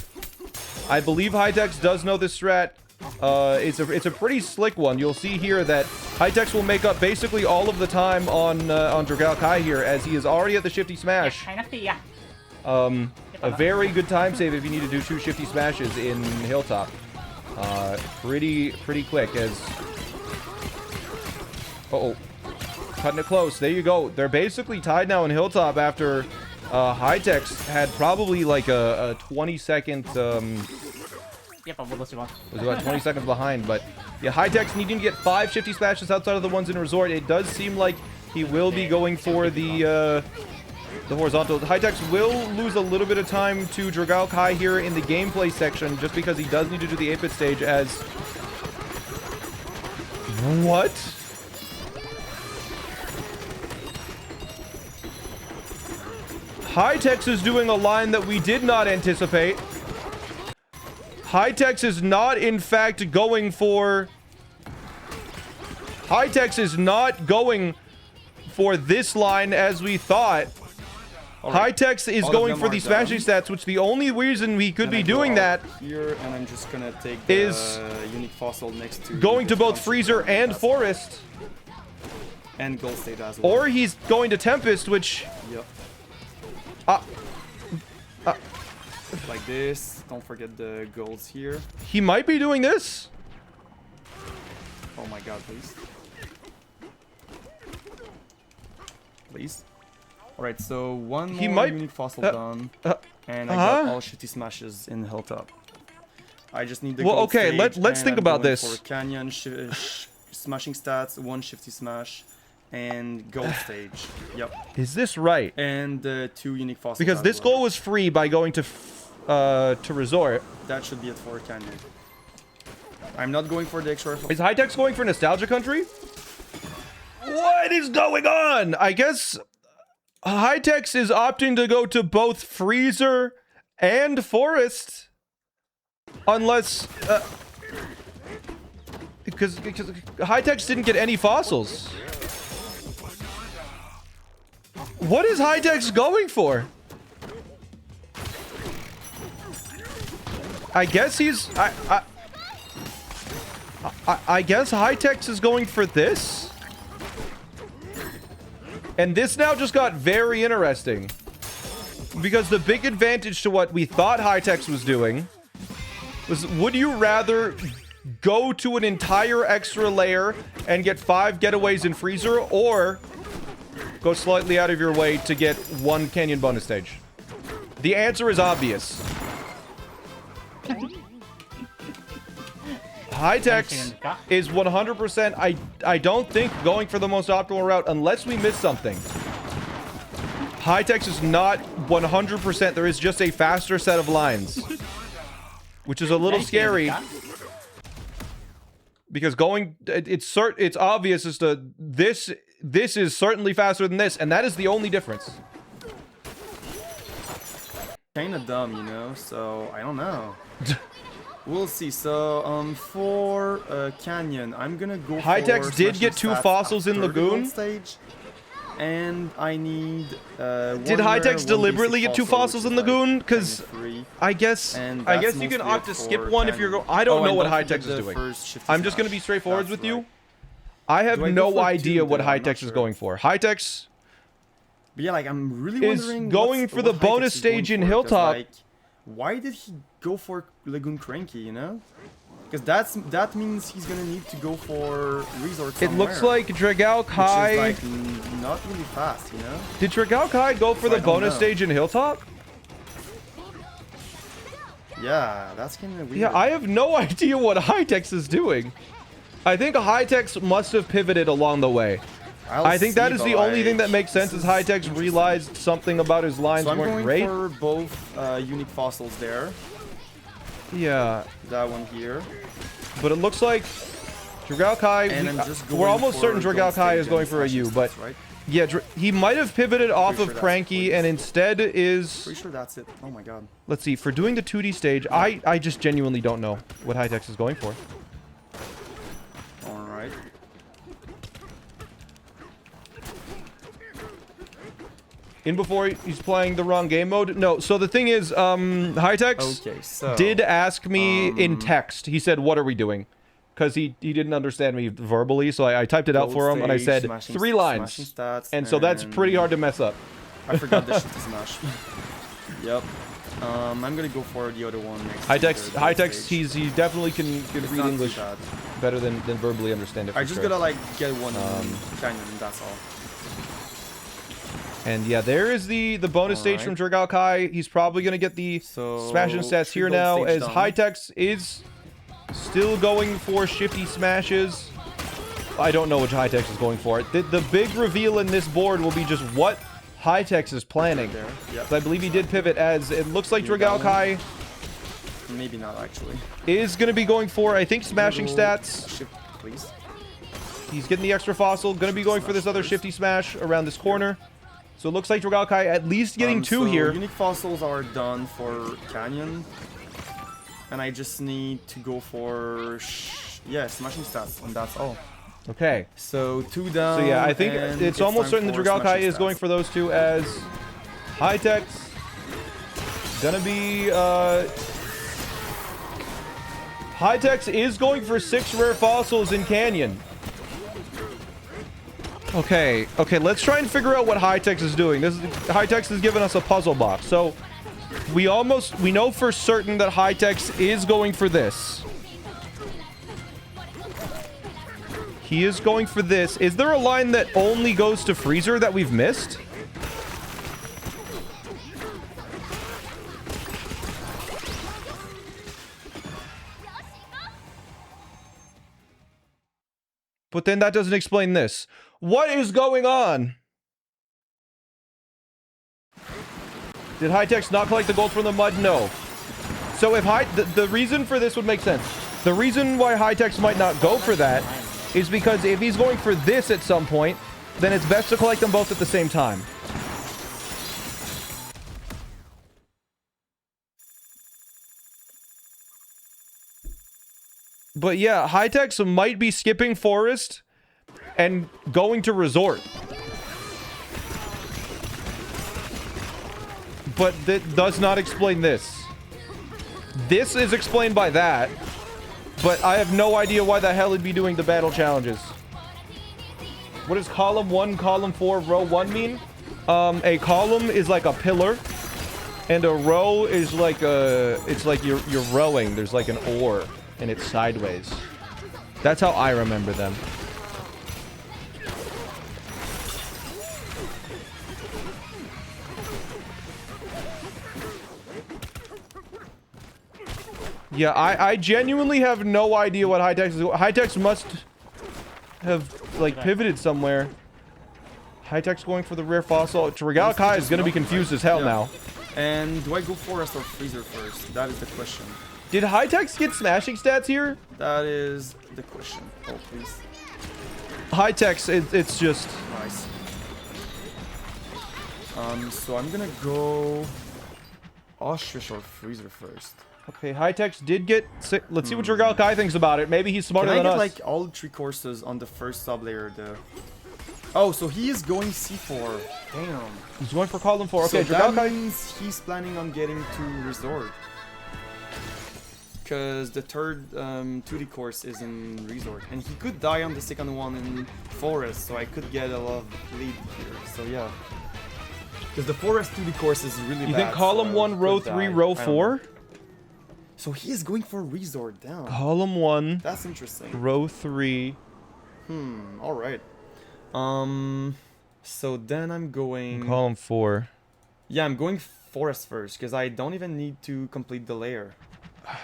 I believe Hightex does know this strat. It's a pretty slick one. You'll see here that Hightex will make up basically all of the time on Regal Kai here, as he is already at the shifty smash. A very good time save if you need to do 2 shifty smashes in Hilltop. Pretty quick as... Uh-oh. Cutting it close. There you go. They're basically tied now in Hilltop after Hightex had probably like a 20-second... Yep, was about 20 seconds behind, but yeah, Hightex needing to get 5 shifty smashes outside of the ones in Resort. It does seem like he will be going for the horizontal. Hightex will lose a little bit of time to Regal Kai here in the gameplay section, just because he does need to do the 8-bit stage as... What? Hightex is doing a line that we did not anticipate. Hightex is not, in fact, going for... Hightex is not going for this line as we thought. Right. Hightex is going for the smashing stats, which the only reason we could be doing that here, and I'm just gonna take the is unique fossil next to going to both Freezer and Forest. And Gold State as well. Or he's going to Tempest, which... Yep. Like this. Don't forget the golds here. He might be doing this. Oh my god, please. please. Alright, so one He more might- unique fossil done. And I got all shifty smashes in Hilltop. I just need the Well, gold okay, stage, let's and think I'm about going this. For Canyon, smashing stats, 1 shifty smash, and gold stage. Yep. Is this right? And 2 unique fossils. Because as this well. goal was free by going to Resort. That should be it for Canyon. I'm not going for the extra. Is Hightex going for Nostalgia Country? What is going on? I guess Hightex is opting to go to both Freezer and Forest. Unless... because Hightex didn't get any fossils. What is Hightex going for? I guess he's... I guess Hightex is going for this? And this now just got very interesting. Because the big advantage to what we thought Hightex was doing was, would you rather go to an entire extra layer and get 5 getaways in Freezer, or go slightly out of your way to get 1 Canyon bonus stage? The answer is obvious. Hightex is 100%. I don't think going for the most optimal route unless we miss something. Hightex is not 100%. There is just a faster set of lines, which is a little scary. Because going, it's obvious as to this is certainly faster than this, and that is the only difference. Kinda dumb, you know. So I don't know. We'll see. So, for Canyon, I'm gonna go Hightex for did get 2 stats fossils in after the Lagoon. gold stage, and I need. Did Hightex deliberately get 2 fossils in Lagoon? Because I guess you can opt to skip one if you're going. I don't know what Hightex is doing. I'm just gonna be straightforward with you. I have no idea what Hightex is going for. Hightex But yeah, like I'm really wondering is going for the bonus stage in Hilltop. Like, why did he go for Lagoon Cranky, you know? Because that means he's gonna need to go for Resort somewhere. It looks like Dragao Kai... Which is like not really fast, you know? Did Dragao Kai go for the bonus stage in Hilltop? Yeah, that's kinda weird. Yeah, I have no idea what Hightex is doing. I think Hightex must have pivoted along the way. I think that is the only thing that makes sense, is Hightex realized something about his lines weren't great. So I'm going for both unique fossils there. Yeah. That one here. But it looks like Dragao Kai... we're almost certain Dragao Kai is going for a U, but... Right? Yeah, he might have pivoted off of Cranky and instead is... Pretty sure that's it. Oh my god. Let's see, for doing the 2D stage, I just genuinely don't know what Hightex is going for. Alright. In before he's playing the wrong game mode? No, so the thing is, Hightex did ask me in text. He said, what are we doing? Because he didn't understand me verbally, so I typed it out for him, and I said 3 lines. And so that's pretty hard to mess up. I forgot the shit to smash. Yep. I'm gonna go for the other one next. Hightex, he definitely can read English better than verbally understand it. I just gotta like get one Canyon, and that's all. And yeah, there is the bonus stage from Dragao Kai. He's probably gonna get the smashing stats here now, as Hightex is still going for shifty smashes. I don't know what Hightex is going for. The big reveal in this board will be just what Hightex is planning. Yep. I believe he did pivot, as it looks like Dragao Kai maybe not actually is going to be going for, I think, smashing stats. Shift, please. He's getting the extra fossil. Going to be going for this other shifty smash around this corner. So it looks like Dragao Kai at least getting 2 here. Unique fossils are done for Canyon. And I just need to go for smashing stats, and that's all. Okay. So 2 down. So yeah, I think it's almost certain that Dragao Kai is going for those 2, as Hightex gonna be Hightex is going for 6 rare fossils in Canyon. Okay, let's try and figure out what Hightex is doing. Hightex has given us a puzzle box. So we know for certain that Hightex is going for this. He is going for this. Is there a line that only goes to freezer that we've missed? But then that doesn't explain this. What is going on? Did Hightex not collect the gold from the mud? No. So if the reason for this would make sense. The reason why Hightex might not go for that is because if he's going for this at some point, then it's best to collect them both at the same time. But yeah, Hightex might be skipping Forest and going to Resort. But that does not explain this. This is explained by that. But I have no idea why the hell he'd be doing the battle challenges. What does column 1, column 4, row 1 mean? A column is like a pillar. And a row is like a... It's like you're rowing. There's like an oar. And it's sideways. That's how I remember them. Yeah, I genuinely have no idea what Hightex is. Hightex must have, like, pivoted somewhere. Hightex going for the rare fossil. Regal Kai is going to be confused as hell now. And do I go Forest or Freezer first? That is the question. Did Hightex get smashing stats here? That is the question. Oh, please. Hightex, it's just... Nice. So I'm gonna go... Ostrich or Freezer first. Okay, Hightex did get... Let's see what Regal Kai thinks about it. Maybe he's smarter than us. Can I get, like, all 3 courses on the first sub-layer, though? Oh, so he is going C4. Damn. He's going for column 4. Okay, so that means he's planning on getting to Resort. Because the third 2D course is in Resort. And he could die on the second one in Forest, so I could get a lot of lead here. So yeah. Because the Forest 2D course is really bad. You think column 1, row 3, row 4? So he is going for Resort down. Column 1. That's interesting. Row 3. Alright. So then I'm going... Column 4. Yeah, I'm going Forest first, because I don't even need to complete the layer.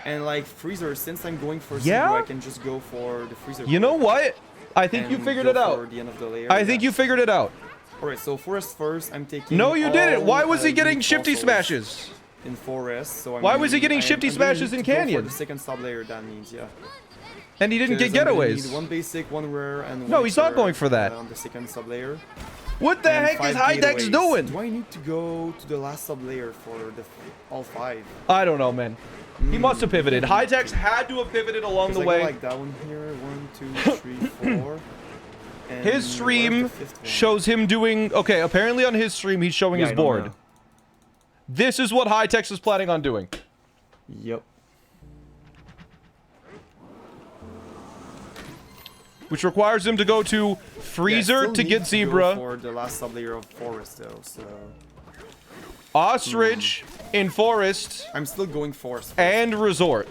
And like Freezer, since I'm going for Zero, I can just go for the Freezer. You know what? I think you figured it out. The end of the layer. I think you figured it out. Alright, so Forest first, I'm taking... No, you didn't. Why was he getting shifty smashes? In Forest, so why was he getting shifty smashes in Canyon? For the second sub layer, that means, yeah. And he didn't get getaways. Need 1 basic, 1 rare, and 1 no, he's not going for that. On the second sub layer. What the heck is Hightex doing? Do I need to go to the last sub layer for the all 5? I don't know, man. He must have pivoted. Hightex had to have pivoted along the way. I like that one here. 1, 2, 3, 4. And his stream shows him doing... Okay, apparently on his stream, he's showing his board. This is what Hightex is planning on doing. Yep. Which requires him to go to Freezer to get Zebra. For the last sub-layer of Forest, though, so... Ostrich in Forest. I'm still going Forest. And Resort.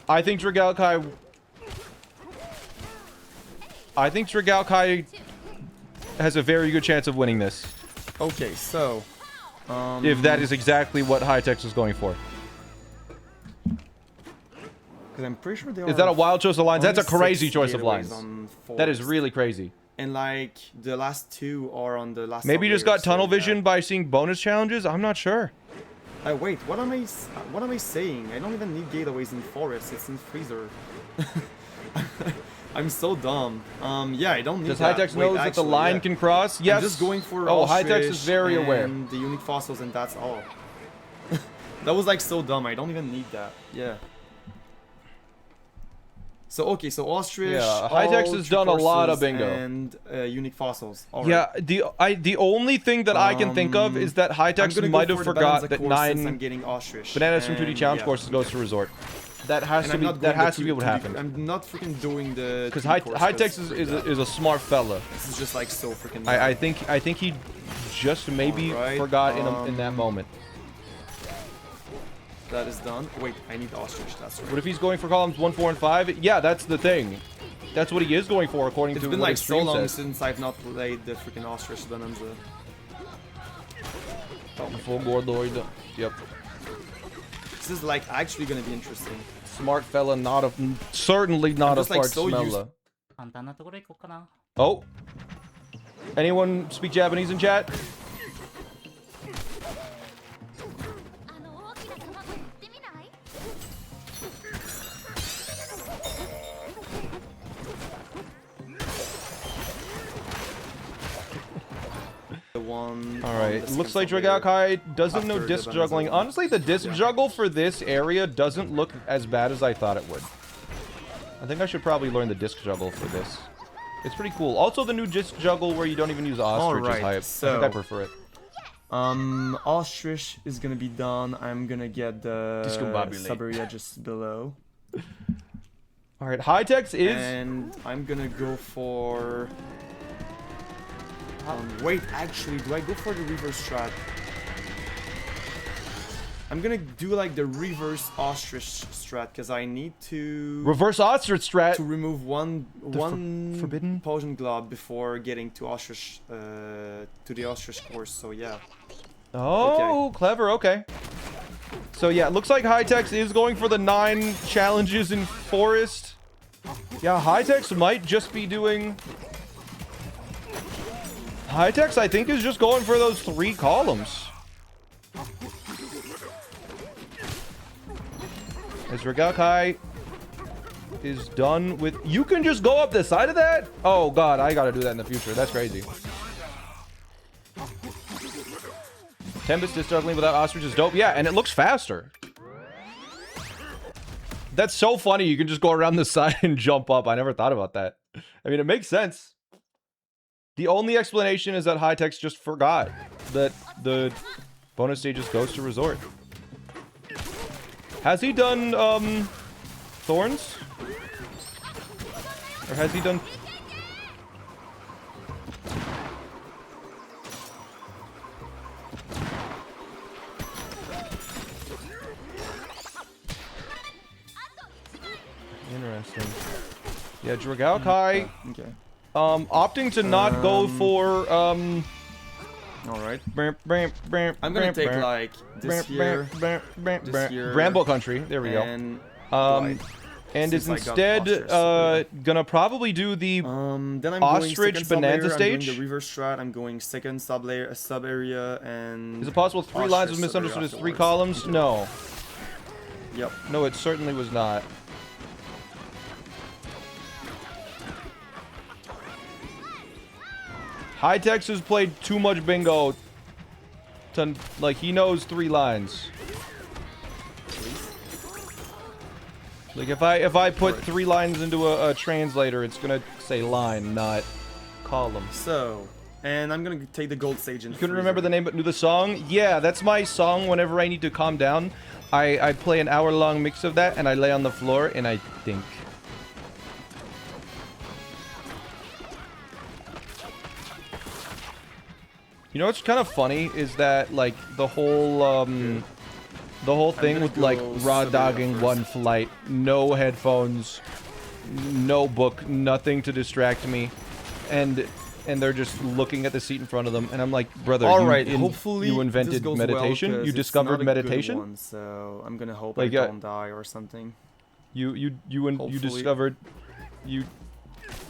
I think Regal Kai... I think Regal Kai has a very good chance of winning this. Okay, so... if that is exactly what Hightex is going for. Because I'm pretty sure they are... Is that a wild choice of lines? That's a crazy choice of lines. That is really crazy. And like, the last 2 are on the last... Maybe you just got tunnel vision by seeing bonus challenges? I'm not sure. Wait, what am I saying? I don't even need gateways in Forest, it's in Freezer. I'm so dumb. Yeah, I don't need Does that. Hightex knows that the line can cross? Yes. I'm just going for Hightex is very aware. The unique fossils, and that's all. That was like so dumb. I don't even need that. Yeah. So okay, so Ostrich. Yeah, Hightex has done a lot of bingo. And unique fossils. All yeah, right. the only thing that I can think of is that Hightex might have forgot that 9 I'm getting Ostrich. Bananas from 2D challenge courses goes to Resort. That has to be what happened. I'm not freaking doing the... Because Hightex is a smart fella. This is just like so freaking... I think he just maybe forgot in that moment. That is done. Wait, I need ostrich. That's right. What if he's going for columns 1, 4, and 5? Yeah, that's the thing. That's what he is going for, according It's to been what like his so stream long says. since I've not played the freaking ostrich Bananza. Full board Lord. Yep. This is like actually gonna be interesting. Smart fella, not a certainly not a just, like, fart so used- smeller. 簡単なところ行こうかな。 Oh. Anyone speak Japanese in chat? The one. All right. on the Looks like second sub Dragakai doesn't know after disc the juggling. Bananza one. Honestly, the disc juggle for this area doesn't look as bad as I thought it would. I think I should probably learn the disc juggle for this. It's pretty cool. Also, the new disc juggle where you don't even use ostrich is Alright, hype. I think I prefer it. Ostrich is gonna be done. I'm gonna get the Discombobulate. sub area just below. All right. High-Tex is... And I'm gonna go for... wait, actually, do I go for the reverse strat? I'm gonna do like the reverse ostrich strat because I need to Reverse ostrich strat. remove one forbidden? potion glob before getting to ostrich to the ostrich course. So yeah. Oh, clever. Okay. So yeah, it looks like High-Tex is going for the 9 challenges in Forest. Yeah, High-Tex might just be doing... High-Tex, I think, is just going for those 3 columns. As Dragakai is done with... You can just go up the side of that? Oh, God, I gotta do that in the future. That's crazy. Tempest is struggling without Ostrich is dope. Yeah, and it looks faster. That's so funny. You can just go around the side and jump up. I never thought about that. I mean, it makes sense. The only explanation is that High-Tex just forgot that the bonus stage just goes to Resort. Has he done, Thorns? Or has he done... Interesting. Yeah, Dragakai, Okay. opting to not go for, All right. I'm gonna take like this here, this here, Bramble Country. There we go. and And is since I got instead ostrich, gonna probably do the then I'm Ostrich going second sub Bonanza layer, stage? I'm doing the reverse strat. I'm going second sub layer, sub area, and Is it possible 3 lines was ostrich sub area misunderstood as 3 afterwards. columns? No. Yep. No, it certainly was not. High-Tex has played too much bingo to, like, he knows 3 lines. Like, if I put 3 lines into a translator, it's gonna say line, not column. So, and I'm gonna take the gold sage and You couldn't remember the name but knew the song? Yeah, that's my song whenever I need to calm down. I play an hour-long mix of that, and I lay on the floor, and I think. You know what's kind of funny is that, like, the whole thing gonna with, like, go raw Sevilla dogging first. one flight, no headphones, no book, nothing to distract me, and they're just looking at the seat in front of them, and I'm like, brother, All you, right, hopefully you this invented goes meditation? well, 'cause You it's discovered not a good meditation? one, so I'm gonna hope Like, I don't die or something. You Hopefully. discovered,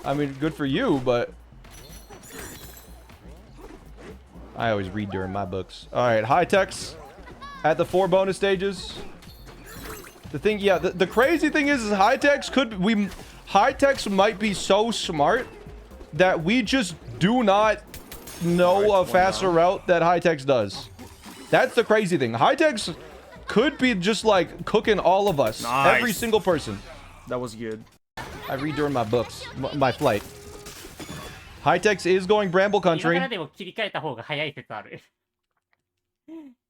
I mean, good for you, but I always read during my books. All right, High-Tex at the 4 bonus stages. The thing, yeah, the crazy thing is High-Tex High-Tex might be so smart that we just do not know Alright, a faster route that High-Tex does. That's the crazy thing. High-Tex could be just like cooking all of us, Nice. every single person. That was good. I read during my books, my flight. High-Tex is going Bramble 今か Country. らでも切り替えた方が早い説ある。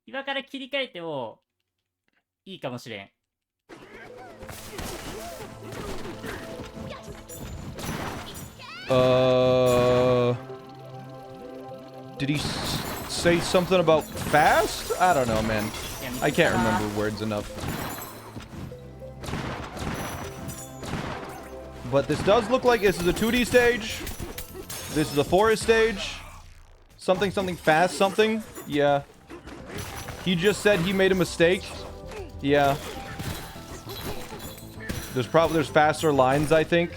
今から切り替えてもいいかもしれん。Did he say something about fast? I don't know, man. いや I can't remember words enough. But this does look like this is a 2D stage. This is a forest stage. Something fast something. Yeah. He just said he made a mistake. Yeah. There's faster lines, I think.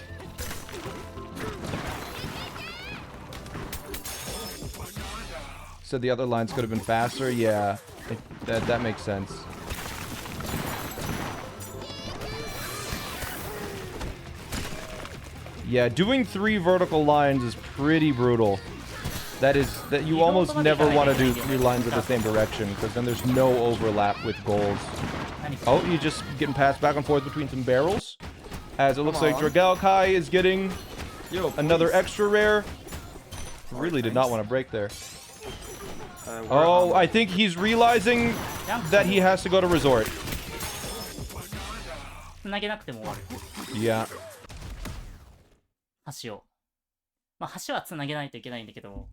Said the other lines could have been faster. Yeah. That makes sense. Yeah, doing 3 vertical lines is pretty brutal. That you almost never want to do 3 lines in the same direction, because then there's no overlap with goals. Oh, you're just getting passed back and forth between some barrels. As it looks like Dragalkai is getting another extra rare. Really did not want to break there. Oh, I think he's realizing that he has to go to resort. 繋げなくても終わる。 Yeah. 橋を。まあ、橋は繋げないといけないんだけど。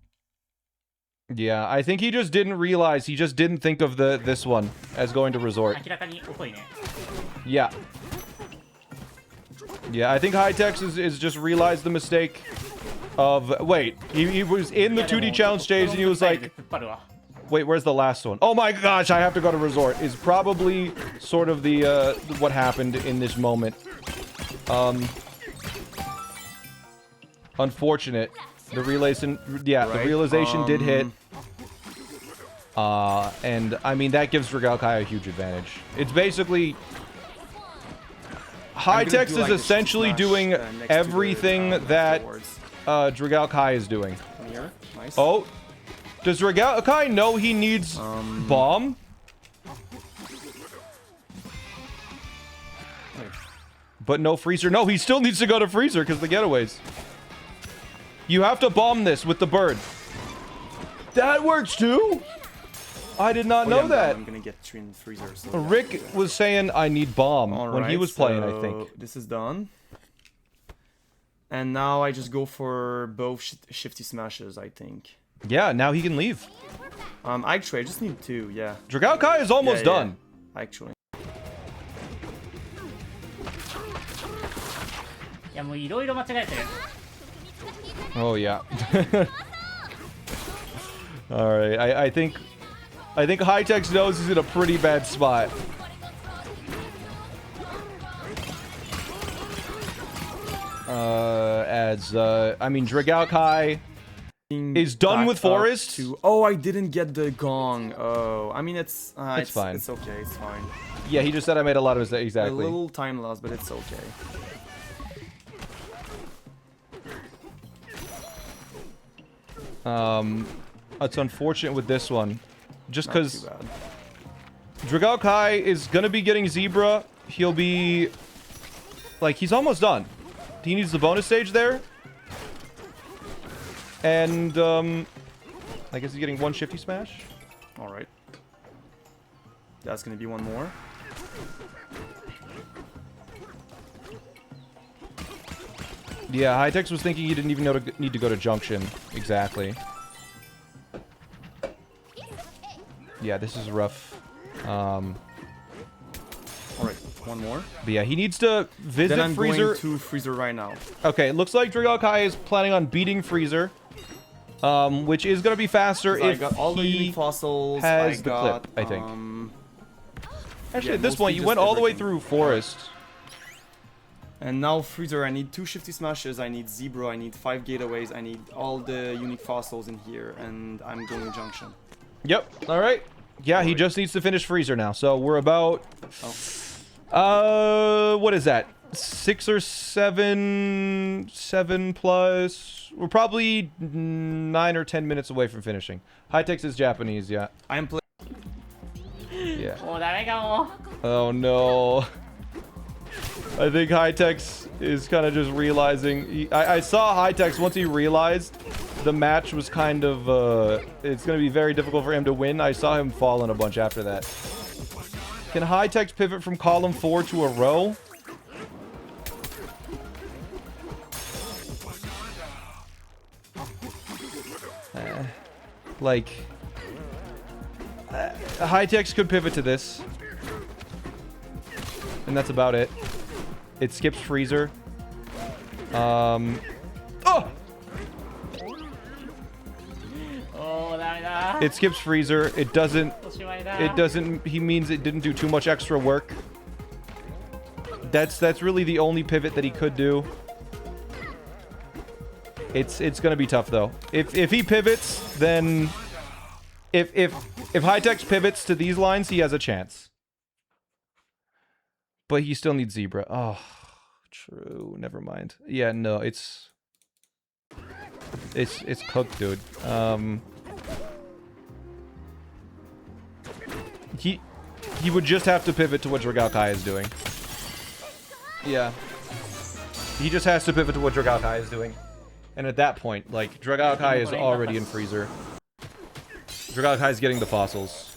Yeah, I think he just didn't realize. He just didn't think of this one as going to resort. 明らかに遅いね。 Yeah. Yeah, I think Hightex is just realized the mistake of... Wait, he was in the 2D challenge stage and he was like... Wait, where's the last one? Oh my gosh, I have to go to resort. Is probably sort of the what happened in this moment. Unfortunate. The realization, yeah, the realization did hit. And I mean that gives Dragalkai a huge advantage. It's basically Hightex is like essentially doing everything that Dragalkai is doing. Here. Nice. Oh, does Dragalkai know he needs bomb? But no freezer. No, he still needs to go to freezer because the getaways. You have to bomb this with the bird. That works too? I did not know that. I'm gonna get in freezer. So Rick was saying I need bomb when he was playing, I think. This is done. And now I just go for both shifty smashes, I think. Yeah, now he can leave. Actually, I just need 2, yeah. Dragalkai is almost done. Actually. いやもういろいろ間違えてる。 Oh yeah. All right, I think Hightex knows he's in a pretty bad spot. I mean Dragalkai is done with Forest. Oh, I didn't get the gong. Oh, I mean it's fine. It's okay. It's fine. Yeah, he just said I made a lot of mistakes. Exactly. A little time loss, but it's okay. It's unfortunate with this one, just because Dragalkai is gonna be getting Zebra. He'll be like he's almost done. He needs the bonus stage there, and I guess he's getting 1 shifty smash. All right, that's gonna be 1 more. Yeah, Hightex was thinking he didn't even need to go to junction. Exactly. Yeah, this is rough. All right, 1 more. But yeah, he needs to visit then I'm Freezer. Going to Freezer right now. Okay, looks like Dragalkai is planning on beating Freezer, which is gonna be faster if I got all the unique fossils. has the clip. I think. Actually, at this point, you went all the way through Forest. And now Freezer, I need 2 shifty smashes, I need Zebra, I need 5 getaways, I need all the unique fossils in here, and I'm going junction. Yep. All right. Yeah, he just needs to finish Freezer now. So we're about. What is that? 6 or 7? 7 plus. We're probably 9 or 10 minutes away from finishing. Hightex is Japanese, yeah. I am playing. Yeah. もうダメかも。 Oh no. I think Hightex is kind of just realizing. I saw Hightex once he realized the match was kind of. It's going to be very difficult for him to win. I saw him falling a bunch after that. Can Hightex pivot from column 4 to a row? Like. High-Techs could pivot to this. And that's about it. It skips Freezer. Oh! It skips Freezer. It doesn't... He means it didn't do too much extra work. That's really the only pivot that he could do. It's gonna be tough though. If he pivots, then if High-Techs pivots to these lines, he has a chance. But he still needs Zebra. Oh, true. Never mind. Yeah, no, it's cooked, dude. He would just have to pivot to what Dragao Kai is doing. Yeah. He just has to pivot to what Dragao Kai is doing. And at that point, like, Dragao Kai is already in Freezer. Dragao Kai is getting the fossils.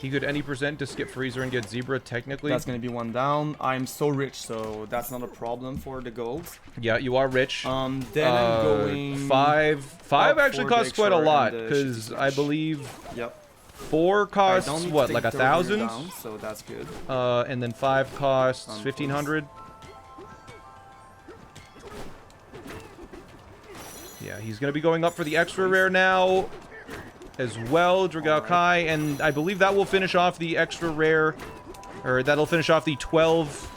He could any percent to skip Freezer and get Zebra, technically. That's gonna be one down. I'm so rich, so that's not a problem for the gold. Yeah, you are rich. Then I'm going... Five actually costs quite a lot, because I believe... Yep. 4 costs, what, like 1,000? Down, so that's good. And then 5 costs 1,500. Yeah, he's gonna be going up for the extra rare now as well, Dragao Kai, and I believe that will finish off the extra rare, or that'll finish off the 12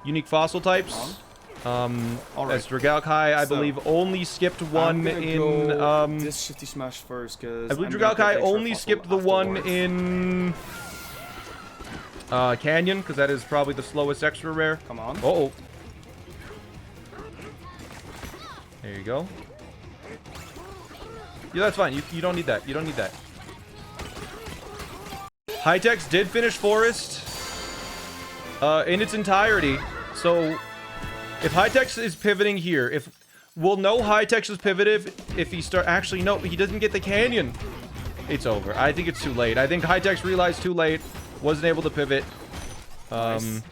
unique fossil types. As Dragao Kai, I believe, only skipped one in, this Shifty Smash first, because I believe Dragao Kai only skipped the one in, Canyon, because that is probably the slowest extra rare. Come on. Uh-oh. There you go. Yeah, that's fine. You don't need that. You don't need that. High-Techs did finish Forest in its entirety. So if High-Techs is pivoting here, we'll know High-Techs is pivoted if he start... Actually, no, he doesn't get the Canyon. It's over. I think it's too late. I think High-Techs realized too late. Wasn't able to pivot. Nice.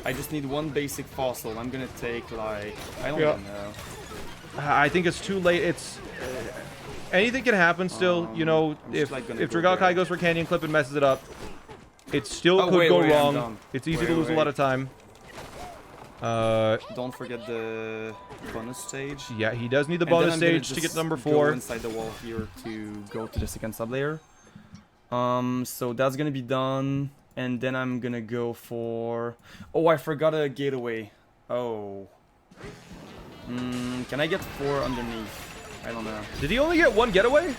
I just need one basic fossil. I'm gonna take, like... I don't even know. I think it's too late. It's... anything can happen still, you know, if Dragao Kai goes for Canyon Clip and messes it up, it still could go wrong. It's easy to lose a lot of time. Don't forget the bonus stage. Yeah, he does need the bonus stage to get number 4. Go inside the wall here to go to the second sub-layer. So that's gonna be done, and then I'm gonna go for... Oh, I forgot a gateway. Oh. Can I get 4 underneath? I don't know. Did he only get 1 getaway?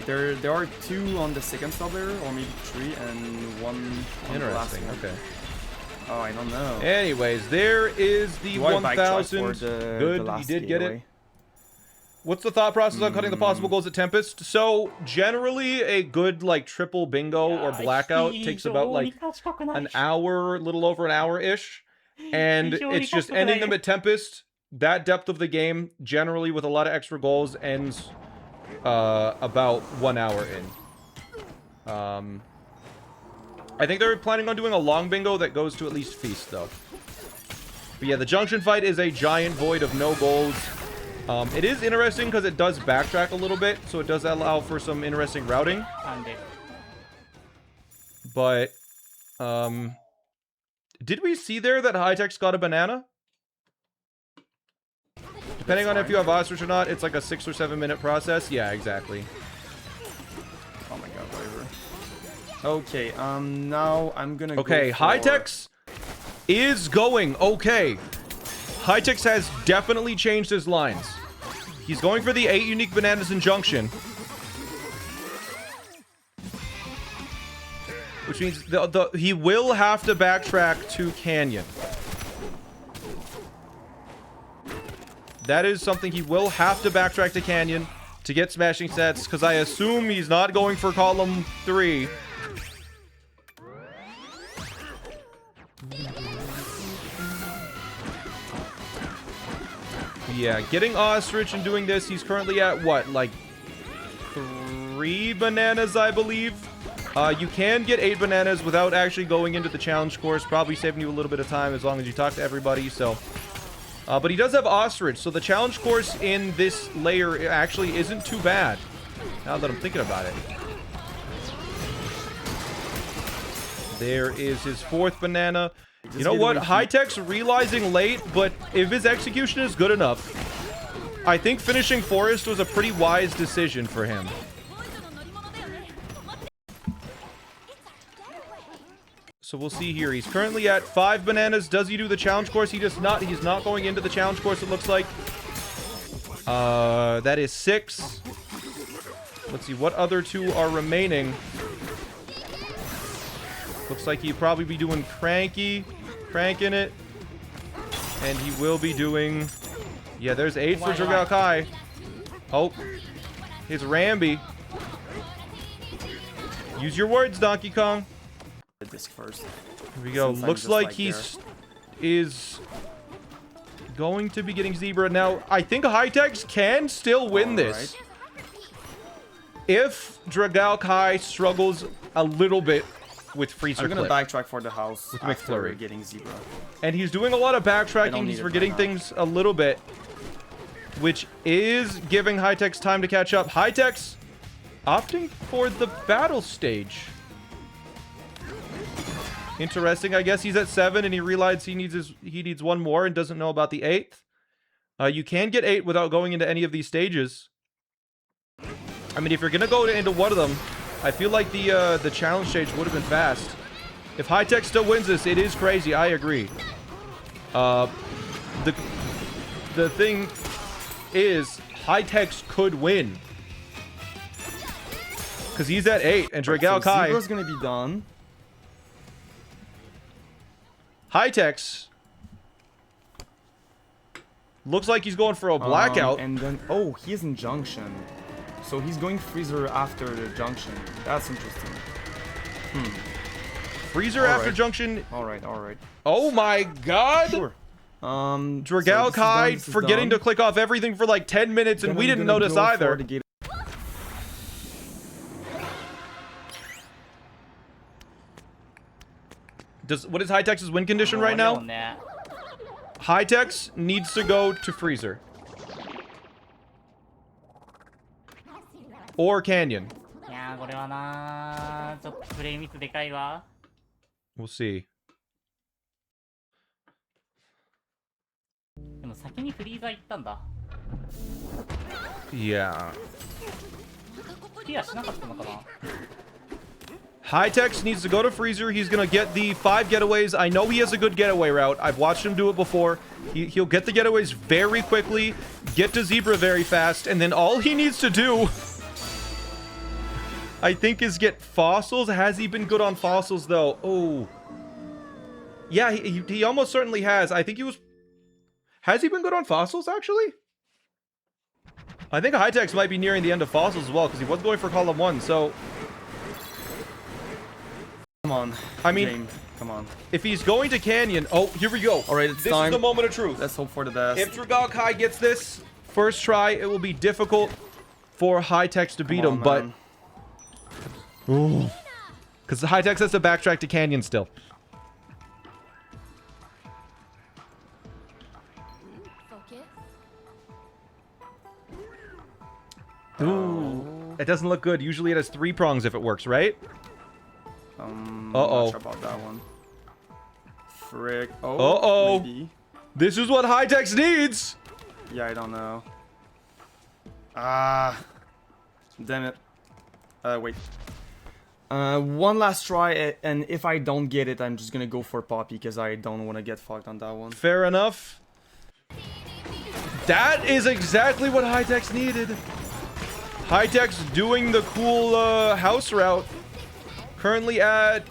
There are 2 on the second sub-layer, or maybe 3, and 1 on the last one. Okay. Oh, I don't know. Anyways, there is the 1,000. Good, he did get it. What's the thought process on cutting the possible goals at Tempest? So, generally, a good, like, triple bingo or blackout takes about, like, an hour, a little over an hour-ish. And it's just ending them at Tempest. That depth of the game, generally with a lot of extra goals, ends about 1 hour in. I think they're planning on doing a long bingo that goes to at least Feast, though. But yeah, the Junction fight is a giant void of no goals. It is interesting because it does backtrack a little bit, so it does allow for some interesting routing. But, did we see there that High-Techs got a banana? Depending on if you have ostrich or not, it's like a 6 or 7 minute process. Yeah, exactly. Oh my god, whatever. Okay, now I'm gonna okay, go for... High-Techs is going okay. High-Techs has definitely changed his lines. He's going for the 8 unique bananas in Junction. Which means he will have to backtrack to Canyon. That is something he will have to backtrack to Canyon to get smashing sets, because I assume he's not going for column 3. Yeah, getting ostrich and doing this, he's currently at what, like 3 bananas, I believe? You can get 8 bananas without actually going into the challenge course, probably saving you a little bit of time as long as you talk to everybody, so... but he does have Ostrich, so the challenge course in this layer actually isn't too bad, now that I'm thinking about it. There is his 4th banana. You know what? High-Tech's realizing late, but if his execution is good enough, I think finishing Forest was a pretty wise decision for him. So we'll see here. He's currently at 5 bananas. Does he do the challenge course? He does not. He's not going into the challenge course, it looks like. That is 6. Let's see. What other 2 are remaining? Looks like he'd probably be doing cranking it. And he will be doing... Yeah, there's 8 for Dragao Kai. Oh. His Rambi. Use your words, Donkey Kong. Disc first. Here we go. Looks like he's is going to be getting Zebra. Now, I think High-Techs can still win this. If Dragao Kai struggles a little bit with Freezer I'm gonna Clip. backtrack for the house with after McFlurry. getting Zebra. And he's doing a lot of backtracking. He's forgetting things a little bit, which is giving High-Techs time to catch up. High-Techs opting for the battle stage. Interesting. I guess he's at 7 and he realized he needs 1 more and doesn't know about the 8th. You can get 8 without going into any of these stages. I mean, if you're gonna go into one of them, I feel like the challenge stage would have been fast. If High-Tech still wins this, it is crazy. I agree. The thing is, High-Techs could win because he's at 8 and Dragao Kai. Zebra's gonna be done. High-Techs looks like he's going for a blackout. And then, oh, he is in Junction. So he's going Freezer after the Junction. That's interesting. Freezer after Junction. Alright. Oh my god! Sure. Dragao Kai forgetting to click off everything for like 10 minutes and we didn't notice either. What is High-Tech's win condition right now? High-Tech's needs to go to Freezer. Or Canyon. We'll see. Yeah. High-Techs needs to go to Freezer. He's gonna get the 5 getaways. I know he has a good getaway route. I've watched him do it before. He'll get the getaways very quickly, get to Zebra very fast, and then all he needs to do, I think, is get fossils. Has he been good on fossils, though? Oh. Yeah, he almost certainly has. I think he was... Has he been good on fossils, actually? I think High-Techs might be nearing the end of fossils as well, because he was going for column 1, so... Come on. I mean, Jane, come on. If he's going to Canyon... Oh, here we go. Alright, it's this time. This is the moment of truth. Let's hope for the best. If Dragao Kai gets this first try, it will be difficult for High-Techs to beat him, but... Ooh. Because High-Techs has to backtrack to Canyon still. Ooh. It doesn't look good. Usually it has 3 prongs if it works, right? Not sure about that one. Frick. Oh, maybe. This is what High-Techs needs! Yeah, I don't know. Ah. Damn it. Wait. One last try, and if I don't get it, I'm just gonna go for Poppy, because I don't want to get fucked on that one. Fair enough. That is exactly what High-Techs needed. High-Techs doing the cool house route. Currently at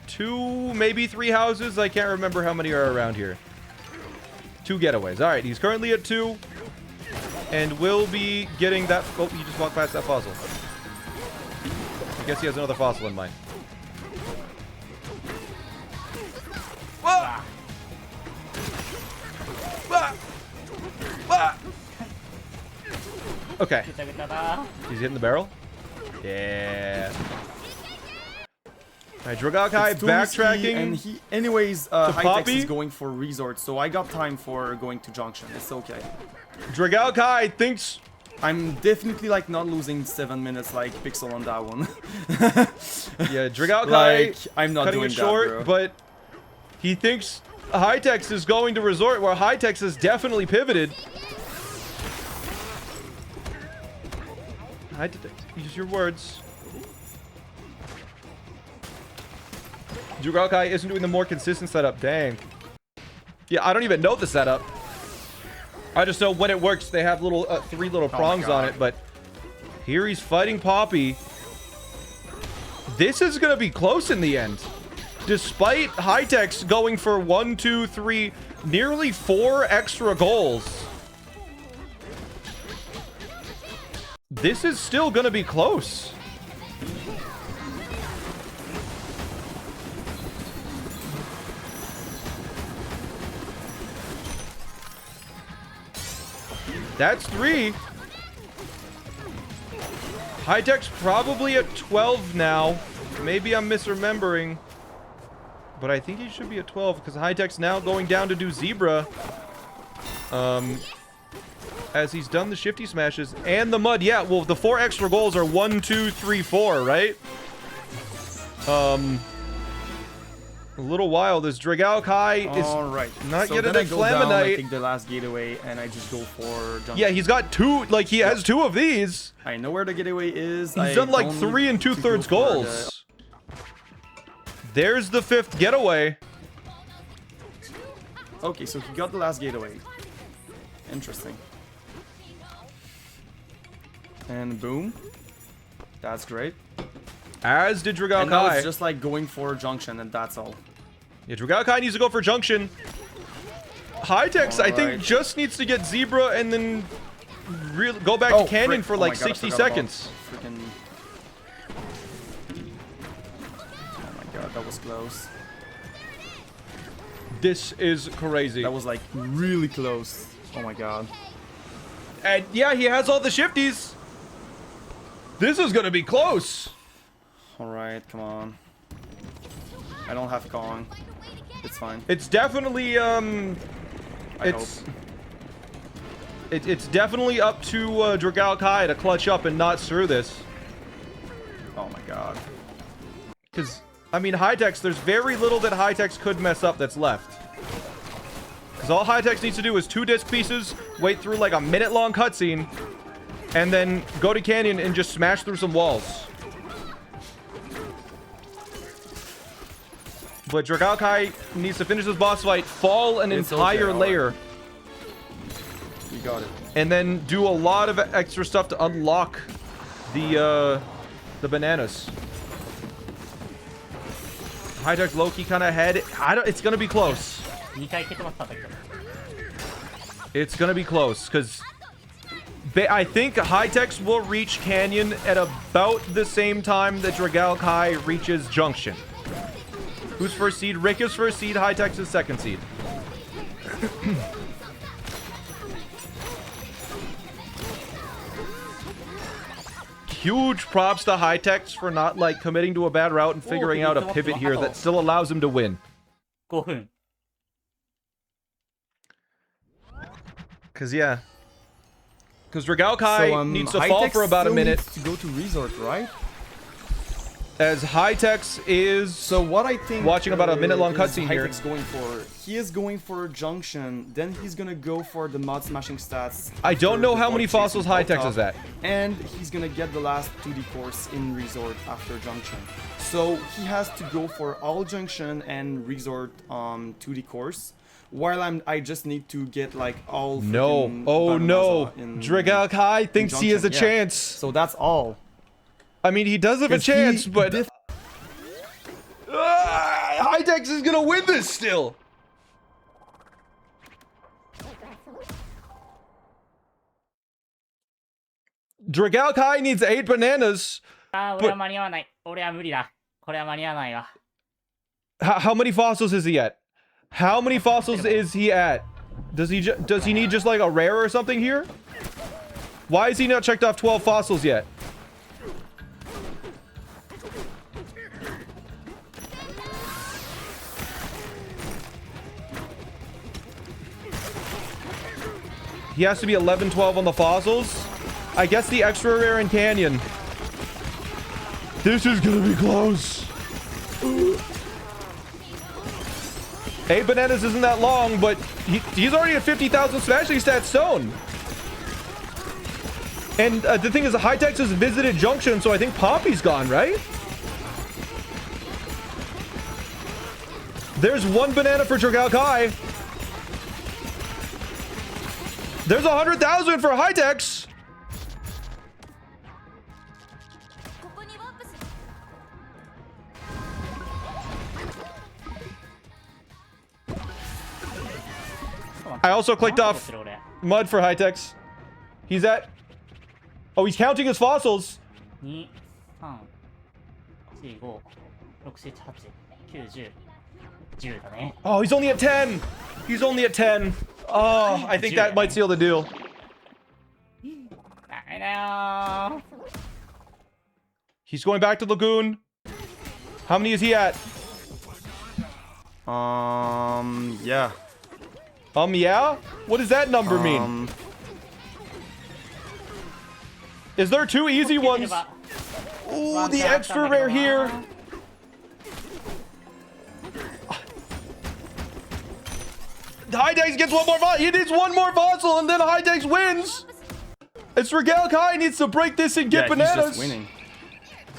2, maybe 3 houses. I can't remember how many are around here. 2 getaways. All right, he's currently at 2. And will be getting that... Oh, he just walked past that fossil. I guess he has another fossil in mind. Ah! Ah! Ah! Okay. He's hitting the barrel. Yeah. Alright, Dragakai It's too risky, backtracking. and he, anyways, High-Tech Poppy? is going for resort, so I got time for going to junction. It's okay. Dragakai thinks... I'm definitely like not losing 7 minutes like Pixel on that one. Yeah, Dragakai like, I'm not cutting doing it that, short, bro. but he thinks High-Tech is going to resort where High-Tech has definitely pivoted. Use your words. Dragakai isn't doing the more consistent setup. Dang. Yeah, I don't even know the setup. I just know when it works, they have little 3 little prongs on it, but here he's fighting Poppy. This is going to be close in the end. Despite High-Tech's going for 1, 2, 3, nearly 4 extra goals. This is still going to be close. That's 3. High-Tech's probably at 12 now. Maybe I'm misremembering. But I think he should be at 12 because High-Tech's now going down to do Zebra. As he's done the shifty smashes and the mud. Yeah, well, the 4 extra goals are 1, 2, 3, 4, right? A little wild as Dragakai is not so getting then a I go down, I Flaminite. take the last gateway, and I just go for junction. Yeah, he's got 2, like he has 2 of these. I know where the gateway is. He's done like 3 and 2/3 goals. There's the 5th getaway. Okay, so he got the last gateway. Interesting. And boom. That's great. As did And now Dragakai. it's just like going for junction, and that's all. Yeah, Dragakai needs to go for junction. High-Tech's, I think, Alright. just needs to get Zebra and then go back to Canyon for like 60 seconds. Freaking... Oh my god, that was close. This is crazy. That was like really close. Oh my god. And yeah, he has all the shifties. This is gonna be close. Alright, come on. I don't have Kong. It's fine. It's definitely it's definitely up to Dragakai to clutch up and not stir this. Oh my god. Because I mean, High-Tech's, there's very little that High-Tech's could mess up that's left. Because all High-Tech's needs to do is 2 disc pieces, wait through like a minute-long cutscene, and then go to Canyon and just smash through some walls. But Dragakai needs to finish this boss fight, fall an It's entire okay, layer, You got it. and then do a lot of extra stuff to unlock the bananas. High-Tech's low-key kind of ahead. It's gonna be close. 2回蹴ってましたんだけど It's gonna be close, because I think High-Tech's will reach Canyon at about the same time that Dragakai reaches Junction. Who's first seed? Rick is first seed, High-Tech's is second seed. Huge props to High-Tech's for not, like, committing to a bad route and figuring out a pivot here that still allows him to win. 5分 Because, yeah. Because Dragakai So, needs to fall High-Tech for about a still minute. needs to go to resort, right? As High-Tech's is... So what I think Watching about a minute-long is cutscene here. High-Tech's going for, he is going for junction, then he's gonna go for the mod smashing stats. I don't after know the how many bot chasing fossils High-Tech's Pop is at. And he's gonna get the last 2D course in resort after junction. So he has to go for all junction and resort 2D course. While I just need to get like all. No. freaking Oh no. Bananza in Dragakai thinks he has a junction, yeah. chance. So that's all. I mean, he does have a 'Cause he chance, but... def- High-Tech's is gonna win this still. Dragakai needs 8 bananas. ああ、俺は間に合わない。俺は無理だ。これは間に合わないわ。 How many fossils is he at? How many fossils is he at? Does he need just like a rare or something here? Why is he not checked off 12 fossils yet? He has to be 11-12 on the fossils. I guess the extra rare in Canyon. This is gonna be close. 8 bananas isn't that long, but he's already at 50,000 smashing stat stone. And the thing is, the Hightex has visited Junction, so I think Poppy's gone, right? There's 1 banana for Dragal Kai. There's 100,000 for Hightex. I also clicked off mud for Hightex. He's at... Oh, he's counting his fossils. 2、3、4、5、6、7、8、9、10。10だね。 Oh, he's only at 10. He's only at 10. Oh, I think that might seal the deal. I know. He's going back to Lagoon. How many is he at? Yeah. Yeah? What does that number mean? Is there 2 easy ones? Ooh, the extra rare here. Hightex gets 1 more fossil. He needs 1 more fossil, and then Hightex wins. It's Regal Kai needs to break this and get bananas. He's just winning.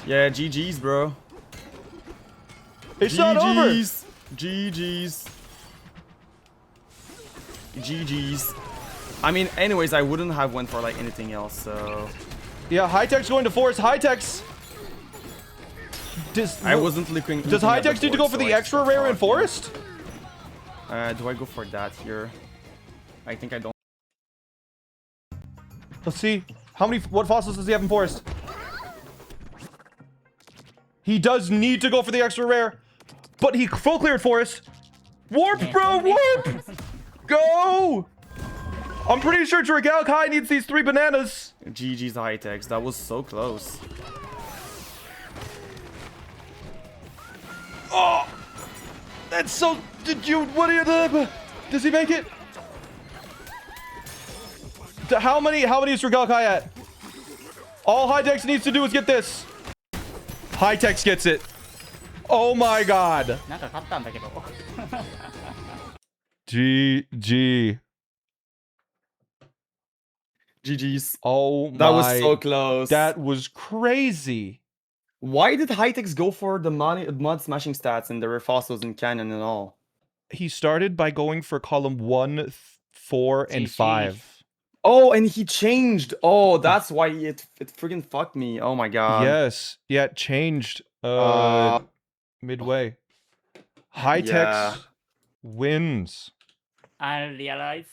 Yeah, GG's, bro. It's not over. GG's. GG's. I mean, anyways, I wouldn't have went for like anything else, so... Yeah, Hightex going to force. Hightex... I wasn't looking... Does Hightex need to go for the extra rare in Forest? Do I go for that here? I think I don't. Let's see. What fossils does he have in Forest? He does need to go for the extra rare. But he full cleared Forest. Warp, bro, warp! Go! I'm pretty sure Dragal Kai needs these 3 bananas. GG's Hightex. That was so close. Oh! That's so... What are you... Does he make it? How many is Dragal Kai at? All Hightex needs to do is get this. Hightex gets it. Oh my god. なんか勝ったんだけど。GG. GG's. Oh my... That was so close. That was crazy. Why did Hightex go for the mud smashing stats and the rare fossils in Canyon and all? He started by going for column 1, 4, and 5. Oh, and he changed. Oh, that's why it freaking fucked me. Oh my god. Yes. Yeah, it changed midway. Hightex wins. I realized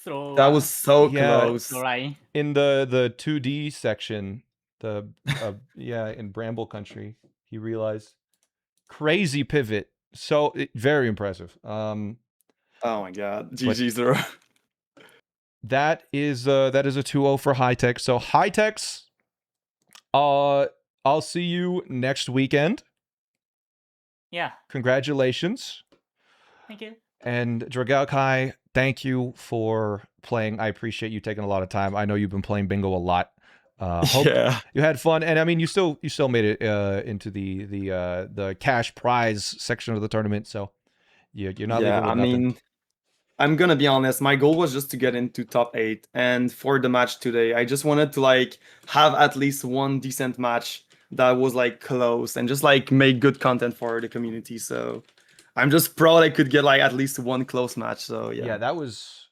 throw. That was so Yeah. close. Line. In the 2D section, in Bramble Country, he realized crazy pivot. So very impressive. Oh my god. GG's, bro. That is a 2-0 for Hightex. So Hightex, I'll see you next weekend. Yeah. Congratulations. Thank you. And Dragal Kai, thank you for playing. I appreciate you taking a lot of time. I know you've been playing bingo a lot. Hope Yeah. you had fun, and I mean, you still made it into the cash prize section of the tournament. So you're not leaving with I nothing. mean, I'm gonna be honest. My goal was just to get into top 8, and for the match today, I just wanted to like have at least one decent match that was like close, and just like make good content for the community. So I'm just proud I could get like at least one close match. So Yeah, that was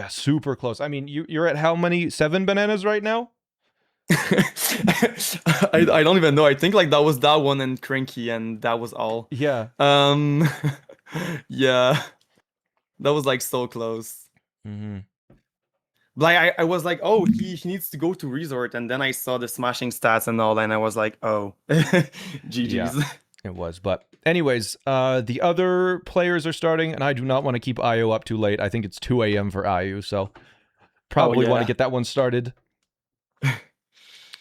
super close. I mean, you're at how many? 7 bananas right now? I don't even know. I think like that was that one and Cranky, and that was all. Yeah. Yeah. That was like so close. Mm-hmm. Like I was like, oh, he needs to go to resort, and then I saw the smashing stats and all, and I was like, oh, GG's. Yeah, it was. But anyways, the other players are starting, and I do not want to keep IO up too late. I think it's 2 a.m. for IU, so probably want to get that one started.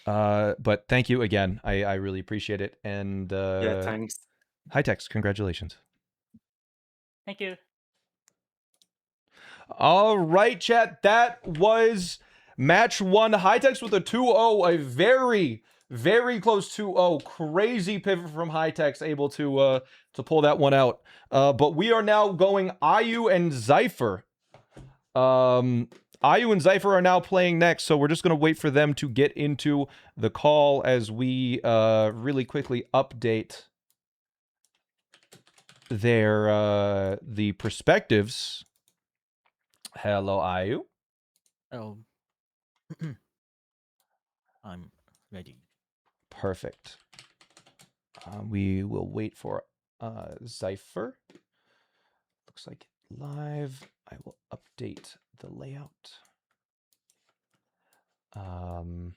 But thank you again. I really appreciate it. And Yeah, thanks. Hightex, congratulations. Thank you. All right, chat. That was match 1. Hightex with a 2-0. A very, very close 2-0. Crazy pivot from Hightex, able to pull that one out. But we are now going Ayu and Zypher. Ayu and Zypher are now playing next, so we're just going to wait for them to get into the call as we really quickly update their the perspectives. Hello, Ayu. Oh. I'm ready. Perfect. We will wait for Zypher. Looks like live. I will update the layout. The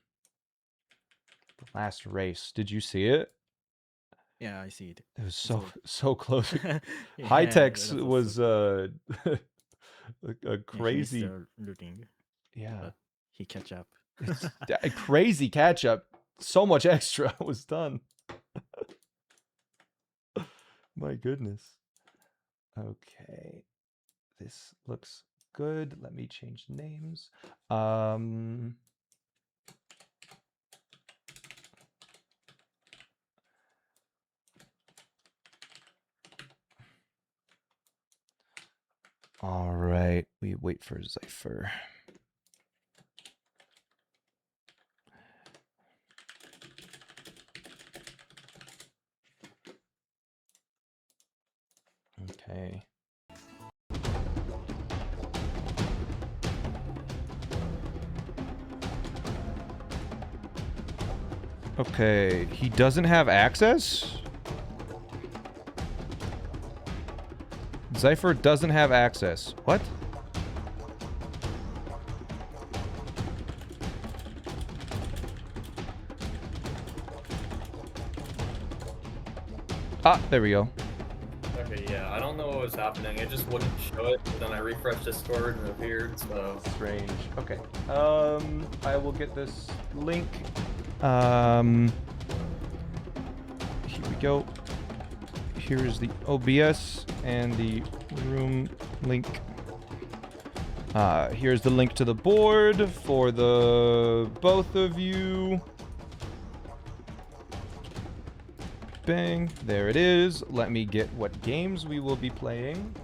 last race. Did you see it? Yeah, I see it. It was So- so close. Yeah, Hightex that was so- a yeah, crazy. he's still looting, Yeah, but he catch up. it's a crazy catch up. So much extra was done. My goodness. Okay, this looks good. Let me change names. All right, we wait for Zypher. Okay. Okay, he doesn't have access? Zypher doesn't have access. What? Ah, there we go. Okay, yeah, I don't know what was happening. It just wouldn't show it, but then I refreshed Discord and it appeared, so... Strange. Okay. I will get this link. Here we go. Here is the OBS and the room link. Here's the link to the board for the both of you. Bang. There it is. Let me get what games we will be playing.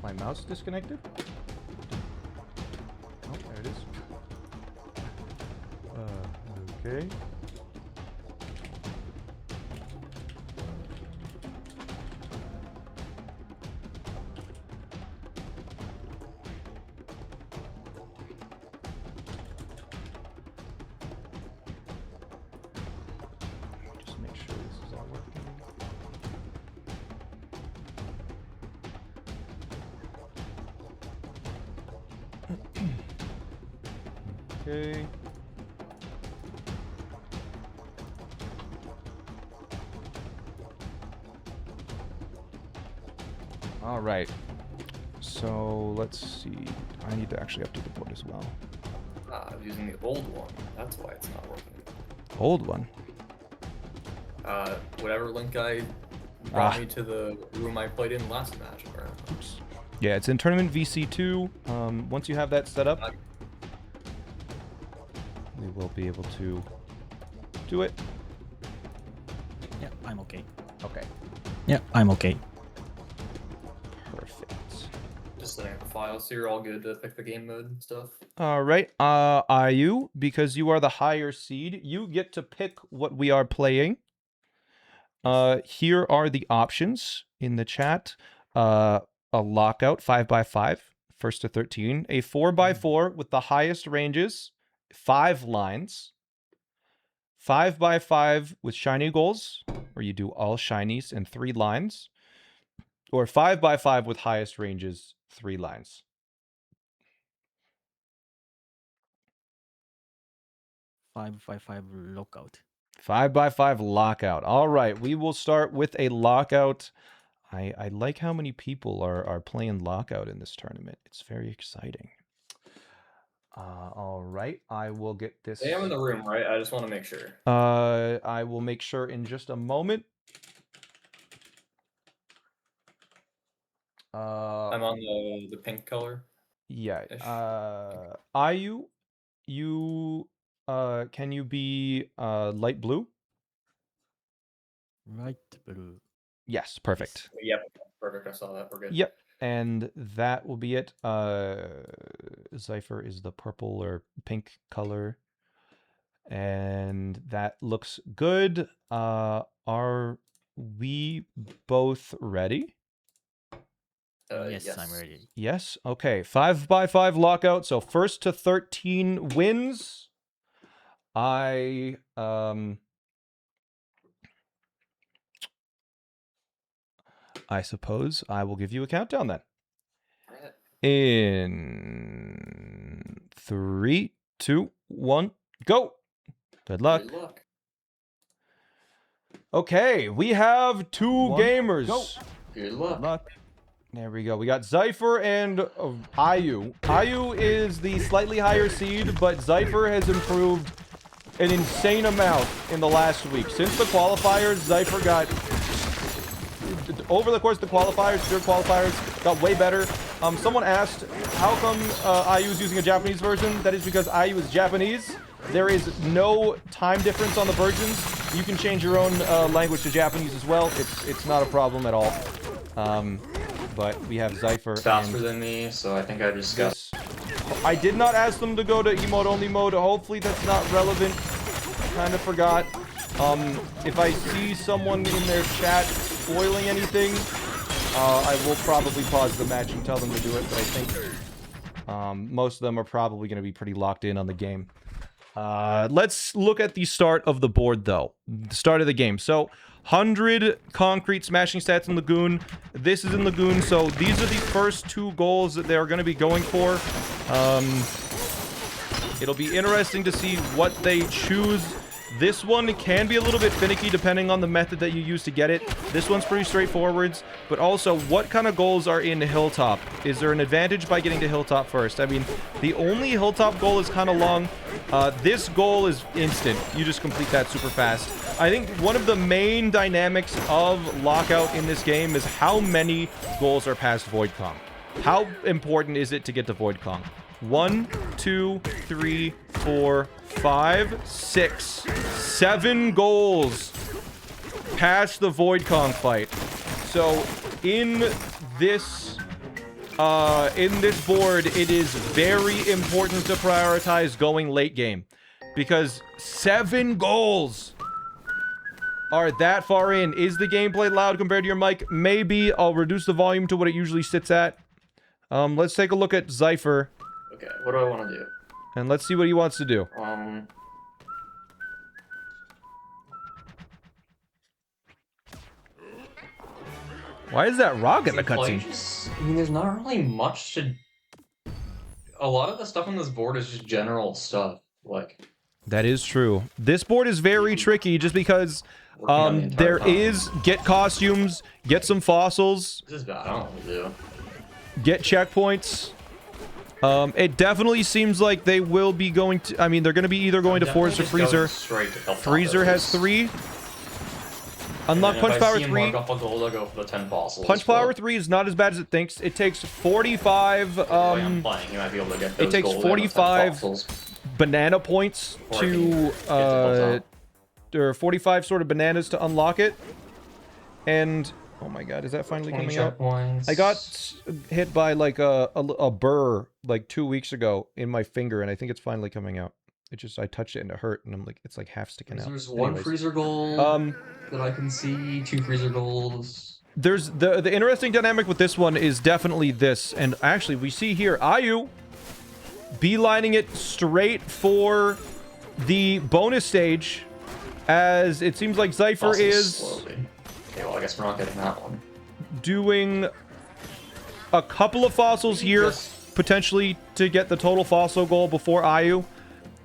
My mouse disconnected? Oh, there it is. Okay. Just make sure this is all working. Okay. All right. So let's see. I need to actually update the board as well. I was using the old one. That's why it's not working. Old one. Whatever link I brought me to the room I played in last match, apparently. Oops. Yeah, it's in Tournament VC2. Once you have that set up, we will be able to do it. Yeah, I'm okay. Okay. Yeah, I'm okay. Perfect. Just setting up a file, so you're all good to pick the game mode and stuff. All right. Ayu, because you are the higher seed, you get to pick what we are playing. Here are the options in the chat. A lockout 5x5, first to 13. A 4x4 with the highest ranges, 5 lines. 5x5 with shiny goals, where you do all shinies and 3 lines. Or 5x5 with highest ranges, 3 lines. 5x5 lockout. 5x5 lockout. All right, we will start with a lockout. I like how many people are playing lockout in this tournament. It's very exciting. All right, I will get this. I am in the room, right? I just want to make sure. I will make sure in just a moment. I'm on the pink color. Yeah. Ish. Ayu, you can you be light blue? Right blue. Yes, perfect. Yep, perfect. I saw that. We're good. Yep. And that will be it. Cypher is the purple or pink color. And that looks good. Are we both ready? Yes, I'm ready. Yes. Okay. 5x5 lockout. So first to 13 wins. I suppose I will give you a countdown then. Alright. In 3, 2, 1, go. Good luck. Good luck. Okay, we have two gamers. Go. Good luck. There we go. We got Zypher and Ayu. Ayu is the slightly higher seed, but Zypher has improved an insane amount in the last week. Since the qualifiers, Zypher got, over the course of the qualifiers, pure qualifiers, got way better. Someone asked, how come Ayu is using a Japanese version? That is because Ayu is Japanese. There is no time difference on the versions. You can change your own language to Japanese as well. It's not a problem at all. But we have Zypher. Faster than me, so I think I just got. I did not ask them to go to emote only mode. Hopefully that's not relevant. Kind of forgot. If I see someone in their chat spoiling anything, I will probably pause the match and tell them to do it. But I think most of them are probably going to be pretty locked in on the game. Let's look at the start of the board, though. The start of the game. So, 100 concrete smashing stats in Lagoon. This is in Lagoon, so these are the first two goals that they're going to be going for. It'll be interesting to see what they choose. This one can be a little bit finicky depending on the method that you use to get it. This one's pretty straightforward, but also what kind of goals are in Hilltop? Is there an advantage by getting to Hilltop first? I mean, the only Hilltop goal is kind of long. This goal is instant. You just complete that super fast. I think one of the main dynamics of Lockout in this game is how many goals are past Void Kong. How important is it to get to Void Kong? 1, 2, 3, 4, 5, 6, 7 goals past the Void Kong fight. So in this board, it is very important to prioritize going late game, because 7 goals are that far in. Is the gameplay loud compared to your mic? Maybe. I'll reduce the volume to what it usually sits at. Let's take a look at Zypher. Okay, what do I want to do? And let's see what he wants to do. Why is that rock in the cutscene? I mean, there's not really much to. A lot of the stuff on this board is just general stuff. Like. That is true. This board is very tricky just because there is get costumes, get some fossils. This is bad. I don't know what to do. Get checkpoints. It definitely seems like they will be going to... I mean, they're going to be either going to Forest or Freezer. Freezer has 3. Unlock Punch Power 3. Punch Power 3 is not as bad as it thinks. It takes 45... it takes 45 banana points to... or 45 sort of bananas to unlock it. And... Oh my god, is that finally coming out? I got hit by like a burr like 2 weeks ago in my finger, and I think it's finally coming out. It just, I touched it and it hurt, and I'm like, it's like half sticking out. There's one freezer goal that I can see, 2 freezer goals. There's the interesting dynamic with this one is definitely this, and actually we see here Ayu beelining it straight for the bonus stage, as it seems like Zypher is slowly. Okay, well, I guess we're not getting that one. Doing a couple of fossils here, potentially to get the total fossil goal before Ayu.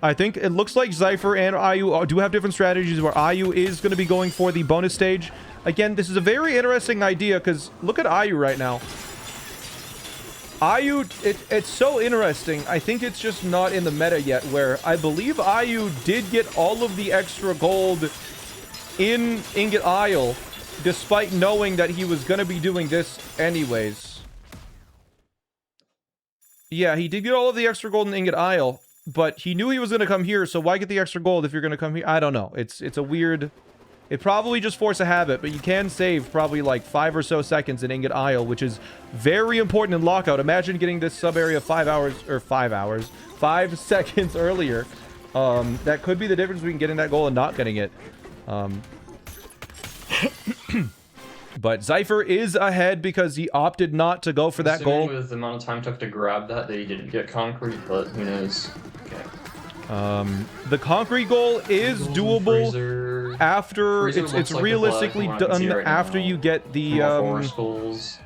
I think it looks like Zypher and Ayu do have different strategies where Ayu is going to be going for the bonus stage. Again, this is a very interesting idea because look at Ayu right now. Ayu, it's so interesting. I think it's just not in the meta yet, where I believe Ayu did get all of the extra gold in Ingot Isle, despite knowing that he was going to be doing this anyways. Yeah, he did get all of the extra gold in Ingot Isle, but he knew he was going to come here, so why get the extra gold if you're going to come here? I don't know. It's a weird... It probably just force a habit, but you can save probably like 5 or so seconds in Ingot Isle, which is very important in Lockout. Imagine getting this sub-area 5 seconds earlier. That could be the difference between getting that goal and not getting it. But Zypher is ahead because he opted not to go for that goal. With the amount of time it took to grab that he didn't get concrete, but who knows. Okay. The concrete goal is doable Freezer. after Freezer it's looks like realistically the flag done right after now. you get the Forest goals.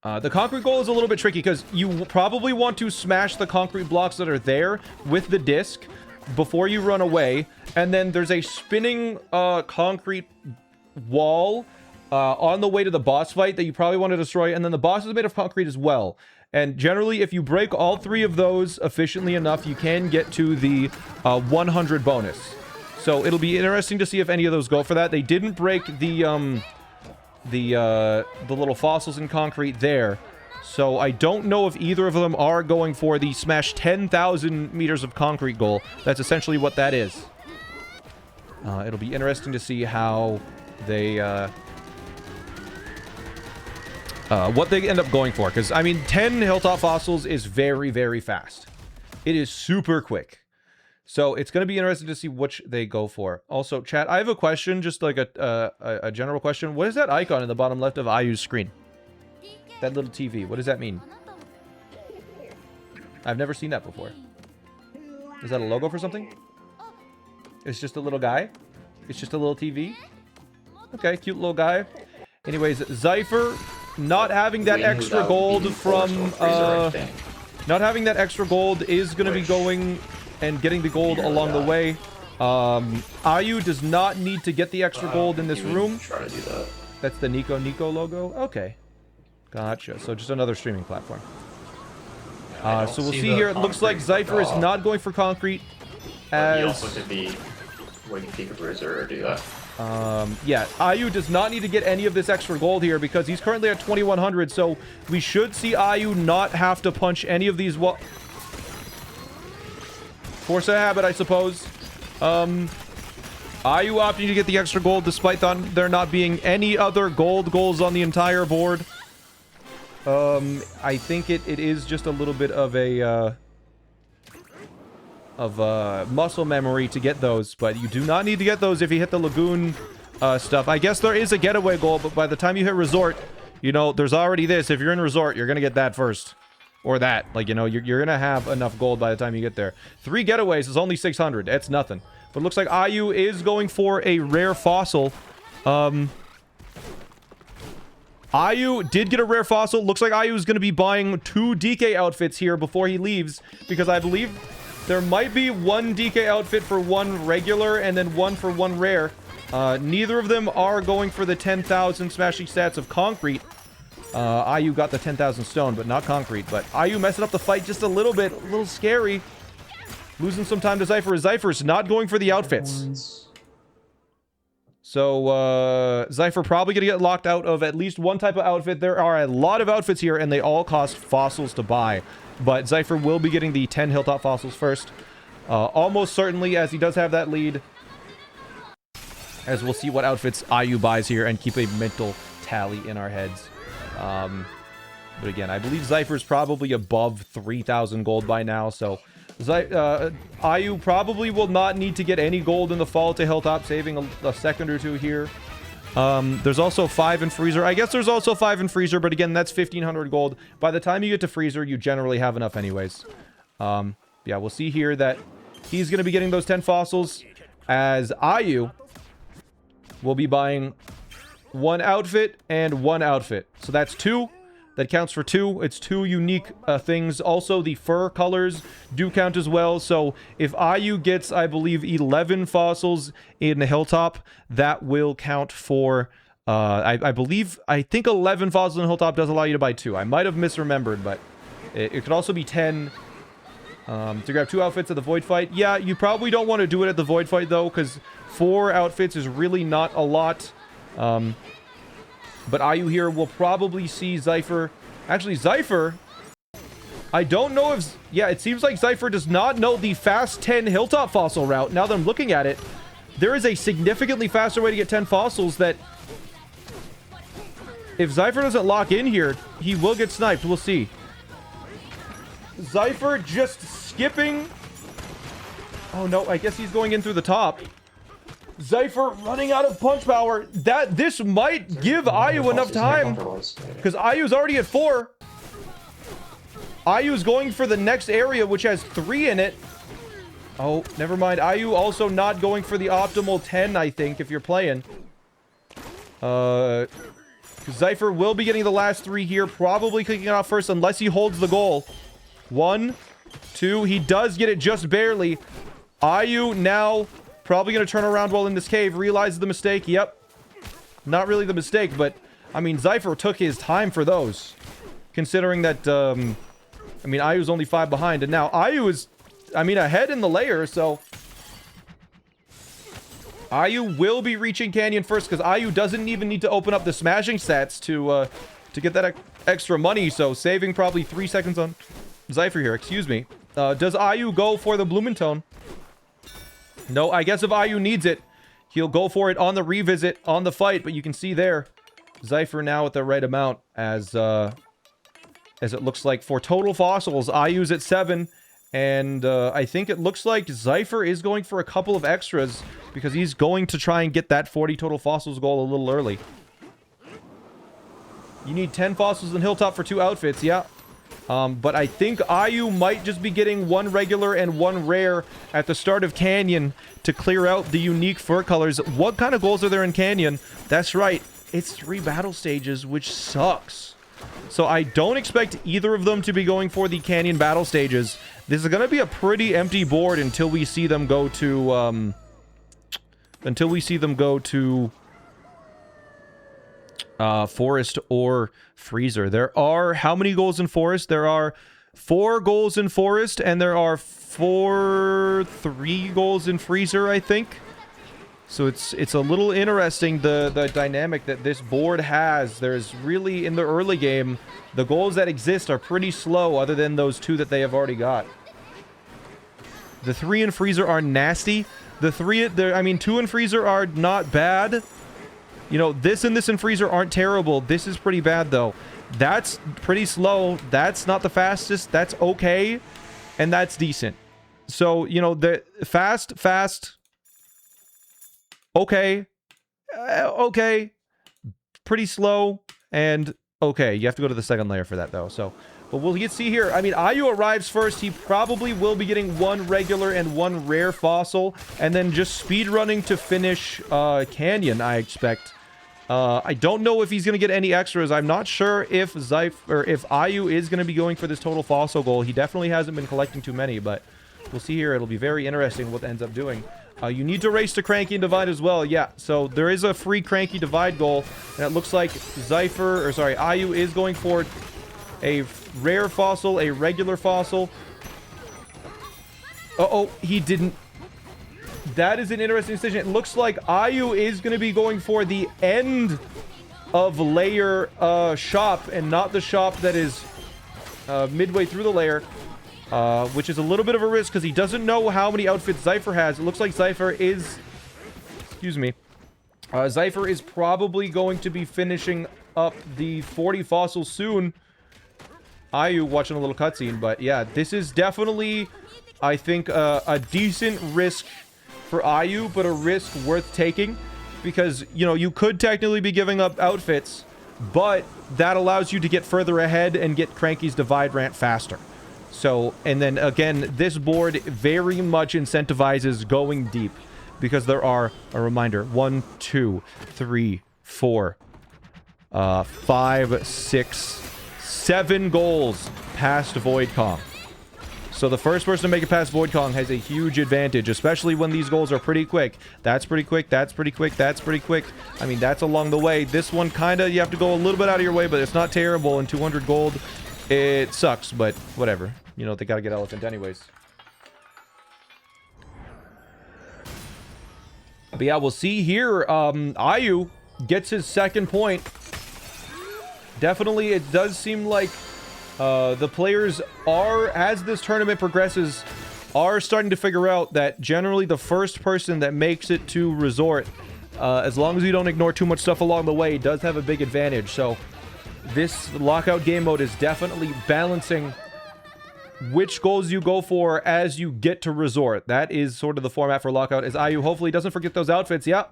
the concrete goal is a little bit tricky because you probably want to smash the concrete blocks that are there with the disc before you run away, and then there's a spinning concrete wall on the way to the boss fight that you probably want to destroy, and then the boss is made of concrete as well. And generally, if you break all 3 of those efficiently enough, you can get to the 100 bonus. So it'll be interesting to see if any of those go for that. They didn't break the little fossils in concrete there. So I don't know if either of them are going for the smash 10,000 meters of concrete goal. That's essentially what that is. It'll be interesting to see how they... what they end up going for, because I mean 10 hilltop fossils is very, very fast. It is super quick, so it's going to be interesting to see which they go for. Also, chat, I have a question, just like a general question. What is that icon in the bottom left of IU's screen? That little TV, what does that mean? I've never seen that before. Is that a logo for something? It's just a little guy? It's just a little TV? Okay, cute little guy. Anyways, Zypher not having that extra gold from not having that extra gold is going to be going and getting the gold along the way. Ayu does not need to get the extra gold in this room. Try to do that. That's the Nico logo. Okay, gotcha. So just another streaming platform. So we'll see here. It looks like Zypher is not going for concrete, But he as also could be waiting to take a bruiser or do that. yeah, Ayu does not need to get any of this extra gold here because he's currently at 2100, so we should see Ayu not have to punch any of these force a habit, I suppose. Ayu opting to get the extra gold despite there not being any other goals on the entire board. I think it is just a little bit of a muscle memory to get those, but you do not need to get those if you hit the lagoon stuff. I guess there is a getaway goal, but by the time you hit resort, you know, there's already this. If you're in resort, you're gonna get that first, or that, like, you know, you're gonna have enough gold by the time you get there. 3 getaways is only 600. It's nothing. But it looks like Ayu is going for a rare fossil. Ayu did get a rare fossil. Looks like Ayu is going to be buying 2 DK outfits here before he leaves, because I believe there might be 1 DK outfit for 1 regular and then 1 for 1 rare. Neither of them are going for the 10,000 smashing stats of concrete. Ayu got the 10,000 stone, but not concrete. But Ayu messing up the fight just a little bit. A little scary. Losing some time to Zypher. Zypher's not going for the outfits. So, Zypher probably going to get locked out of at least one type of outfit. There are a lot of outfits here, and they all cost fossils to buy. But Zypher will be getting the 10 hilltop fossils first. Almost certainly, as he does have that lead. As we'll see what outfits Ayu buys here and keep a mental tally in our heads. But again, I believe Zypher's probably above 3,000 gold by now, so... Ayu probably will not need to get any gold in the fall to hilltop, saving a second or 2 here. There's also 5 in freezer. I guess there's also 5 in freezer, but again, that's 1,500 gold. By the time you get to freezer, you generally have enough anyways. Yeah, we'll see here that he's going to be getting those 10 fossils, as Ayu will be buying 1 outfit and 1 outfit. So that's 2. That counts for 2. It's 2 unique things. Also, the fur colors do count as well. So if Ayu gets, I believe, 11 fossils in the hilltop, that will count for, I think 11 fossils in hilltop does allow you to buy 2. I might have misremembered, but it could also be 10 to grab 2 outfits at the void fight. Yeah, you probably don't want to do it at the void fight, though, because 4 outfits is really not a lot. But Ayu here will probably see Zypher... Actually, Zypher I don't know if... Yeah, it seems like Zypher does not know the fast 10 Hilltop fossil route. Now that I'm looking at it, there is a significantly faster way to get 10 fossils that... If Zypher doesn't lock in here, he will get sniped. We'll see. Zypher just skipping... Oh no, I guess he's going in through the top. Zypher running out of punch power. This might give Ayu enough time. Because Ayu's already at 4. Ayu's going for the next area, which has 3 in it. Oh, never mind. Ayu also not going for the optimal 10, I think, if you're playing. Zypher will be getting the last 3 here. Probably kicking it off first, unless he holds the goal. 1, 2. He does get it just barely. Ayu now... Probably going to turn around while in this cave. Realizes the mistake. Yep. Not really the mistake, but... I mean, Zypher took his time for those. Considering that, I mean, Ayu's only 5 behind. And now Ayu is, I mean, ahead in the layer, so... Ayu will be reaching Canyon first, because Ayu doesn't even need to open up the smashing stats to get that extra money. So, saving probably 3 seconds on Zypher here. Excuse me. Does Ayu go for the Blumentone? No, I guess if Ayu needs it, he'll go for it on the revisit, on the fight. But you can see there, Zypher now at the right amount as it looks like for total fossils, Ayu's at 7. And I think it looks like Zypher is going for a couple of extras because he's going to try and get that 40 total fossils goal a little early. You need 10 fossils in Hilltop for 2 outfits, yeah. But I think Ayu might just be getting 1 regular and 1 rare at the start of Canyon to clear out the unique fur colors. What kind of goals are there in Canyon? That's right. It's 3 battle stages, which sucks. So I don't expect either of them to be going for the Canyon battle stages. This is going to be a pretty empty board until we see them go to, Forest or Freezer. There are how many goals in Forest? There are 4 goals in Forest, and there are 3 goals in Freezer, I think. So it's a little interesting, the dynamic that this board has. There's really, in the early game, the goals that exist are pretty slow, other than those 2 that they have already got. The 3 in Freezer are nasty. The 2 in Freezer are not bad. You know, this and this in Freezer aren't terrible. This is pretty bad, though. That's pretty slow. That's not the fastest. That's okay. And that's decent. So, you know, the fast, okay. Okay. Pretty slow. And okay. You have to go to the second layer for that, though. So, but we'll see here. I mean, Ayu arrives first. He probably will be getting 1 regular and 1 rare fossil. And then just speed running to finish Canyon, I expect. I don't know if he's going to get any extras. I'm not sure if Ayu is going to be going for this total fossil goal. He definitely hasn't been collecting too many, but we'll see here. It'll be very interesting what ends up doing. You need to race to Cranky and Divide as well. Yeah, so there is a free Cranky Divide goal, and it looks like Ayu is going for a rare fossil, a regular fossil. Uh-oh, he didn't. That is an interesting decision. It looks like Ayu is going to be going for the end of layer shop and not the shop that is midway through the layer, which is a little bit of a risk because he doesn't know how many outfits Zypher has. It looks like Zypher is... Excuse me. Zypher is probably going to be finishing up the 40 fossils soon. Ayu watching a little cutscene, but yeah, this is definitely, I think, a decent risk for Ayu, but a risk worth taking because, you know, you could technically be giving up outfits, but that allows you to get further ahead and get Cranky's Divide Rant faster. So, and then again, this board very much incentivizes going deep because there are, a reminder, 1, 2, 3, 4, 5, 6, 7 goals past Void Kong. So the first person to make it past Void Kong has a huge advantage, especially when these goals are pretty quick. That's pretty quick, that's pretty quick, that's pretty quick. I mean, that's along the way. This one kind of, you have to go a little bit out of your way, but it's not terrible. And 200 gold, it sucks, but whatever. You know, they gotta get Elephant anyways. But yeah, we'll see here. Ayu gets his 2nd point. Definitely, it does seem like The players are, as this tournament progresses, are starting to figure out that generally the first person that makes it to Resort, as long as you don't ignore too much stuff along the way, does have a big advantage. So this lockout game mode is definitely balancing which goals you go for as you get to Resort. That is sort of the format for lockout, as IU hopefully doesn't forget those outfits. Yeah,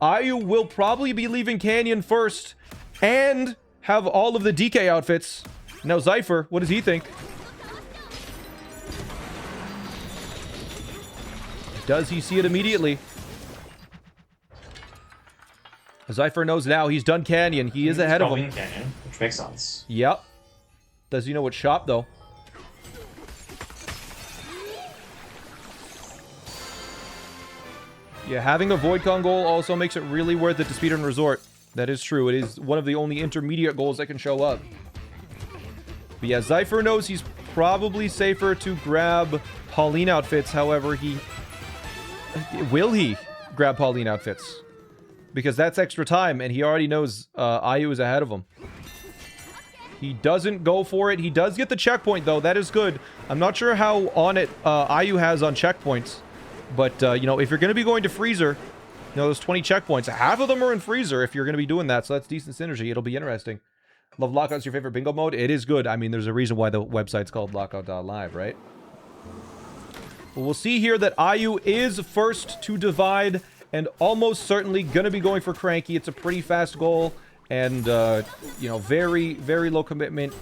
IU will probably be leaving Canyon first and have all of the DK outfits. Now Zypher, what does he think? Does he see it immediately? Zypher knows now he's done Canyon. He is ahead of him. Canyon, which makes sense. Yep. Does he know what shop, though? Yeah, having a Voidcon goal also makes it really worth it to Speedrun Resort. That is true. It is one of the only intermediate goals that can show up. But yeah, Zypher knows he's probably safer to grab Pauline outfits. However, will he grab Pauline outfits? Because that's extra time, and he already knows IU is ahead of him. He doesn't go for it. He does get the checkpoint, though. That is good. I'm not sure how on it IU has on checkpoints. But, you know, if you're going to be going to Freezer, you know, those 20 checkpoints, half of them are in Freezer if you're going to be doing that. So that's decent synergy. It'll be interesting. Love Lockout's your favorite bingo mode? It is good. I mean, there's a reason why the website's called lockout.live, right? But we'll see here that IU is first to divide and almost certainly going to be going for Cranky. It's a pretty fast goal and, you know, very, very low commitment.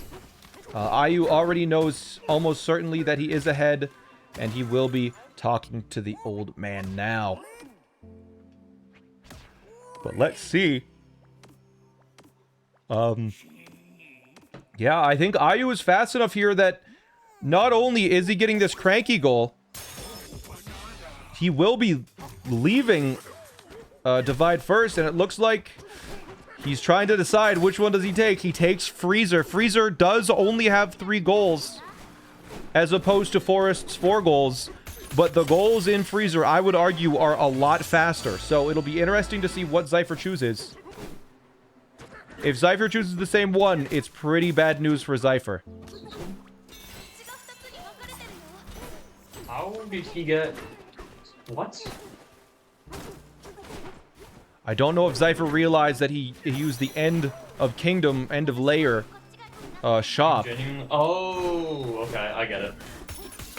IU already knows almost certainly that he is ahead, and he will be talking to the old man now. But let's see. Yeah, I think IU is fast enough here that not only is he getting this Cranky goal, he will be leaving Divide first, and it looks like he's trying to decide which one does he take. He takes Freezer. Freezer does only have 3 goals, as opposed to Forest's 4 goals. But the goals in Freezer, I would argue, are a lot faster. So it'll be interesting to see what Zypher chooses. If Zypher chooses the same one, it's pretty bad news for Zypher. How did he get... What? I don't know if Zypher realized that he used the end of Kingdom, end of layer shop. Oh, okay, I get it.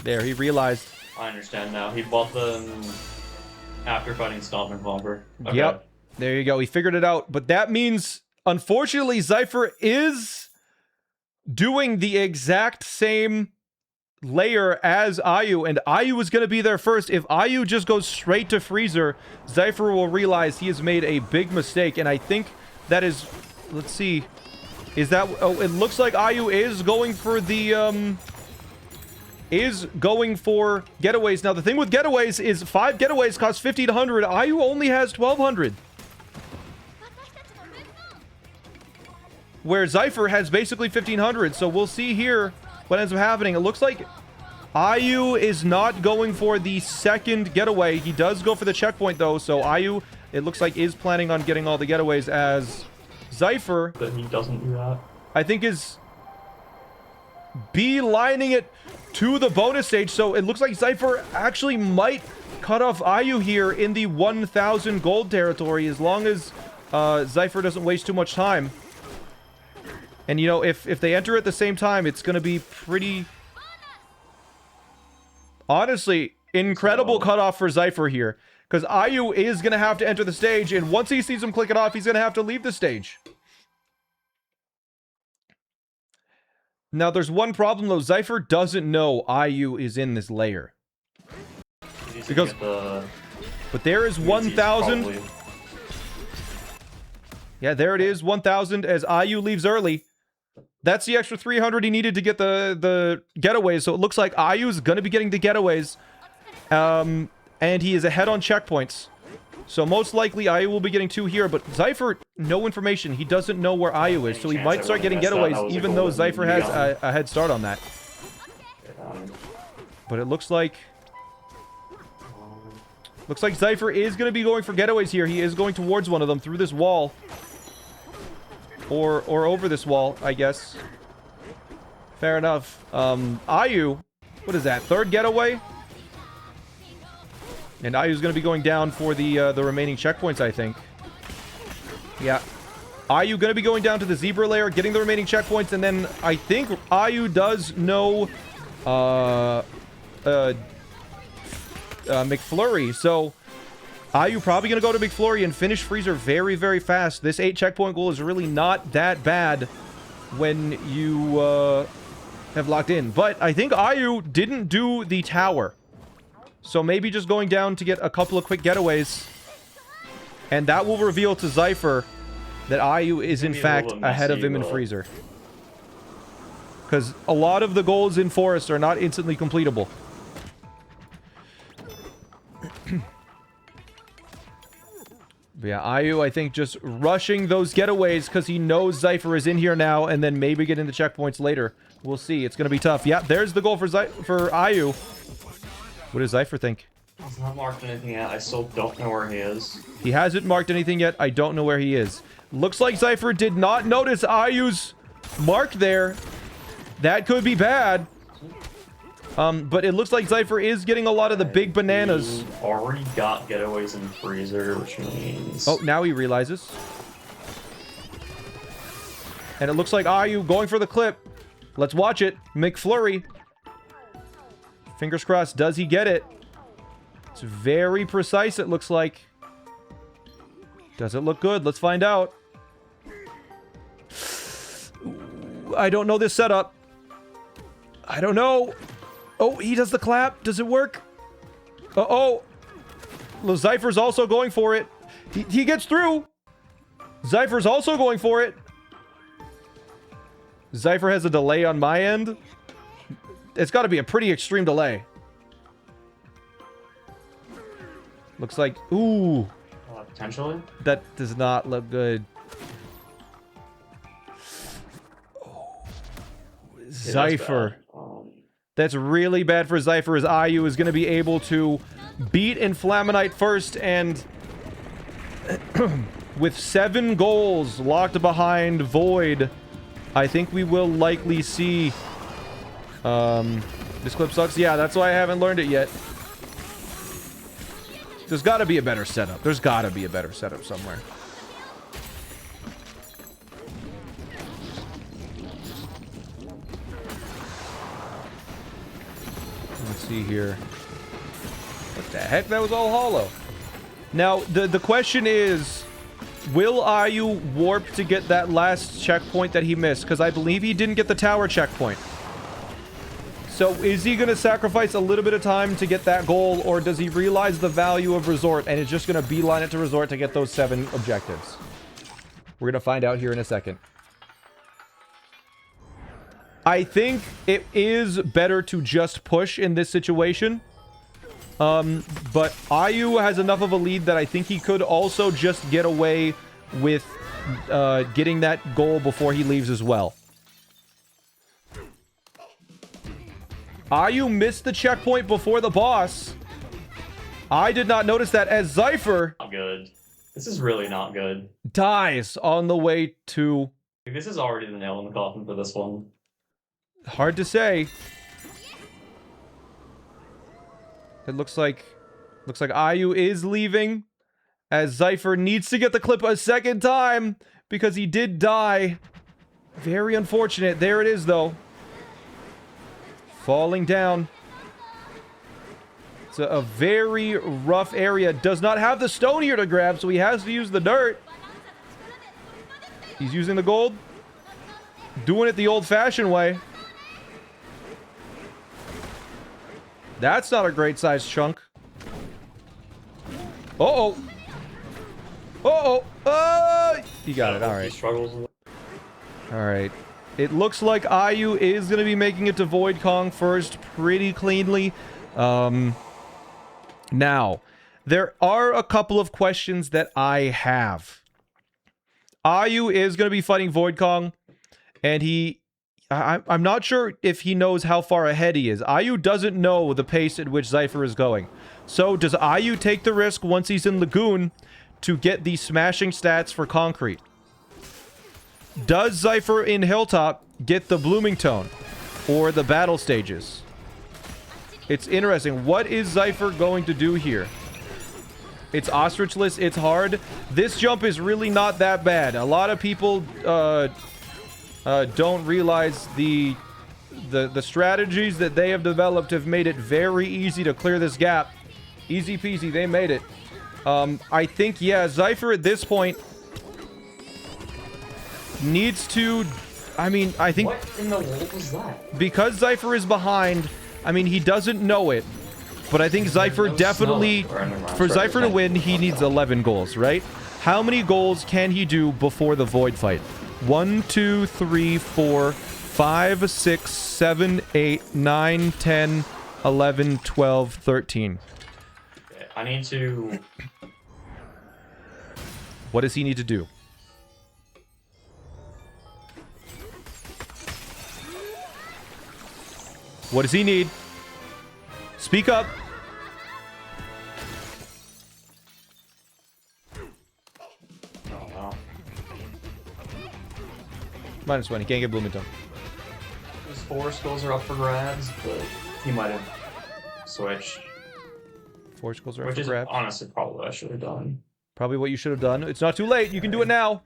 There, he realized. I understand now. He bought them after fighting Stomp and Vomper. Okay. Yep. There you go. He figured it out. But that means, unfortunately, Zypher is doing the exact same layer as IU, and IU is going to be there first. If IU just goes straight to Freezer, Zypher will realize he has made a big mistake, and I think that is... Let's see. Is that... Oh, it looks like IU is going for the, is going for getaways. Now, the thing with getaways is 5 getaways cost 1,500. IU only has 1,200. Where Zypher has basically 1,500. So we'll see here what ends up happening. It looks like IU is not going for the second getaway. He does go for the checkpoint, though. So IU, it looks like, is planning on getting all the getaways, as Zypher... But he doesn't do that. I think is beelining it to the bonus stage. So it looks like Zypher actually might cut off IU here in the 1,000 gold territory, as long as Zypher doesn't waste too much time. And, you know, if they enter at the same time, it's going to be pretty... Honestly, incredible cutoff for Zypher here. Because IU is going to have to enter the stage, and once he sees him click it off, he's going to have to leave the stage. Now, there's one problem, though. Zypher doesn't know IU is in this layer. Because... But there is 1,000... Yeah, there it is, 1,000 as IU leaves early. That's the extra 300 he needed to get the getaways. So it looks like IU's going to be getting the getaways. And he is ahead on checkpoints. So most likely IU will be getting 2 here. But Zypher, no information. He doesn't know where IU is. So he might start getting getaways, even though Zypher has a head start on that. But it looks like... Looks like Zypher is going to be going for getaways here. He is going towards one of them through this wall. Or over this wall, I guess. Fair enough. Ayu, what is that? Third getaway? And Ayu's going to be going down for the remaining checkpoints, I think. Yeah. Ayu going to be going down to the zebra layer, getting the remaining checkpoints, and then I think Ayu does know McFlurry. So Ayu probably going to go to McFlurry and finish Freezer very, very fast. This 8 checkpoint goal is really not that bad when you have locked in. But I think Ayu didn't do the tower. So maybe just going down to get a couple of quick getaways. And that will reveal to Zypher that Ayu is in fact ahead of him in Freezer. Because a lot of the goals in Forest are not instantly completable. But yeah, Ayu, I think, just rushing those getaways because he knows Zypher is in here now, and then maybe get into checkpoints later. We'll see. It's going to be tough. Yeah, there's the goal for Ayu. What does Zypher think? He's not marked anything yet. I still don't know where he is. He hasn't marked anything yet. I don't know where he is. Looks like Zypher did not notice Ayu's mark there. That could be bad. But it looks like Zypher is getting a lot of the big bananas. You've already got getaways in Freezer, which means... Oh, now he realizes. And it looks like Ayu going for the clip. Let's watch it. McFlurry. Fingers crossed. Does he get it? It's very precise, it looks like. Does it look good? Let's find out. Ooh, I don't know this setup. I don't know. Oh, he does the clap. Does it work? Uh-oh. Zypher's also going for it. He gets through. Zypher's also going for it. Zypher has a delay on my end. It's got to be a pretty extreme delay. Looks like... Ooh. Potentially? That does not look good. Zypher. That's really bad for Zypher, as Ayu is going to be able to beat Inflaminite first, and with 7 goals locked behind Void, I think we will likely see... this clip sucks. Yeah, that's why I haven't learned it yet. There's got to be a better setup. There's got to be a better setup somewhere. Let's see here. What the heck? That was all hollow. Now, the question is, will Ayu warp to get that last checkpoint that he missed? Because I believe he didn't get the tower checkpoint. So is he going to sacrifice a little bit of time to get that goal, or does he realize the value of Resort and is just going to beeline it to Resort to get those 7 objectives? We're going to find out here in a second. I think it is better to just push in this situation. But Ayu has enough of a lead that I think he could also just get away with getting that goal before he leaves as well. Ayu missed the checkpoint before the boss. I did not notice that, as Zypher... Not good. This is really not good. ...dies on the way to... This is already the nail in the coffin for this one. Hard to say. It looks like Ayu is leaving, as Zypher needs to get the clip a second time because he did die. Very unfortunate. There it is, though. Falling down. It's a very rough area. Does not have the stone here to grab, so he has to use the dirt. He's using the gold. Doing it the old-fashioned way. That's not a great sized chunk. Uh-oh. Uh-oh. He got it. All right. He struggles with it. All right. It looks like Ayu is going to be making it to Void Kong first pretty cleanly. Now, there are a couple of questions that I have. Ayu is going to be fighting Void Kong, and I'm not sure if he knows how far ahead he is. Ayu doesn't know the pace at which Zypher is going. So, does Ayu take the risk once he's in Lagoon to get the smashing stats for Concrete? Does Zypher in Hilltop get the Blooming Tone? or the battle stages. It's interesting. What is Zypher going to do here? It's ostrichless. It's hard. This jump is really not that bad. A lot of people don't realize the strategies that they have developed have made it very easy to clear this gap. Easy peasy. They made it. I think, yeah, Zypher at this point needs to... I mean, I think... What in the world was that? Because Zypher is behind, I mean, he doesn't know it. But I think Zypher definitely... For Zypher to win, he needs 11 goals, right? How many goals can he do before the Void fight? 1, 2, 3, 4, 5, 6, 7, 8, 9, 10, 11, 12, 13. I need to... What does he need to do? What does he need? Speak up. Oh, no. -1. He can't get Bloomington. His 4 skills are up for grabs, but he might have switched. 4 skulls are up Which for is grabs. honestly probably what I should have done. Probably what you should have done. It's not too late. You can do it now.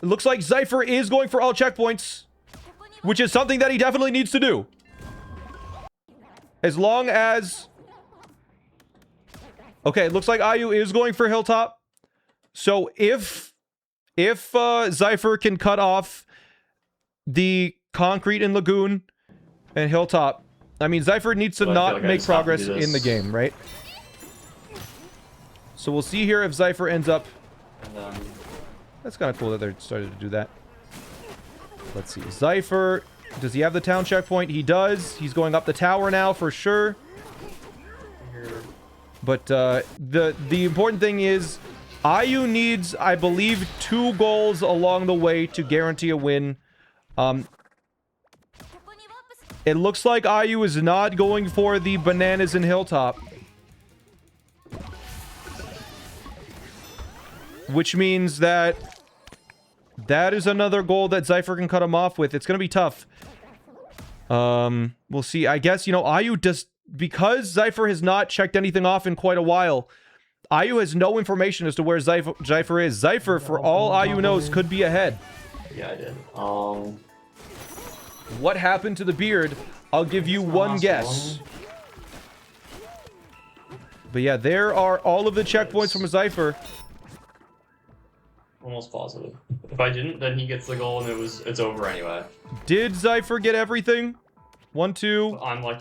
It looks like Zypher is going for all checkpoints, which is something that he definitely needs to do. As long as... Okay, it looks like Ayu is going for Hilltop. So if Zypher can cut off the Concrete and Lagoon and Hilltop, I mean, Zypher needs to But I feel not like I make just have to progress do in the this. game, right? So we'll see here if Zypher ends up... And then... That's kind of cool that they're starting to do that. Let's see. Zypher, does he have the town checkpoint? He does. He's going up the tower now for sure. Here. But the important thing is Ayu needs, I believe, 2 goals along the way to guarantee a win. It looks like Ayu is not going for the bananas in Hilltop. Which means that is another goal that Zypher can cut him off with. It's going to be tough. We'll see. I guess, you know, Ayu just... Because Zypher has not checked anything off in quite a while, Ayu has no information as to where Zypher is. Zypher, for all Ayu knows, could be ahead. Yeah, I did. What happened to the beard? I'll give you one guess. But yeah, there are all of the checkpoints from Zypher. Almost positive. If I didn't, then he gets the goal and it's over anyway. Did Zypher get everything? 1, 2. I'm like...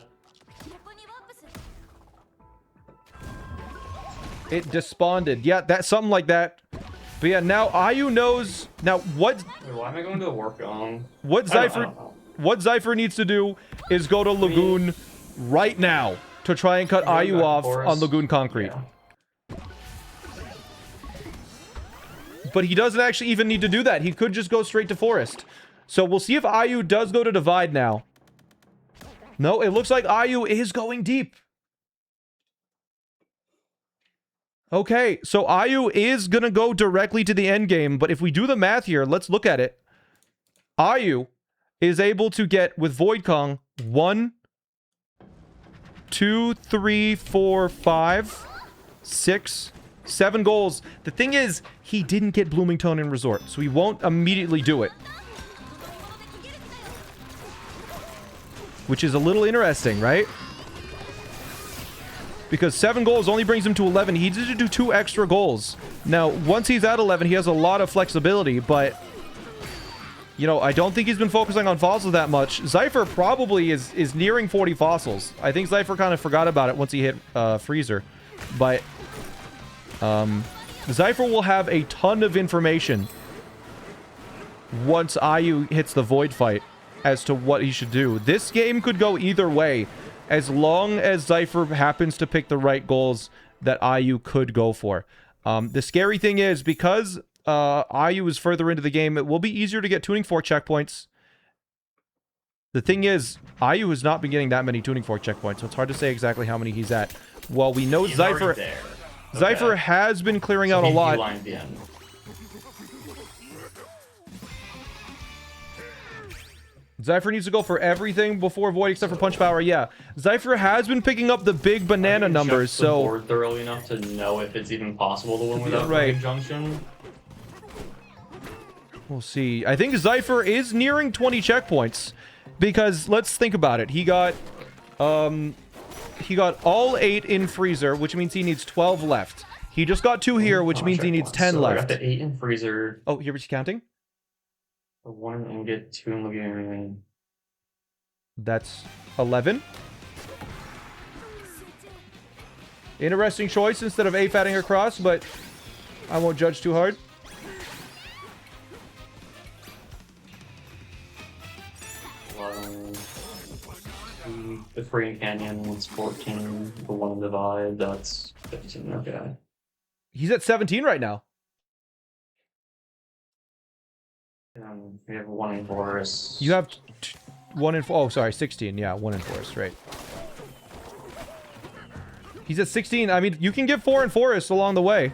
It desponded. Yeah, that's something like that. But yeah, now Ayu knows... Now, what Wait, why am I going to the work on? What Zypher needs to do is go to Lagoon right now to try and cut Ayu off on Lagoon Concrete. Yeah. But he doesn't actually even need to do that. He could just go straight to Forest. So we'll see if Ayu does go to Divide now. No, it looks like Ayu is going deep. Okay, so Ayu is going to go directly to the end game, but if we do the math here, let's look at it. Ayu is able to get, with Void Kong, 1, 2, 3, 4, 5, 6, 7 goals. The thing is, he didn't get Bloomington in Resort, so he won't immediately do it. Which is a little interesting, right? Because 7 goals only brings him to 11. He needs to do 2 extra goals. Now, once he's at 11, he has a lot of flexibility, but... You know, I don't think he's been focusing on fossils that much. Zypher probably is nearing 40 fossils. I think Zypher kind of forgot about it once he hit Freezer. But... Zypher will have a ton of information once Ayu hits the Void fight as to what he should do. This game could go either way. As long as Zypher happens to pick the right goals that Ayu could go for. The scary thing is, because Ayu is further into the game, it will be easier to get tuning fork checkpoints. The thing is, Ayu has not been getting that many tuning fork checkpoints, so it's hard to say exactly how many he's at. Well, we know Zypher... Zypher has been clearing out a lot. Zypher needs to go for everything before Void except for Punch Power. Yeah, Zypher has been picking up the big banana numbers, The so board thoroughly enough to know if it's even possible to win without right. Junction. We'll see. I think Zypher is nearing 20 checkpoints because let's think about it. He got all 8 in Freezer, which means he needs 12 left. He just got 2 here, which means he needs 10 so left. I got the 8 in Freezer. Oh, here was counting? 1 and get 2 in Lagoon. That's 11. Interesting choice instead of A-fatting across, but I won't judge too hard. The Free Canyon was 14. The 1 Divide, that's 15. Okay. He's at 17 right now. We have 1 in Forest. You have 1 in... Oh, sorry, 16. Yeah, 1 in Forest, right. He's at 16. I mean, you can get 4 in Forest along the way.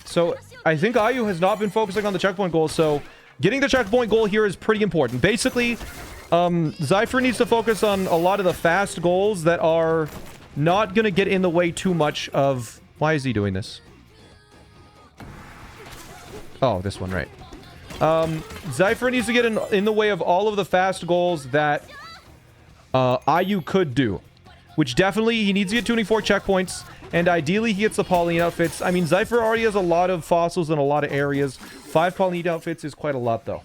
So, I think Ayu has not been focusing on the checkpoint goal, so getting the checkpoint goal here is pretty important. Basically, Zypher needs to focus on a lot of the fast goals that are not going to get in the way too much of... Why is he doing this? Oh, this one, right. Zypher needs to get in the way of all of the fast goals that Ayu could do. Which definitely, he needs to get 24 checkpoints. And ideally, he gets the Pauline outfits. I mean, Zypher already has a lot of fossils in a lot of areas. 5 Pauline outfits is quite a lot, though.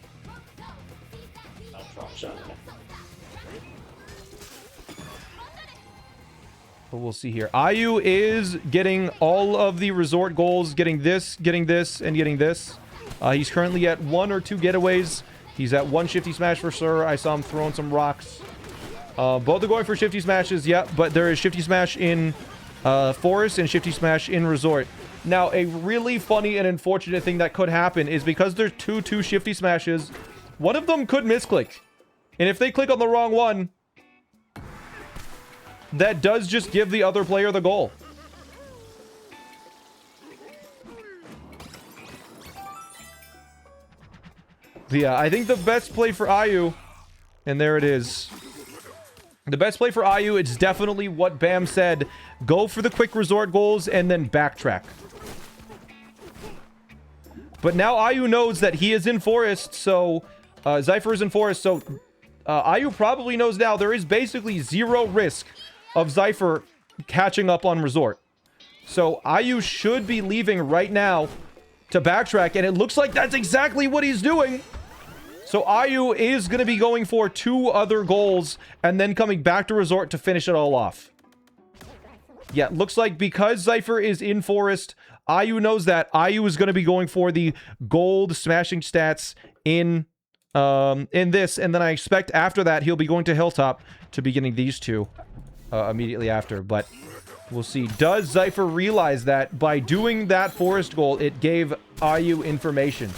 But we'll see here. Ayu is getting all of the resort goals, getting this, and getting this. He's currently at 1 or 2 getaways. He's at 1 Shifty Smash for sure. I saw him throwing some rocks. Both are going for Shifty Smashes, yeah, but there is Shifty Smash in Forest and Shifty Smash in Resort. Now, a really funny and unfortunate thing that could happen is because there's two Shifty Smashes, one of them could misclick. And if they click on the wrong one, that does just give the other player the goal. Yeah, I think the best play for Ayu, and there it is. The best play for Ayu, it's definitely what Bam said. Go for the quick resort goals and then backtrack. But now Ayu knows that he is in Forest, so... Zypher is in Forest, so... Ayu probably knows now there is basically 0 risk of Zypher catching up on Resort. So Ayu should be leaving right now to backtrack, and it looks like that's exactly what he's doing. So Ayu is going to be going for 2 other goals and then coming back to Resort to finish it all off. Yeah, looks like because Zypher is in Forest, Ayu knows that. Ayu is going to be going for the gold smashing stats in this, and then I expect after that he'll be going to Hilltop to be getting these 2 immediately after, but we'll see. Does Zypher realize that by doing that Forest goal, it gave Ayu information?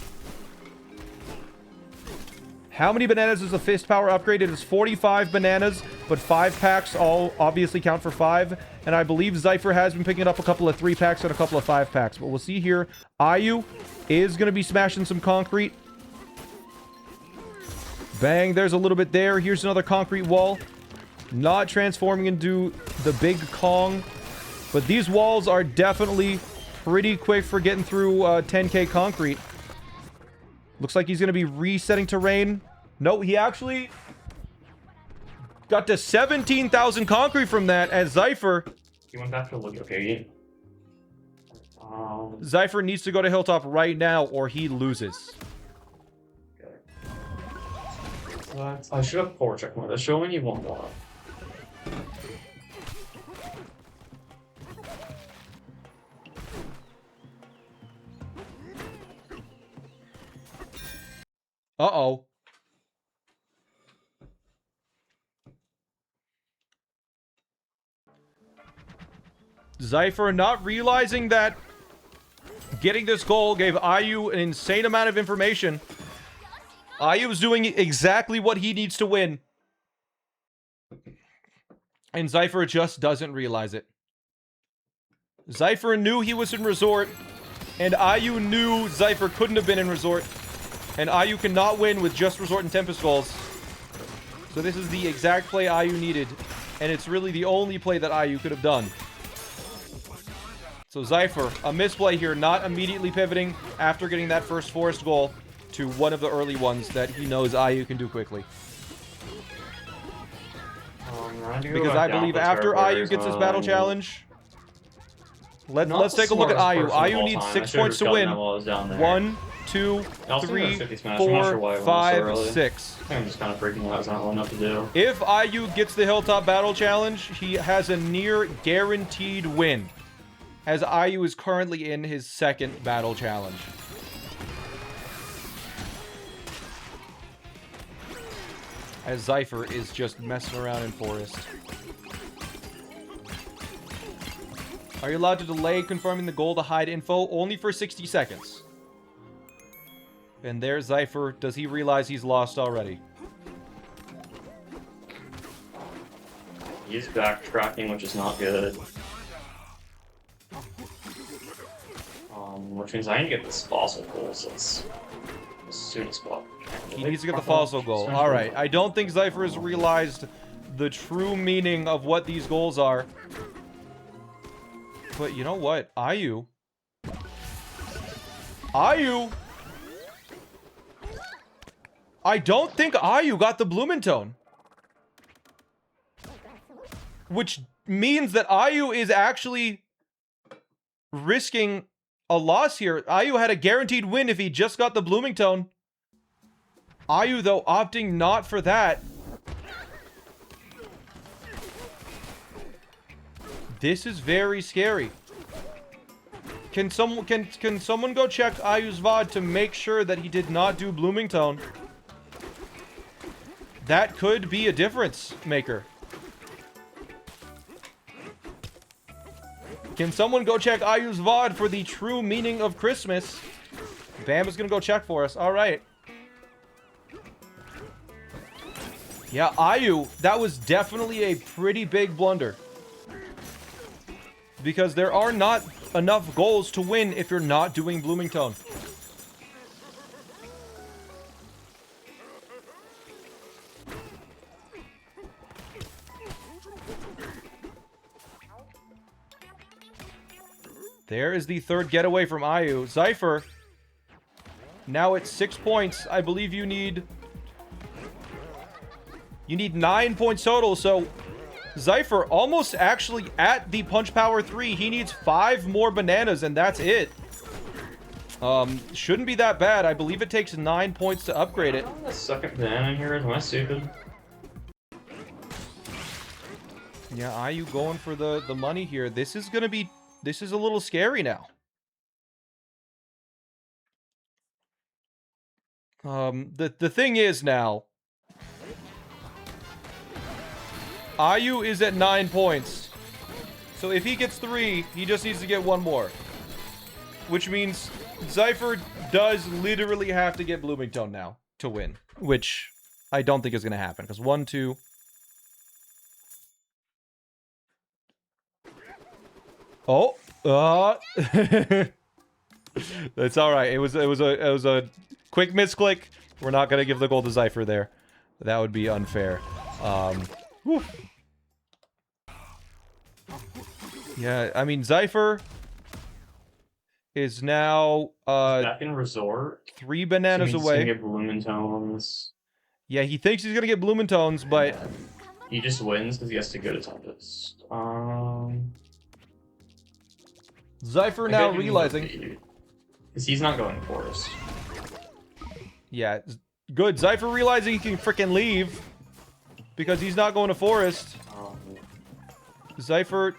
How many bananas is the fist power upgrade? It is 45 bananas, but 5 packs all obviously count for 5. And I believe Zypher has been picking up a couple of 3 packs and a couple of 5 packs. But we'll see here. Ayu is going to be smashing some concrete. Bang, there's a little bit there. Here's another concrete wall. Not transforming into the big Kong. But these walls are definitely pretty quick for getting through 10k concrete. Looks like he's going to be resetting terrain. No, he actually got to 17,000 concrete from that as Zypher. He went back to look. Okay. Zypher needs to go to Hilltop right now or he loses. Okay. I should have 4 check more. Show me 1 more. Uh-oh. Zypher not realizing that getting this goal gave Ayu an insane amount of information. Ayu is doing exactly what he needs to win. And Zypher just doesn't realize it. Zypher knew he was in Resort, and Ayu knew Zypher couldn't have been in Resort. And IU cannot win with just Resort and Tempest Skulls. So this is the exact play IU needed. And it's really the only play that IU could have done. So Zypher, a misplay here, not immediately pivoting after getting that first forest goal to one of the early ones that he knows IU can do quickly. Because I believe after IU gets his battle challenge, let's take a look at IU. IU needs 6 points to win. 1, 2, 3, 4, 5, 6. I'm just kind of freaking out. It's not well enough to do. If IU gets the Hilltop Battle Challenge, he has a near guaranteed win, as IU is currently in his second Battle Challenge. As Zypher is just messing around in Forest. Are you allowed to delay confirming the goal to hide info? Only for 60 seconds. And there's Zypher. Does he realize he's lost already? He's backtracking, which is not good. Which means I need to get this fossil goal, so it's as soon as possible. He needs to get the fossil goal. Alright, I don't think Zypher has realized the true meaning of what these goals are. But you know what? IU. I don't think IU got the Blumentone. Which means that IU is actually risking a loss here. IU had a guaranteed win if he just got the Bloomingtone. IU, though, opting not for that. This is very scary. Can someone go check IU's VOD to make sure that he did not do Bloomingtone? That could be a difference maker. Can someone go check IU's VOD for the true meaning of Christmas? Bam is gonna go check for us. Alright. Yeah, IU, that was definitely a pretty big blunder. Because there are not enough goals to win if you're not doing Bloomingtone. There is the third getaway from IU. Zypher, now at 6 points. I believe you need 9 points total, so Zypher almost actually at the punch power 3. He needs 5 more bananas, and that's it. Shouldn't be that bad. I believe it takes 9 points to upgrade it. The second banana in here, am I stupid? Yeah, IU going for the money here. This is a little scary now. The thing is now, IU is at 9 points. So if he gets 3, he just needs to get 1 more. Which means Zypher does literally have to get Bloomingtone now to win. Which I don't think is going to happen. Because 1, 2... Oh, that's all right. It was a quick misclick. We're not gonna give the goal to Zypher there. That would be unfair. Whew. Yeah, I mean Zypher is now back in resort. 3 bananas away. Get Blumentones. Yeah, he thinks he's gonna get Blumentones, but he just wins because he has to go to Tempest. Zypher now realizing... Because he's not going Forest. Yeah, good. Zypher realizing he can freaking leave. Because he's not going to Forest. Zypher...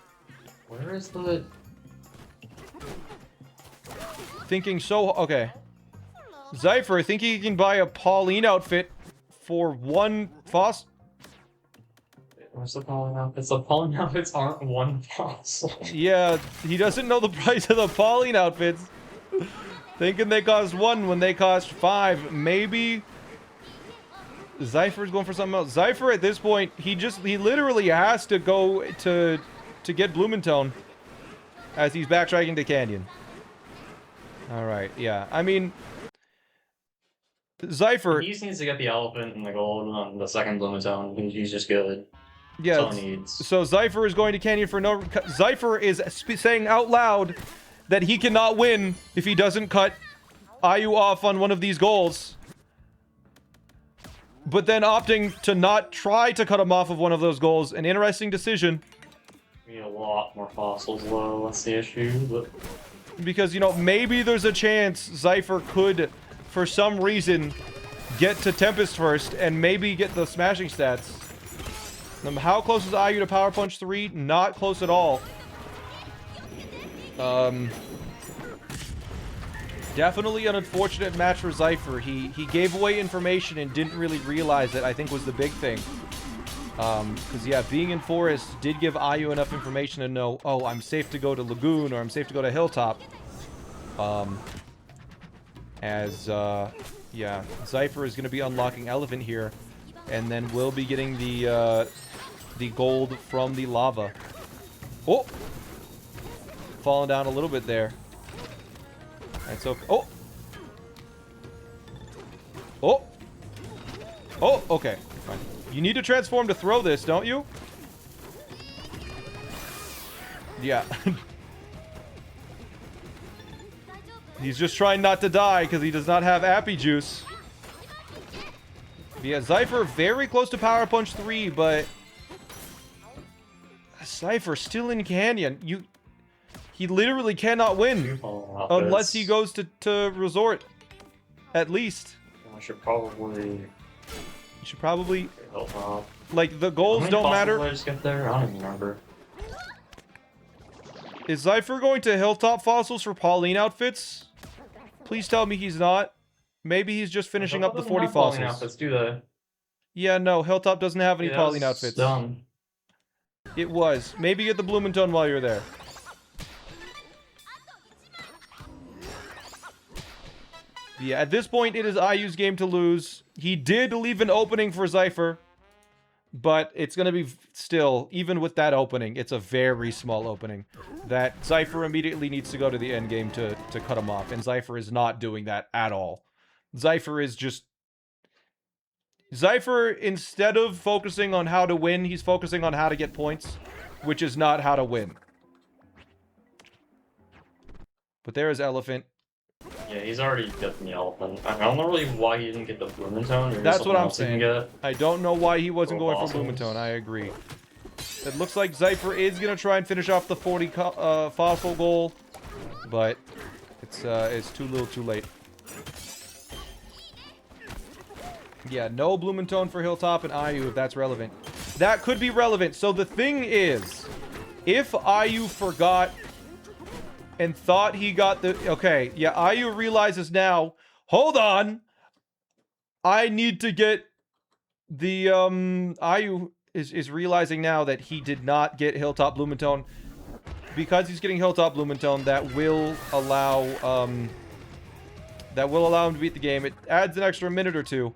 Where is the... Thinking so... Okay. Zypher thinking he can buy a Pauline outfit for 1 fossil. Where's the Pauline outfits? The Pauline outfits aren't 1 fossil. Yeah, he doesn't know the price of the Pauline outfits. Thinking they cost 1 when they cost 5. Maybe Zypher's going for something else. Zypher at this point, he literally has to go to get Blumentone as he's backtracking to Canyon. Alright, yeah. I mean, Zypher, He just needs to get the elephant and the gold on the second Blumetone. He's just good. yeah. That's all he needs. So Zypher is going to Canyon for no. Zypher is saying out loud that he cannot win if he doesn't cut Ayu off on one of these goals. But then opting to not try to cut him off of one of those goals. An interesting decision. We need a lot more fossils, though. That's the issue. But Because, you know, maybe there's a chance Zypher could, for some reason, get to Tempest first and maybe get the smashing stats. How close is Ayu to Power Punch 3? Not close at all. Definitely an unfortunate match for Zypher. He gave away information and didn't really realize it, I think was the big thing. Because, yeah, being in Forest did give Ayu enough information to know, oh, I'm safe to go to Lagoon or I'm safe to go to Hilltop. Yeah, Zypher is going to be unlocking Elephant here. And then we'll be getting the gold from the lava. Oh! Falling down a little bit there. That's okay. Oh! Oh! Oh, okay. Fine. You need to transform to throw this, don't you? Yeah. He's just trying not to die because he does not have Appy Juice. Yeah, Zypher very close to Power Punch 3, but Zypher still in Canyon. He literally cannot win unless he goes to Resort. At least. I should probably... You should probably... Like, the goals don't matter. I just get there? I don't even remember. Is Zypher going to Hilltop Fossils for Pauline outfits? Please tell me he's not. Maybe he's just finishing up the 40 fossils. Pauline outfits, do they? Yeah, no, Hilltop doesn't have any Pauline that's outfits. Dumb. It was. Maybe get the Blumentone while you're there. Yeah, at this point, it is Ayu's game to lose. He did leave an opening for Zypher, but it's going to be still, even with that opening, it's a very small opening. That Zypher immediately needs to go to the end game to cut him off, and Zypher is not doing that at all. Zypher is just... Zypher, instead of focusing on how to win, he's focusing on how to get points, which is not how to win. But there is Elephant. Yeah, he's already getting the elephant. I don't know really why he didn't get the Blumentone. That's what I'm saying. I don't know why he wasn't going for Blumentone. I agree. It looks like Zypher is going to try and finish off the 40 fossil goal, but it's too little too late. Yeah, no Blumentone for Hilltop and Ayu, if that's relevant. That could be relevant. So the thing is, if Ayu forgot and thought he got the... Okay, yeah, Ayu realizes now, hold on, I need to get the... Ayu is realizing now that he did not get Hilltop Blumentone. Because he's getting Hilltop Blumentone, that will allow him to beat the game. It adds an extra minute or two.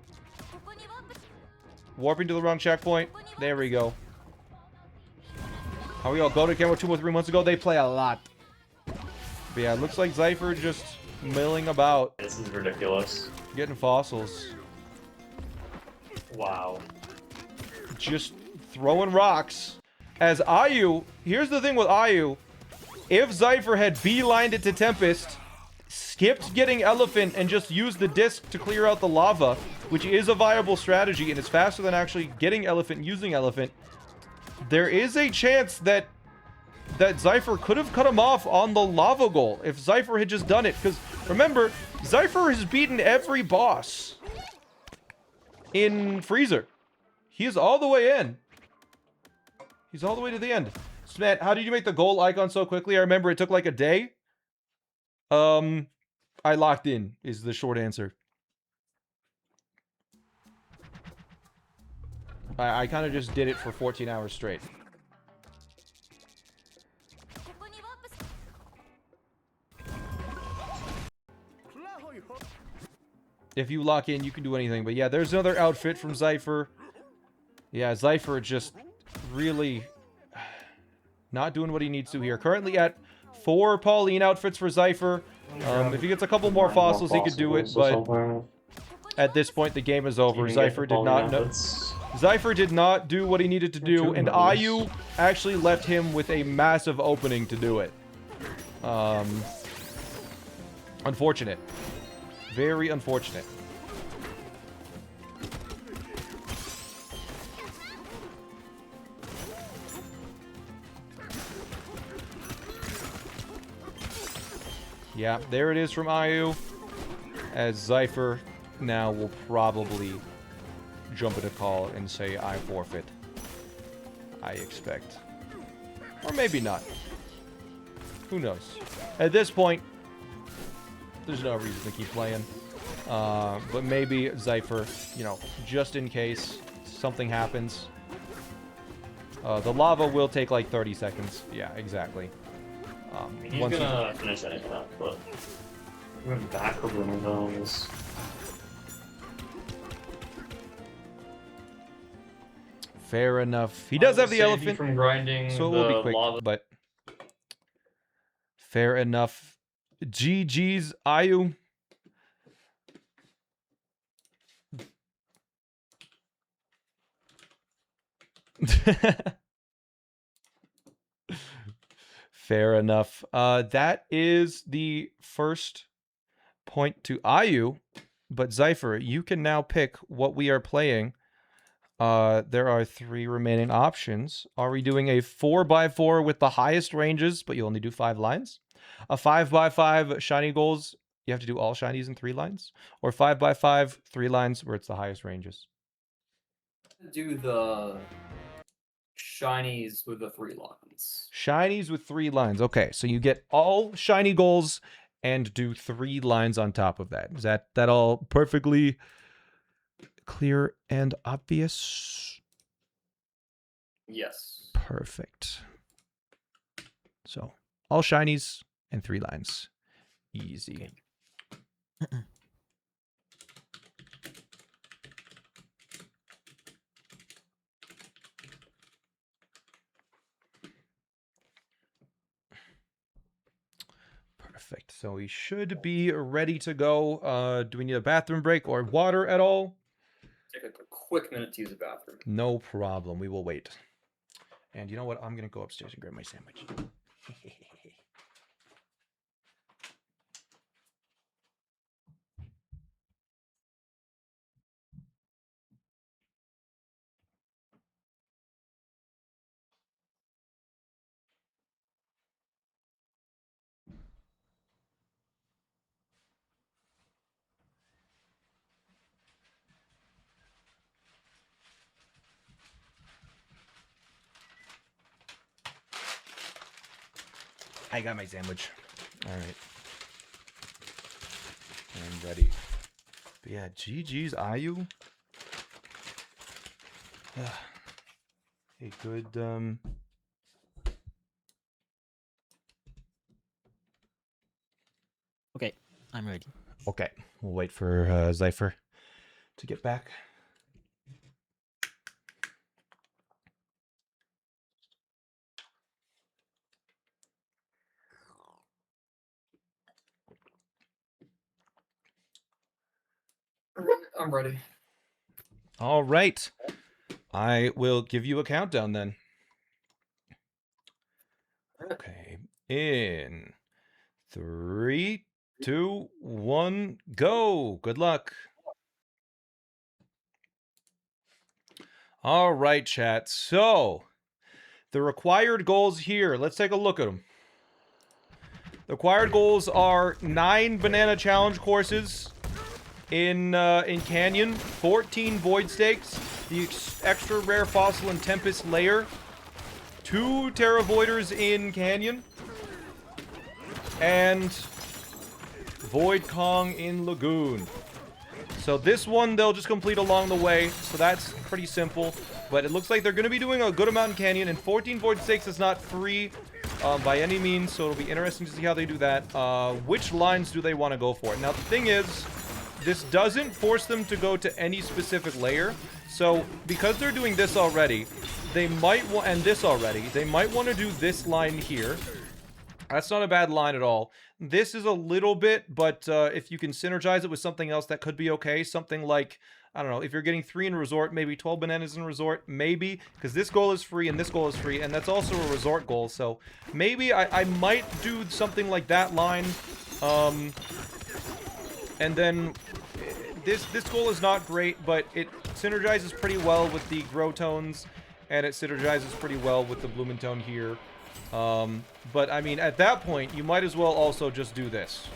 Warping to the wrong checkpoint. There we go. How we all go to camera 2 or 3 months ago? They play a lot. But yeah, it looks like Zypher just milling about. This is ridiculous. Getting fossils. Wow. Just throwing rocks. As Ayu, here's the thing with Ayu. If Zypher had beelined it to Tempest, skipped getting Elephant, and just used the disc to clear out the lava, which is a viable strategy, and it's faster than actually getting Elephant and using Elephant, there is a chance that Zypher could have cut him off on the lava goal if Zypher had just done it. Because, remember, Zypher has beaten every boss in Freezer. He is all the way in. He's all the way to the end. Smet, how did you make the goal icon so quickly? I remember it took like a day. I locked in, is the short answer. I kind of just did it for 14 hours straight. If you lock in, you can do anything. But yeah, there's another outfit from Zypher. Yeah, Zypher just really not doing what he needs to here. Currently at 4 Pauline outfits for Zypher. If he gets a couple more fossils, he could do it. But At this point, the game is over. Even get Zypher the did not know. methods. Zypher did not do what he needed to do, Two and knows. Ayu actually left him with a massive opening to do it. Unfortunate. Very unfortunate. Yeah, there it is from Ayu. As Zypher now will probably jump at a call and say, I forfeit. I expect. Or maybe not. Who knows? At this point, there's no reason to keep playing. But maybe Zypher, you know, just in case something happens. The lava will take like 30 seconds. Yeah, exactly. He's gonna finish that up, but we're back over one of those. Fair enough. He does have the elephant, from grinding so it will be quick. lava. But fair enough. GG's, Ayu. Fair enough. That is the first point to Ayu. But Zypher, you can now pick what we are playing. There are 3 remaining options. Are we doing a 4x4 with the highest ranges, but you only do 5 lines? A 5x5 shiny goals, you have to do all shinies in 3 lines? Or 5x5, 3 lines where it's the highest ranges? Do the shinies with the 3 lines. Shinies with 3 lines. Okay, so you get all shiny goals and do 3 lines on top of that. Is that all perfectly clear and obvious? Yes. Perfect. So, all shinies and 3 lines. Easy. Perfect. So we should be ready to go. Do we need a bathroom break or water at all? Take a quick minute to use the bathroom. No problem. We will wait. And you know what? I'm going to go upstairs and grab my sandwich. I got my sandwich. All right. I'm ready. But yeah, GG's Ayu. A good, Okay, I'm ready. Okay, we'll wait for Zypher to get back. I'm ready. All right. I will give you a countdown then. Okay. In 3, 2, 1, go. Good luck. All right, chat. So, the required goals here. Let's take a look at them. The required goals are 9 banana challenge courses in Canyon, 14 void stakes, the extra rare fossil and tempest layer, 2 Terra Voiders in Canyon, and Void Kong in Lagoon. So this one they'll just complete along the way, so that's pretty simple. But it looks like they're going to be doing a good amount in Canyon, and 14 void stakes is not free by any means, so it'll be interesting to see how they do that. Which lines do they want to go for? Now the thing is, this doesn't force them to go to any specific layer. So because they're doing this already, they might want, and this already, they might want to do this line here. That's not a bad line at all. This is a little bit, but if you can synergize it with something else, that could be okay. Something like, I don't know, if you're getting 3 in Resort, maybe 12 bananas in Resort, maybe. Because this goal is free and this goal is free, and that's also a Resort goal. So maybe I might do something like that line. And then this goal is not great, but it synergizes pretty well with the Grow Tones, and it synergizes pretty well with the Blumentone here. But I mean, at that point, you might as well also just do this.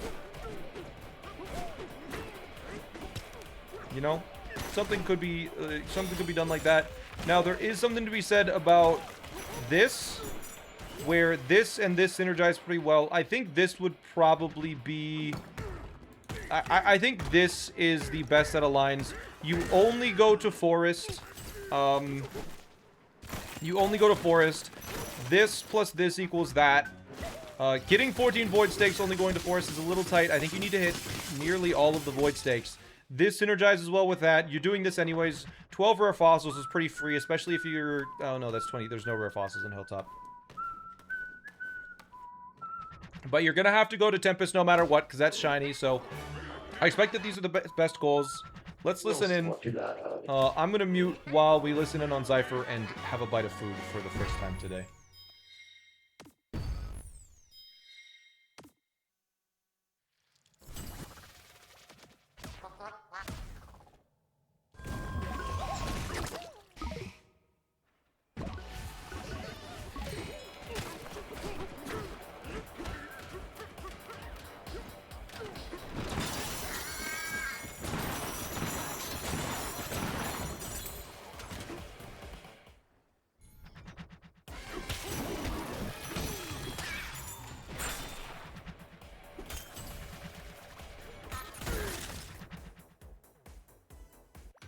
You know, something could be done like that. Now, there is something to be said about this, where this and this synergize pretty well. I think this would probably be... I think this is the best set of lines. You only go to Forest. You only go to Forest. This plus this equals that. Getting 14 Void Stakes only going to Forest is a little tight. I think you need to hit nearly all of the Void Stakes. This synergizes well with that. You're doing this anyways. 12 Rare Fossils is pretty free, especially if you're... Oh, no, that's 20. There's no Rare Fossils in Hilltop. But you're going to have to go to Tempest no matter what, because that's shiny, so... I expect that these are the best goals. Let's listen in. I'm going to mute while we listen in on Zypher and have a bite of food for the first time today.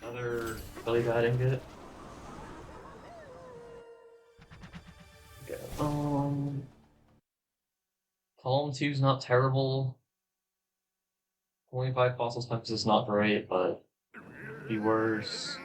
Another really bad ingot. Okay. Column 2's not terrible. 25 fossil steps is not great, but it'd be worse.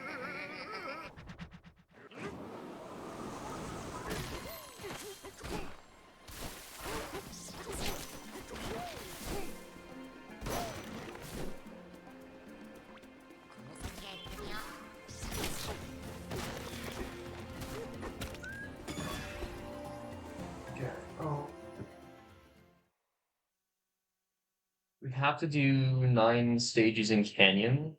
We have to do 9 stages in Canyon.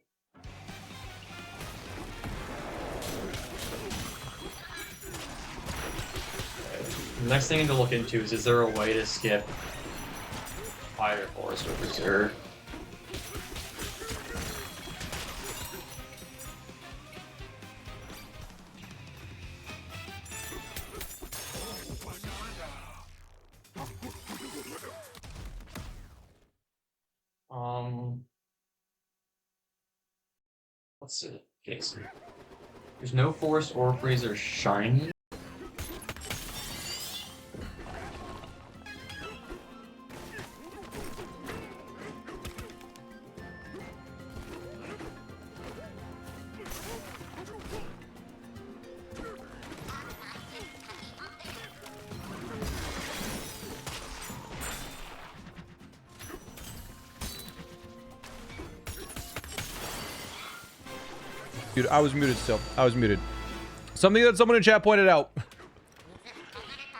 The next thing to look into is there a way to skip Fire Forest or Reserve? Let's see. Okay, so there's no Forest or Freezer shiny. Dude, I was muted still. I was muted. Something that someone in chat pointed out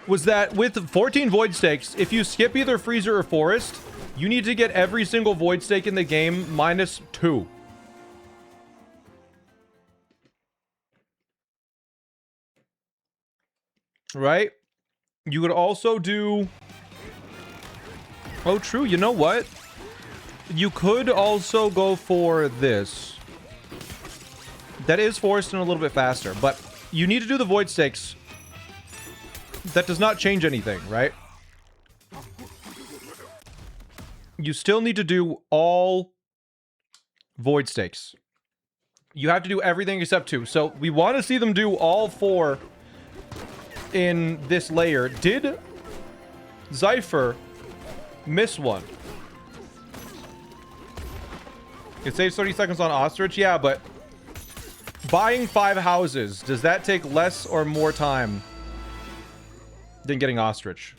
was that with 14 Void Stakes, if you skip either Freezer or Forest, you need to get every single Void Stake in the game -2. Right? You could also do... Oh, true. You know what? You could also go for this. That is Forest and a little bit faster, but you need to do the Void Stakes. That does not change anything, right? You still need to do all Void Stakes. You have to do everything except 2. So we want to see them do all 4 in this layer. Did Zypher miss one? It saves 30 seconds on Ostrich? Yeah, but... Buying 5 houses, does that take less or more time than getting Ostrich?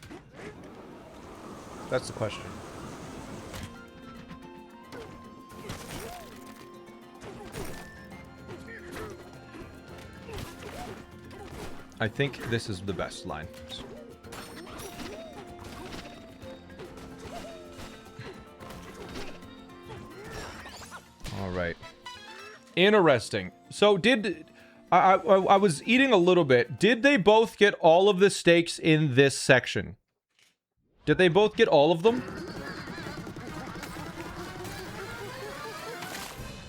That's the question. I think this is the best line. All right. Interesting. So did I was eating a little bit. Did they both get all of the stakes in this section? Did they both get all of them?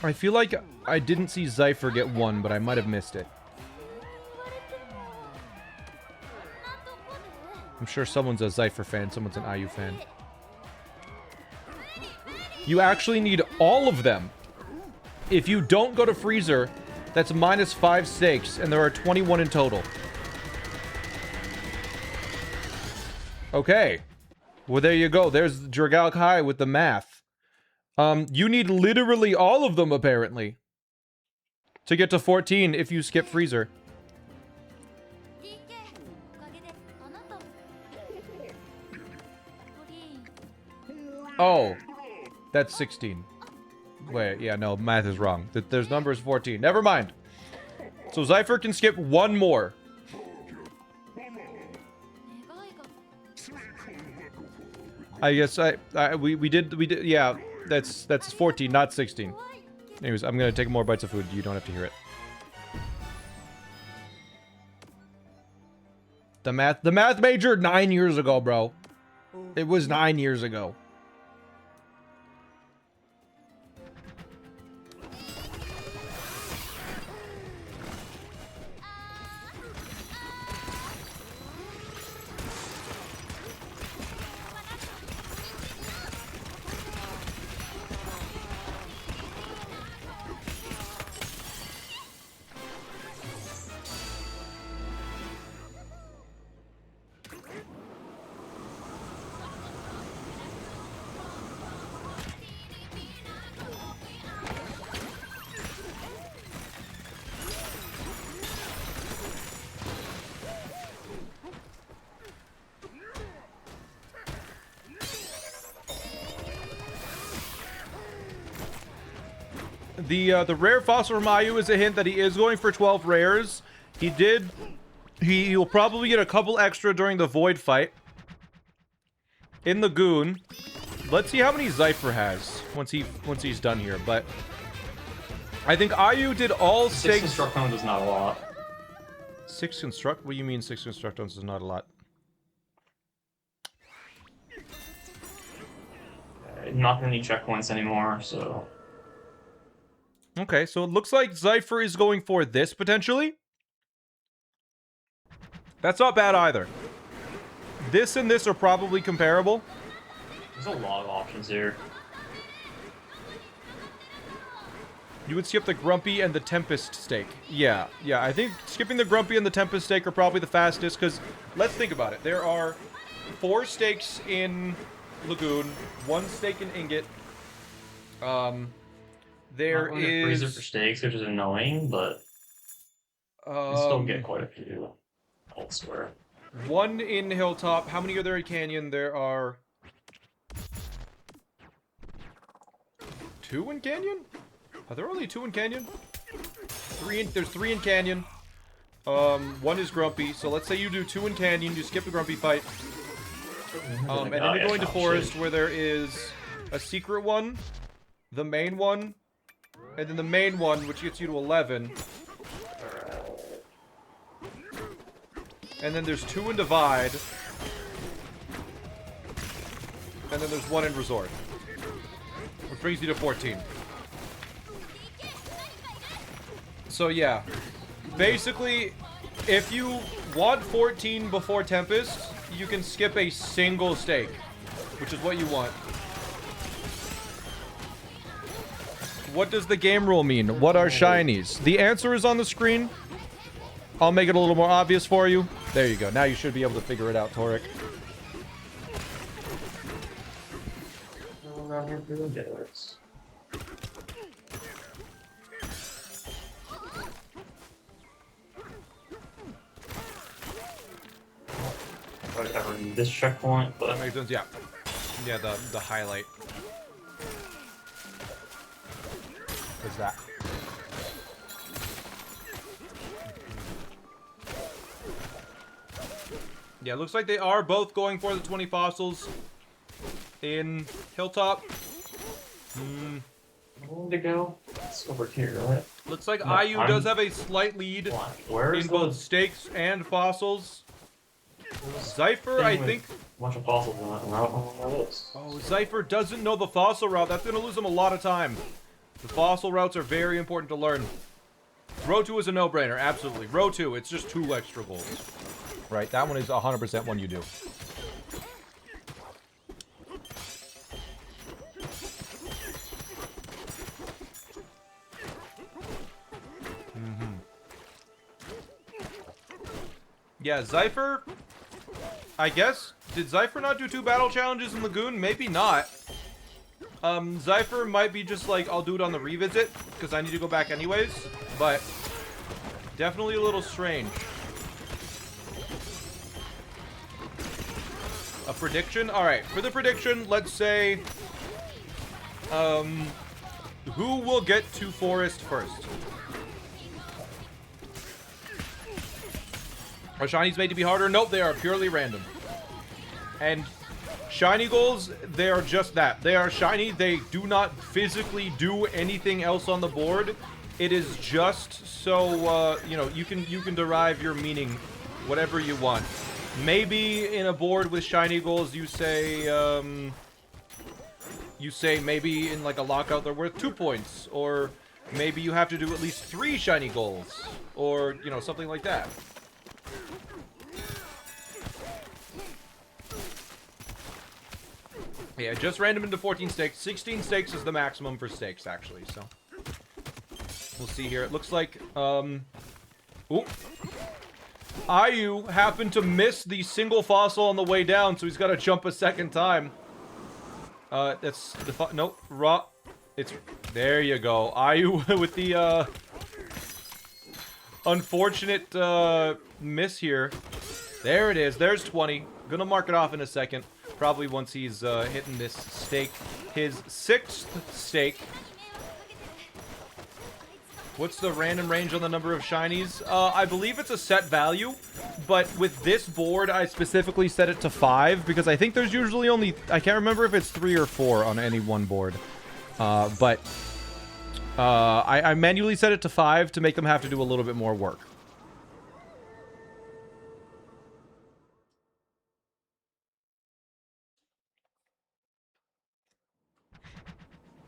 I feel like I didn't see Zypher get one, but I might have missed it. I'm sure someone's a Zypher fan, someone's an IU fan. You actually need all of them. If you don't go to Freezer, that's -5 stakes, and there are 21 in total. Okay. Well, there you go. There's Dragal Kai with the math. You need literally all of them, apparently, to get to 14 if you skip Freezer. Oh, that's 16. Wait, yeah, no, math is wrong. There's numbers 14. Never mind. So Zypher can skip one more. I guess we did, yeah, that's 14, not 16. Anyways, I'm gonna take more bites of food. You don't have to hear it. The math major 9 years ago, bro. It was 9 years ago. The rare fossil from IU is a hint that he is going for 12 rares. He'll probably get a couple extra during the Void fight. In the Goon. Let's see how many Zypher has once he's done here, but I think IU did all 6 6 construct rounds is not a lot. 6 construct? What do you mean 6 construct rounds is not a lot? Not gonna need checkpoints anymore, so... Okay, so it looks like Zypher is going for this, potentially. That's not bad either. This and this are probably comparable. There's a lot of options here. You would skip the Grumpy and the Tempest stake. Yeah, I think skipping the Grumpy and the Tempest stake are probably the fastest, because let's think about it. There are 4 stakes in Lagoon, 1 stake in Ingot. There is Freezer for stakes, which is annoying, but you still get quite a few elsewhere. 1 in Hilltop. How many are there in Canyon? There are 2 in Canyon? Are there only 2 in Canyon? There's 3 in Canyon. 1 is Grumpy. So let's say you do 2 in Canyon. You skip the Grumpy fight. And then you go into Forest, where there is a secret one, the main one, and then the main one, which gets you to 11. And then there's 2 in Divide. And then there's 1 in Resort. Which brings you to 14. So yeah. Basically, if you want 14 before Tempest, you can skip a single stake. Which is what you want. What does the game rule mean? What are shinies? The answer is on the screen. I'll make it a little more obvious for you. There you go. Now you should be able to figure it out, Torek. Whatever, this checkpoint, but That makes sense, yeah. Yeah, the highlight. What's that? Yeah, it looks like they are both going for the 20 fossils in Hilltop. Where to go? It's over here, right? Looks like No, IU does have a slight lead Where is in the both stakes and fossils. Zypher, I think... bunch of fossils in that, and I don't know what that is. Oh, Zypher doesn't know the fossil route. That's going to lose him a lot of time. The fossil routes are very important to learn. Row 2 is a no-brainer, absolutely. Row 2, it's just 2 extra goals. Right, that one is 100% one you do. Yeah, Zypher, I guess. Did Zypher not do 2 battle challenges in Lagoon? Maybe not. Zypher might be just like, I'll do it on the revisit, because I need to go back anyways. But, definitely a little strange. A prediction? Alright, for the prediction, let's say... who will get to Forest first? Are shinies made to be harder? Nope, they are purely random. And shiny goals, they are just that. They are shiny. They do not physically do anything else on the board. It is just so, you know, you can derive your meaning whatever you want. Maybe in a board with shiny goals, you say maybe in like a lockout they're worth 2 points. Or maybe you have to do at least 3 shiny goals. Or, you know, something like that. Yeah, just random into 14 stakes. 16 stakes is the maximum for stakes, actually, so. We'll see here. It looks like, ooh. IU happened to miss the single fossil on the way down, so he's got to jump a second time. That's the nope, raw. It's, there you go. IU with the, unfortunate, miss here. There it is. There's 20. Gonna mark it off in a second. Probably once he's hitting this stake. His 6th stake. What's the random range on the number of shinies? I believe it's a set value. But with this board, I specifically set it to 5. Because I think there's usually only... I can't remember if it's 3 or 4 on any one board. I manually set it to 5 to make them have to do a little bit more work.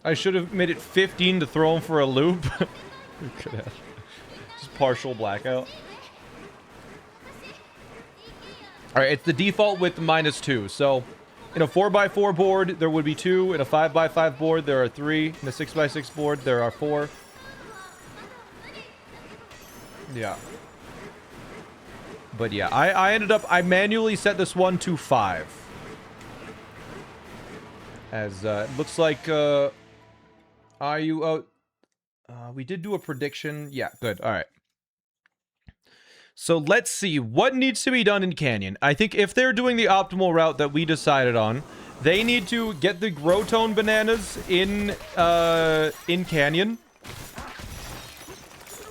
I should have made it 15 to throw him for a loop. We could have. Just partial blackout. Alright, it's the default with -2. So, in a 4x4 board, there would be 2. In a 5x5 board, there are 3. In a 6x6 board, there are 4. Yeah. But yeah, I manually set this one to 5. As, it looks like, we did do a prediction. Yeah, good. All right. So let's see what needs to be done in Canyon. I think if they're doing the optimal route that we decided on, they need to get the Growtone bananas in Canyon.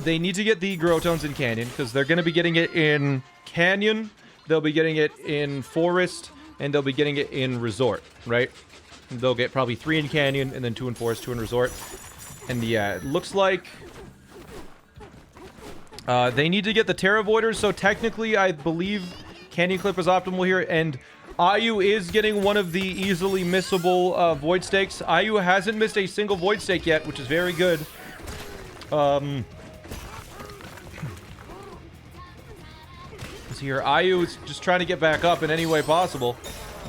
They need to get the Growtones in Canyon because they're going to be getting it in Canyon. They'll be getting it in Forest, and they'll be getting it in Resort, right? They'll get probably 3 in Canyon, and then 2 in Forest, 2 in Resort. And yeah, it looks like they need to get the Terra Voiders, so technically I believe Canyon Clip is optimal here, and IU is getting one of the easily missable Void Stakes. IU hasn't missed a single Void Stake yet, which is very good. Here, IU is just trying to get back up in any way possible.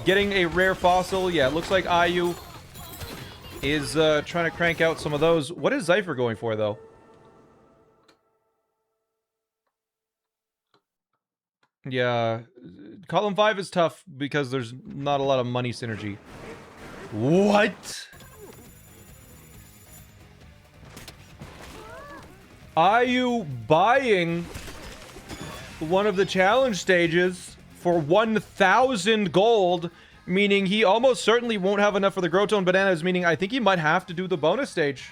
Getting a rare fossil, yeah, it looks like IU is trying to crank out some of those. What is Zypher going for, though? Yeah, column 5 is tough because there's not a lot of money synergy. What? IU buying one of the challenge stages for 1,000 gold meaning he almost certainly won't have enough for the Growtone Bananas, meaning I think he might have to do the bonus stage.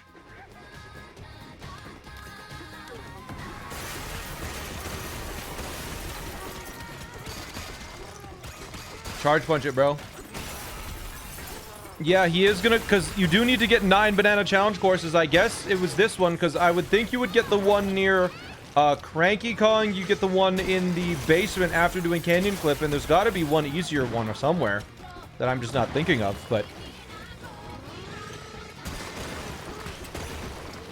Charge punch it, bro. Yeah, he is gonna, because you do need to get 9 banana challenge courses. I guess it was this one, because I would think you would get the one near Cranky Kong. You get the one in the basement after doing Canyon Clip, and there's got to be one easier one or somewhere that I'm just not thinking of, but...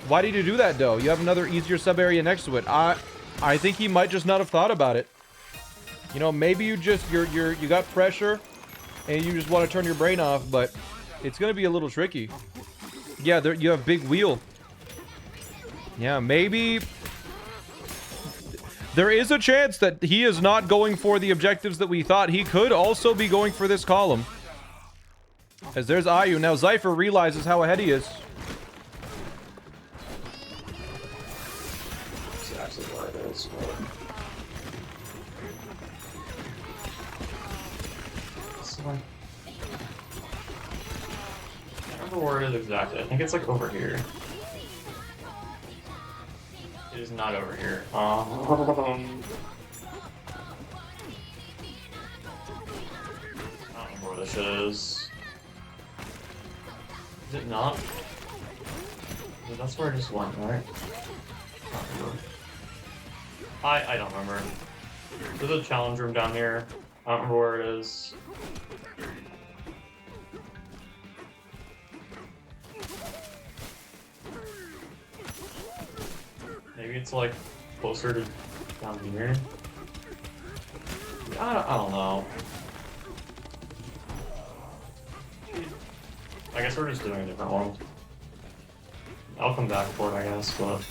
Why did you do that, though? You have another easier sub-area next to it. I think he might just not have thought about it. You know, maybe you just, you got pressure, and you just want to turn your brain off, but it's going to be a little tricky. Yeah, there, you have big wheel. Yeah, maybe... There is a chance that he is not going for the objectives that we thought. He could also be going for this column. As there's Ayu. Now, Zypher realizes how ahead he is. Exactly what it is. I don't remember where it is exactly. I think it's like over here. It is not over here. I don't remember where this shit is. Is it not? That's where I just went, right? I don't remember. I don't remember. There's a challenge room down here. I don't remember where it is. Maybe it's like closer to down here. I don't know. I guess we're just doing a different one. I'll come back for it, I guess, but...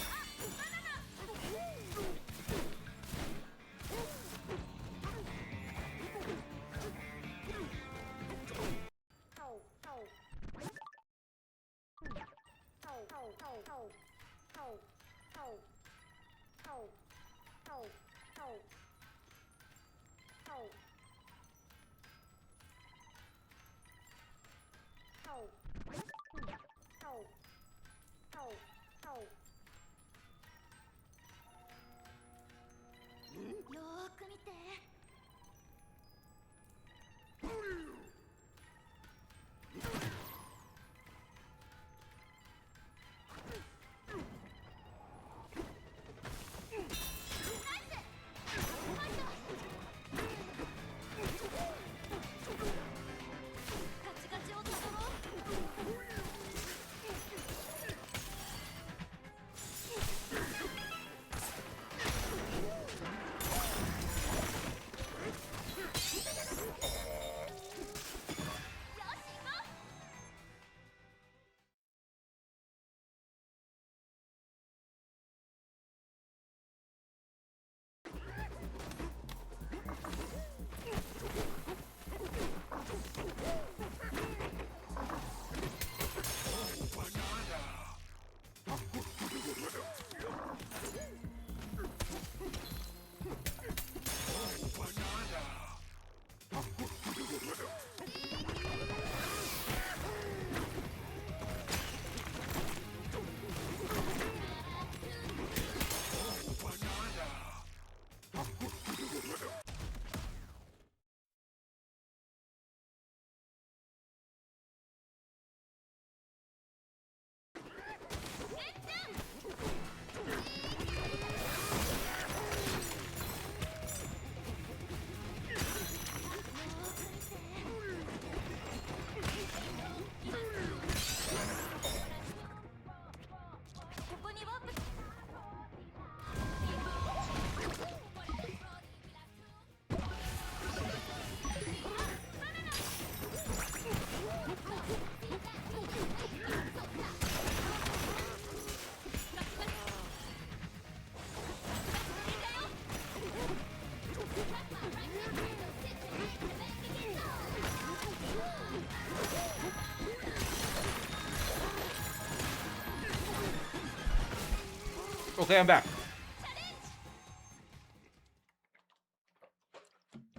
Okay, I'm back.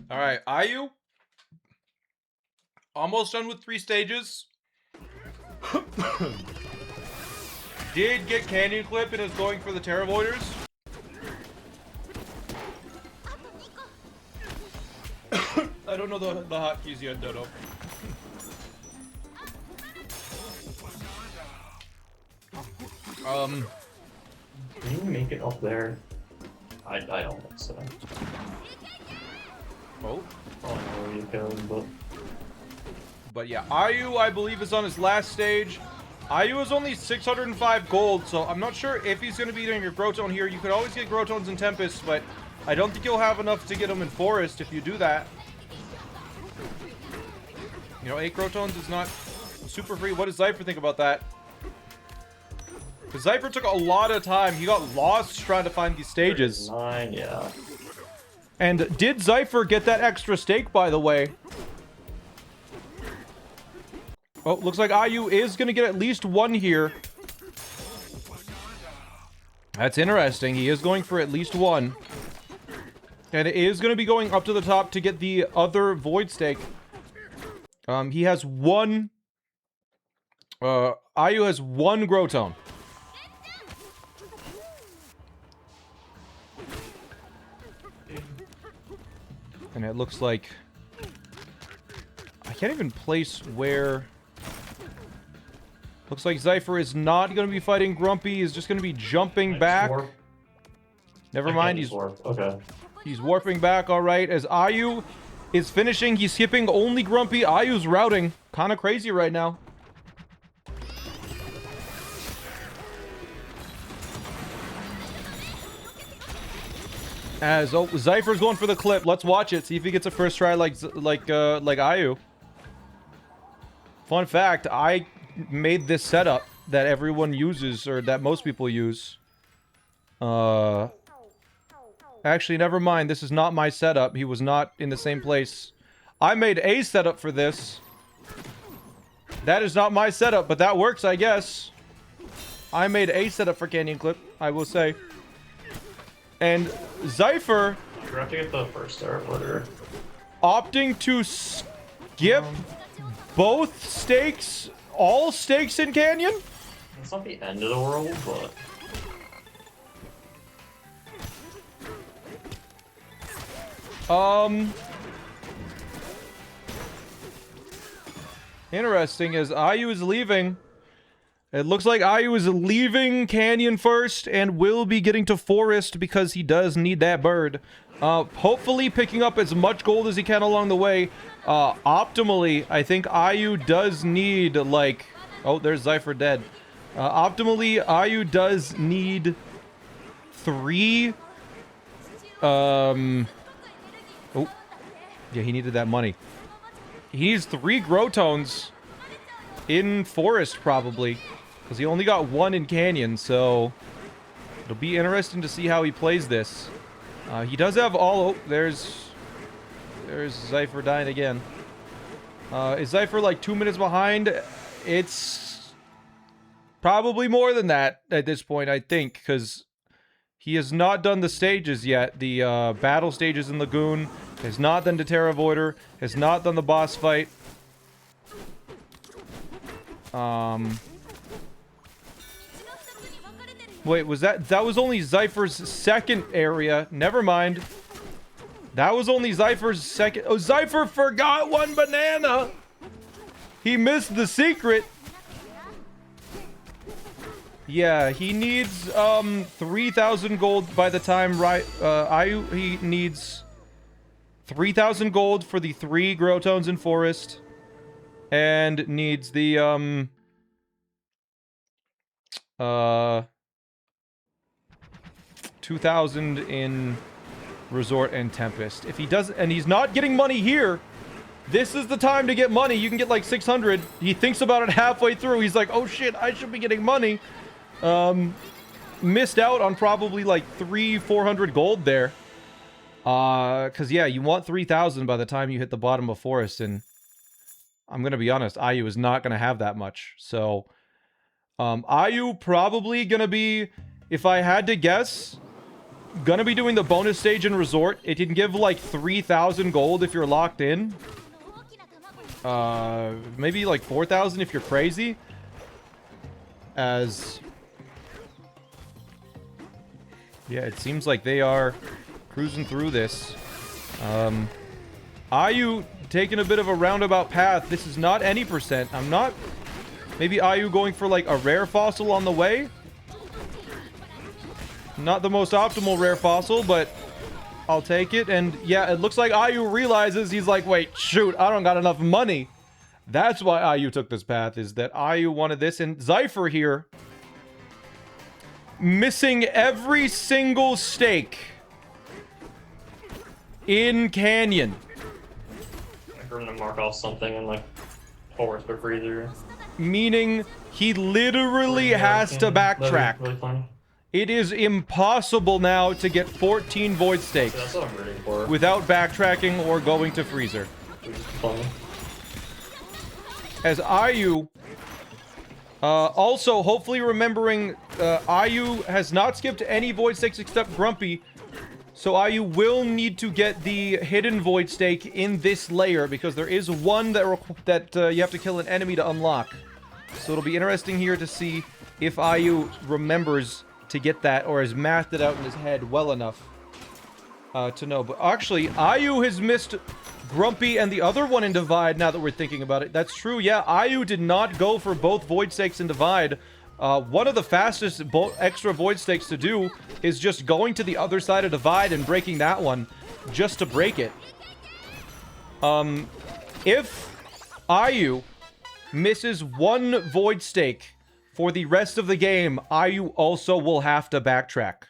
All right, Ayu. Almost done with 3 stages. Did get Canyon Clip and is going for the Terra Voiders. I don't know the hotkeys yet, Dodo. Can you make it up there? I don't think so. Oh. I don't know where you go, But yeah, Ayu, I believe, is on his last stage. Ayu is only 605 gold, so I'm not sure if he's going to be doing your Grotone here. You could always get Grotones in Tempest, but I don't think you'll have enough to get them in Forest if you do that. You know, 8 Grotones is not super free. What does Zypher think about that? Because Zypher took a lot of time. He got lost trying to find these stages. 9, yeah. And did Zypher get that extra stake, by the way? Oh, looks like Ayu is going to get at least 1 here. That's interesting. He is going for at least 1. And it is going to be going up to the top to get the other Void stake. He has 1... Ayu has 1 Grotone. And it looks like... I can't even place where... Looks like Zypher is not going to be fighting Grumpy. He's just going to be jumping back. Never mind, he's okay. He's warping back, alright. As Ayu is finishing, he's skipping only Grumpy. Ayu's routing. Kind of crazy right now. As Zypher's going for the clip. Let's watch it. See if he gets a first try like Ayu. Fun fact, I made this setup that everyone uses, or that most people use. Actually, never mind. This is not my setup. He was not in the same place. I made a setup for this. That is not my setup, but that works, I guess. I made a setup for Canyon Clip, I will say. And Zypher... You have to get the first star order. Opting to skip both stakes, all stakes in Canyon? It's not the end of the world, but... Interesting, as Ayu is leaving. It looks like Ayu is leaving Canyon first and will be getting to Forest because he does need that bird. Hopefully picking up as much gold as he can along the way. Optimally, I think Ayu does need, like... Oh, there's Zypher dead. Optimally, Ayu does need 3... Oh. Yeah, he needed that money. He needs 3 Grotones in Forest, probably. Because he only got 1 in Canyon, so... It'll be interesting to see how he plays this. He does have all... Oh, there's Zypher dying again. Is Zypher like 2 minutes behind? It's... probably more than that at this point, I think. Because he has not done the stages yet. The battle stages in Lagoon. Has not done the Terra Voider. Has not done the boss fight. Wait, was that was only Zypher's second area. Never mind. That was only Zypher's second. Oh, Zypher forgot 1 banana. He missed the secret. Yeah, he needs 3,000 gold by the time he needs 3,000 gold for the 3 Grotones in Forest, and needs the 2,000 in Resort and Tempest. If he does, and he's not getting money here, this is the time to get money. You can get like 600. He thinks about it halfway through. He's like, oh shit, I should be getting money. Missed out on probably like 300-400 gold there. Because yeah, you want 3,000 by the time you hit the bottom of Forest, and I'm gonna be honest, Ayu is not gonna have that much. So, Ayu probably gonna be, if I had to guess, gonna be doing the bonus stage in Resort. It can give like 3,000 gold if you're locked in. Maybe like 4,000 if you're crazy. As... yeah, it seems like they are cruising through this. Ayu taking a bit of a roundabout path. This is not any percent. I'm not... maybe Ayu going for like a rare fossil on the way. Not the most optimal rare fossil, but I'll take it. And yeah, it looks like Ayu realizes, he's like, wait, shoot, I don't got enough money. That's why Ayu took this path, is that Ayu wanted this. And Zypher here, missing every single stake in Canyon. I'm gonna mark off something and like force the freezer. Meaning he literally has to backtrack. Really funny. It is impossible now to get 14 void stakes That's what I'm rooting for. without backtracking or going to freezer. Which is funny. As Ayu, also hopefully remembering, Ayu has not skipped any void stakes except Grumpy. So Ayu will need to get the hidden void stake in this layer, because there is one that you have to kill an enemy to unlock. So it'll be interesting here to see if Ayu remembers to get that, or has mathed it out in his head well enough to know. But actually, Ayu has missed Grumpy and the other one in Divide, now that we're thinking about it. That's true, yeah. Ayu did not go for both void stakes in Divide. One of the fastest extra void stakes to do is just going to the other side of Divide and breaking that one, just to break it. If Ayu misses one void stake for the rest of the game, Ayu also will have to backtrack.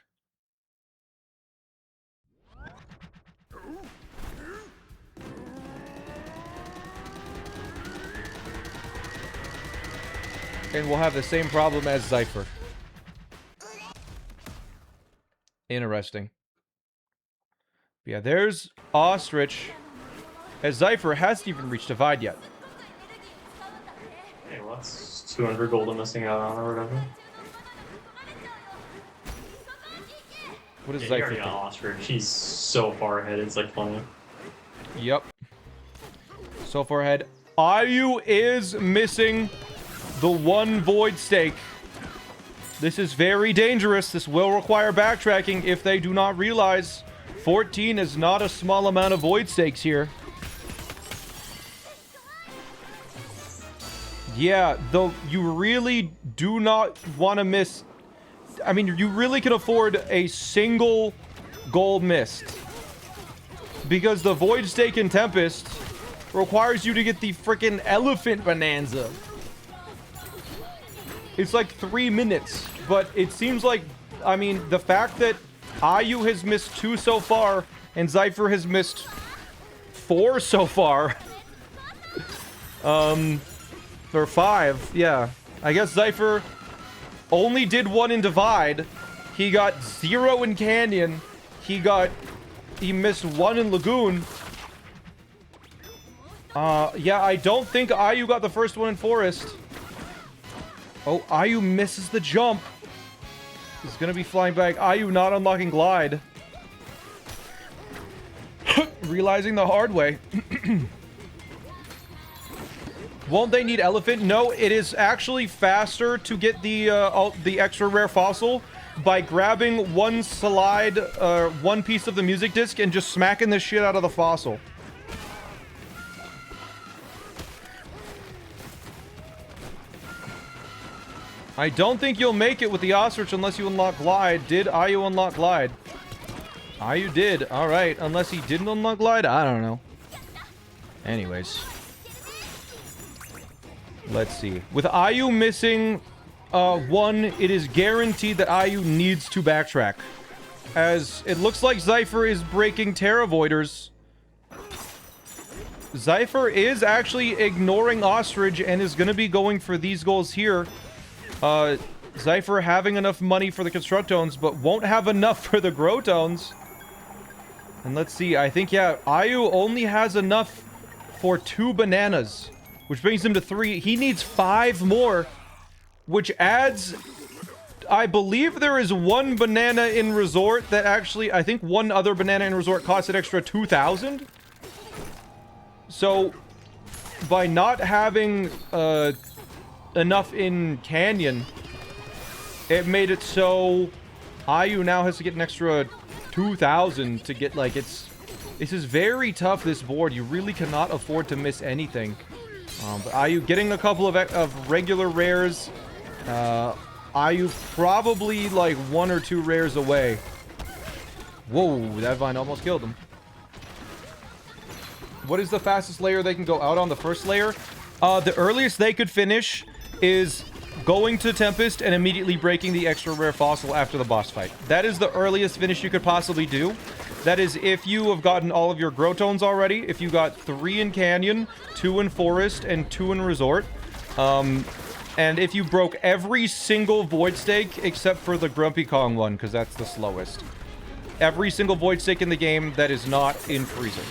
And we'll have the same problem as Zypher. Interesting. Yeah, there's Ostrich. As Zypher hasn't even reached Divide yet. Hey, what's 200 gold I'm missing out on or whatever? What is Yeah, Zypher you already got doing? Ostrich. He's so far ahead, it's like funny. Yep. So far ahead. Ayu is missing the one void stake. This is very dangerous. This will require backtracking if they do not realize 14 is not a small amount of void stakes here. Yeah, though you really do not want to miss... I mean, you really can afford a single gold missed. Because the void stake in Tempest requires you to get the freaking elephant bonanza. It's like 3 minutes, but it seems like, I mean, the fact that Ayu has missed 2 so far, and Zypher has missed 4 so far. Or 5, yeah. I guess Zypher only did 1 in Divide. He got 0 in Canyon. He missed 1 in Lagoon. Yeah, I don't think Ayu got the first one in Forest. Oh, Ayu misses the jump. He's gonna be flying back. Ayu not unlocking Glide. Realizing the hard way. Won't they need Elephant? No, it is actually faster to get the extra rare fossil by grabbing one slide, one piece of the music disc and just smacking the shit out of the fossil. I don't think you'll make it with the Ostrich unless you unlock Glide. Did Ayu unlock Glide? Ayu did. Alright. Unless he didn't unlock Glide? I don't know. Anyways. Let's see. With Ayu missing 1, it is guaranteed that Ayu needs to backtrack. As it looks like Zypher is breaking Terra Voiders. Zypher is actually ignoring Ostrich and is going to be going for these goals here. Zypher having enough money for the Constructones, but won't have enough for the Growtones. And let's see, I think, yeah, Ayu only has enough for 2 bananas, which brings him to 3. He needs 5 more, which adds... I believe there is 1 banana in Resort that actually... I think 1 other banana in Resort costs an extra 2,000. So, by not having enough in Canyon, it made it so IU now has to get an extra 2,000 to get, like, this is very tough, this board. You really cannot afford to miss anything. But IU getting a couple of regular rares. IU probably like 1 or 2 rares away. Whoa, that vine almost killed him. What is the fastest layer they can go out on? The first layer? The earliest they could finish is going to Tempest and immediately breaking the extra rare fossil after the boss fight. That is the earliest finish you could possibly do. That is if you have gotten all of your Growtones already. If you got 3 in Canyon, 2 in Forest, and 2 in Resort. And if you broke every single Void Stake except for the Grumpy Kong one, because that's the slowest. Every single Void Stake in the game that is not in Freezer.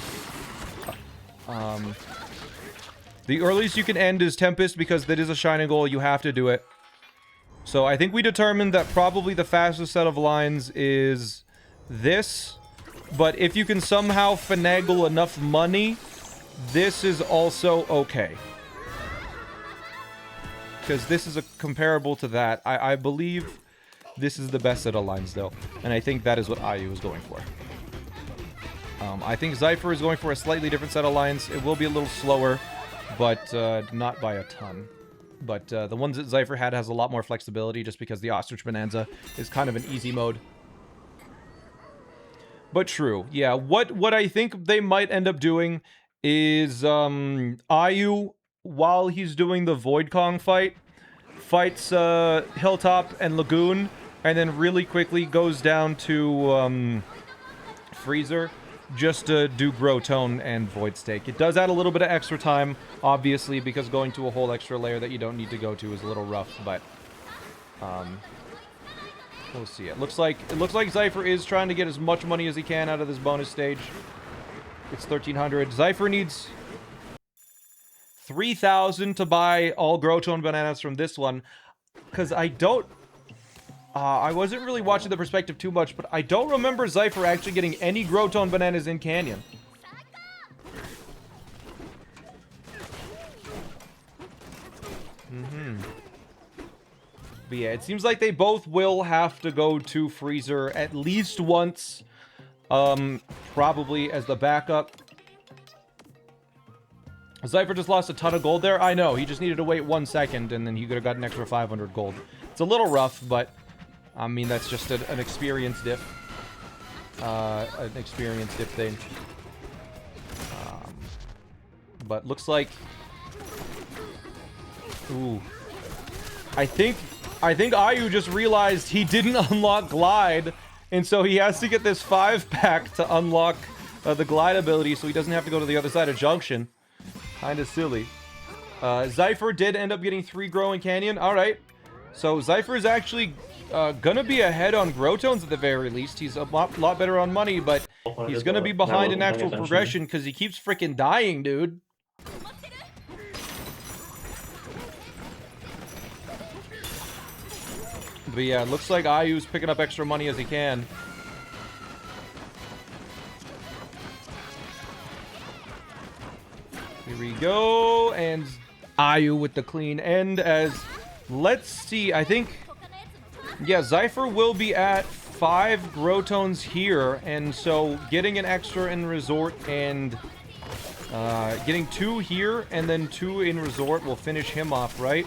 The earliest you can end is Tempest because that is a shining goal. You have to do it. So I think we determined that probably the fastest set of lines is this. But if you can somehow finagle enough money, this is also okay. Because this is comparable to that. I believe this is the best set of lines, though. And I think that is what IU is going for. I think Zypher is going for a slightly different set of lines. It will be a little slower, but not by a ton. But the ones that Zypher had has a lot more flexibility just because the Ostrich Bonanza is kind of an easy mode. But true. Yeah, what I think they might end up doing is IU, while he's doing the Void Kong fight, fights Hilltop and Lagoon, and then really quickly goes down to Freezer just to do Growtone and Void Stake. It does add a little bit of extra time, obviously, because going to a whole extra layer that you don't need to go to is a little rough, but we'll see. It looks like Zypher is trying to get as much money as he can out of this bonus stage. It's 1,300. Zypher needs 3,000 to buy all Growtone bananas from this one, because I don't... I wasn't really watching the perspective too much, but I don't remember Zypher actually getting any Growtone bananas in Canyon. But yeah, it seems like they both will have to go to Freezer at least once, probably as the backup. Zypher just lost a ton of gold there. I know, he just needed to wait 1 second, and then he could have got an extra 500 gold. It's a little rough, but... I mean, that's just an experience diff. An experience diff thing. But looks like... Ooh. I think IU just realized he didn't unlock Glide, and so he has to get this 5-pack to unlock the Glide ability so he doesn't have to go to the other side of Junction. Kinda silly. Zypher did end up getting 3 Growing Canyon. Alright. So Zypher is actually gonna be ahead on Growtones at the very least. He's a lot better on money, but he's gonna be behind in actual progression because he keeps freaking dying, dude. But yeah, it looks like IU's picking up extra money as he can. Here we go, and IU with the clean end as... Let's see, I think... Yeah, Zypher will be at 5 Growtones here, and so getting an extra in Resort and getting 2 here and then 2 in Resort will finish him off, right?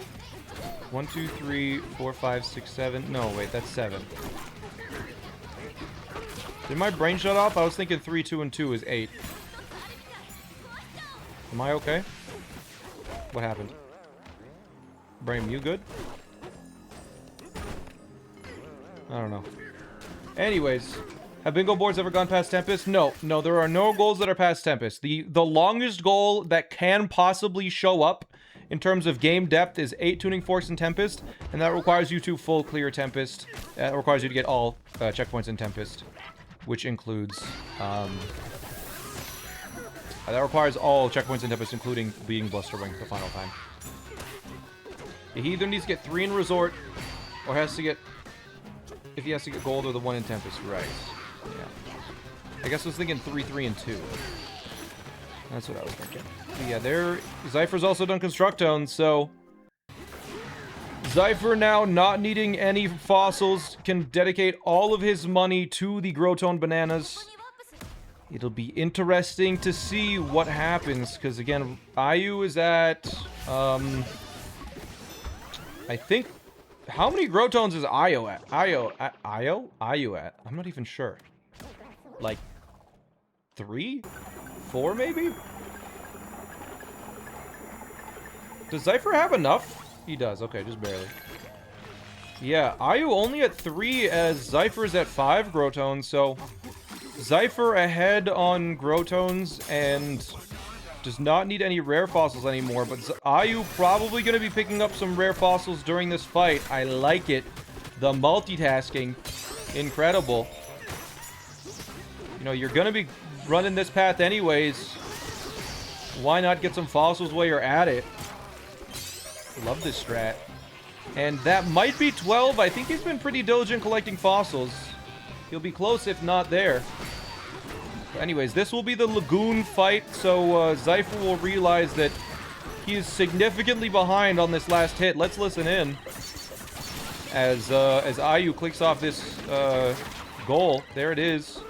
1, 2, 3, 4, 5, 6, 7. No, wait, that's 7. Did my brain shut off? I was thinking 3, 2, and 2 is 8. Am I okay? What happened? Brain, you good? I don't know. Anyways, have bingo boards ever gone past Tempest? No, there are no goals that are past Tempest. The longest goal that can possibly show up in terms of game depth is 8 Tuning Forks in Tempest, and that requires you to full clear Tempest. That requires you to get all checkpoints in Tempest, which includes... that requires all checkpoints in Tempest, including being Blusterwing the final time. He either needs to get 3 in Resort, or has to get... If he has to get gold or the 1 in Tempest, right. Yeah. I guess I was thinking 3, 3, and 2. That's what I was thinking. But yeah, Zypher's also done Construct Tones, so... Zypher now, not needing any fossils, can dedicate all of his money to the Grotone Bananas. It'll be interesting to see what happens, because again, Ayu is at... I think... How many Grotones is Ayu at? Ayu at? I'm not even sure. Like... 3? 4 maybe? Does Zypher have enough? He does, okay, just barely. Yeah, Ayu only at 3 as Zypher's at 5 Grotones, so... Zypher ahead on Grotones and does not need any rare fossils anymore, but Ayu probably going to be picking up some rare fossils during this fight. I like it. The multitasking. Incredible. You know, you're going to be running this path anyways. Why not get some fossils while you're at it? Love this strat. And that might be 12. I think he's been pretty diligent collecting fossils. He'll be close if not there. Anyways, this will be the Lagoon fight, so Zypher will realize that he is significantly behind on this last hit. Let's listen in. As Ayu clicks off this goal. There it is.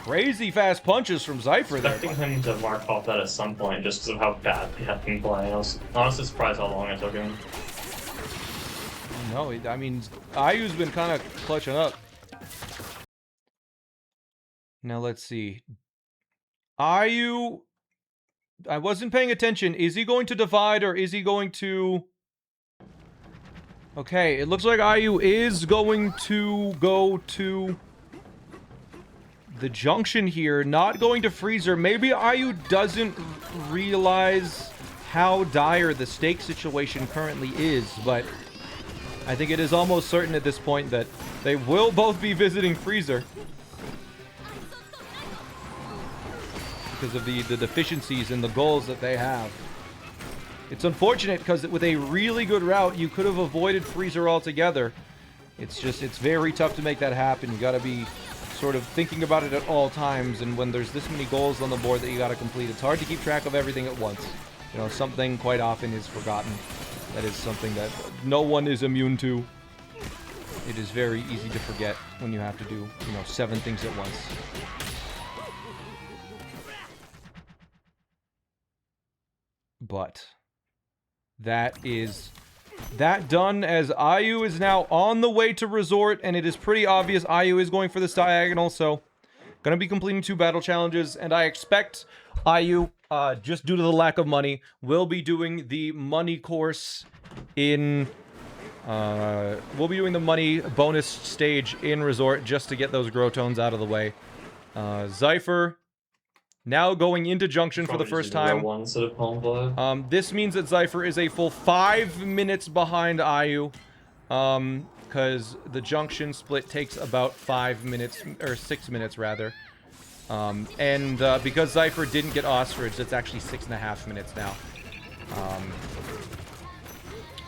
Crazy fast punches from Zypher there. Expecting him to mark off that at some point just because of how bad he had been playing. I was honestly surprised how long it took him. No, I mean, Ayu's been kind of clutching up. Now, let's see. Ayu... I wasn't paying attention. Is he going to divide or is he going to... Okay, it looks like Ayu is going to go to... the junction here, not going to Freezer. Maybe Ayu doesn't realize how dire the stake situation currently is, but I think it is almost certain at this point that they will both be visiting Freezer. Because of the deficiencies in the goals that they have. It's unfortunate because with a really good route, you could have avoided Freezer altogether. It's just, it's very tough to make that happen. You gotta be sort of thinking about it at all times, and when there's this many goals on the board that you gotta complete, it's hard to keep track of everything at once. You know, something quite often is forgotten. That is something that no one is immune to. It is very easy to forget when you have to do, you know, 7 things at once. But that is that done, as Ayu is now on the way to Resort, and it is pretty obvious Ayu is going for this diagonal, so gonna be completing 2 battle challenges, and I expect Ayu, just due to the lack of money, will be doing the money course in, we'll be doing the money bonus stage in Resort just to get those Grotones out of the way. Zypher now going into Junction for the first time. This means that Zypher is a full 5 minutes behind Ayu. Because the Junction split takes about 5 minutes, or 6 minutes rather. Because Zypher didn't get ostrich, it's actually 6.5 minutes now.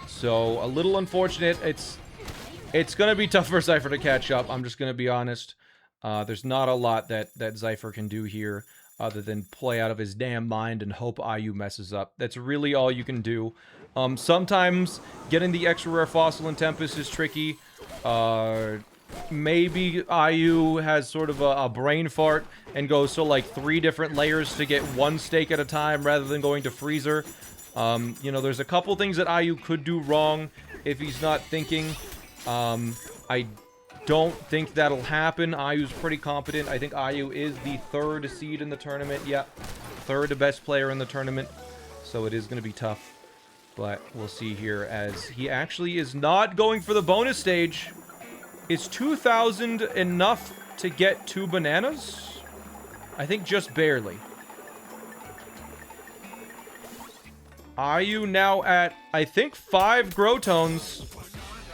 So a little unfortunate. It's gonna be tough for Zypher to catch up. I'm just gonna be honest. There's not a lot that Zypher can do here, other than play out of his damn mind and hope Ayu messes up. That's really all you can do. Sometimes getting the extra rare fossil in Tempest is tricky. Maybe Ayu has sort of a brain fart and goes to like 3 different layers to get 1 stake at a time rather than going to Freezer. You know, there's a couple things that Ayu could do wrong if he's not thinking. I don't think that'll happen. Ayu's pretty competent. I think Ayu is the 3rd seed in the tournament. Yeah, 3rd best player in the tournament. So it is going to be tough. But we'll see here, as he actually is not going for the bonus stage. Is 2,000 enough to get 2 bananas? I think just barely. Ayu now at, I think, 5 Grotones.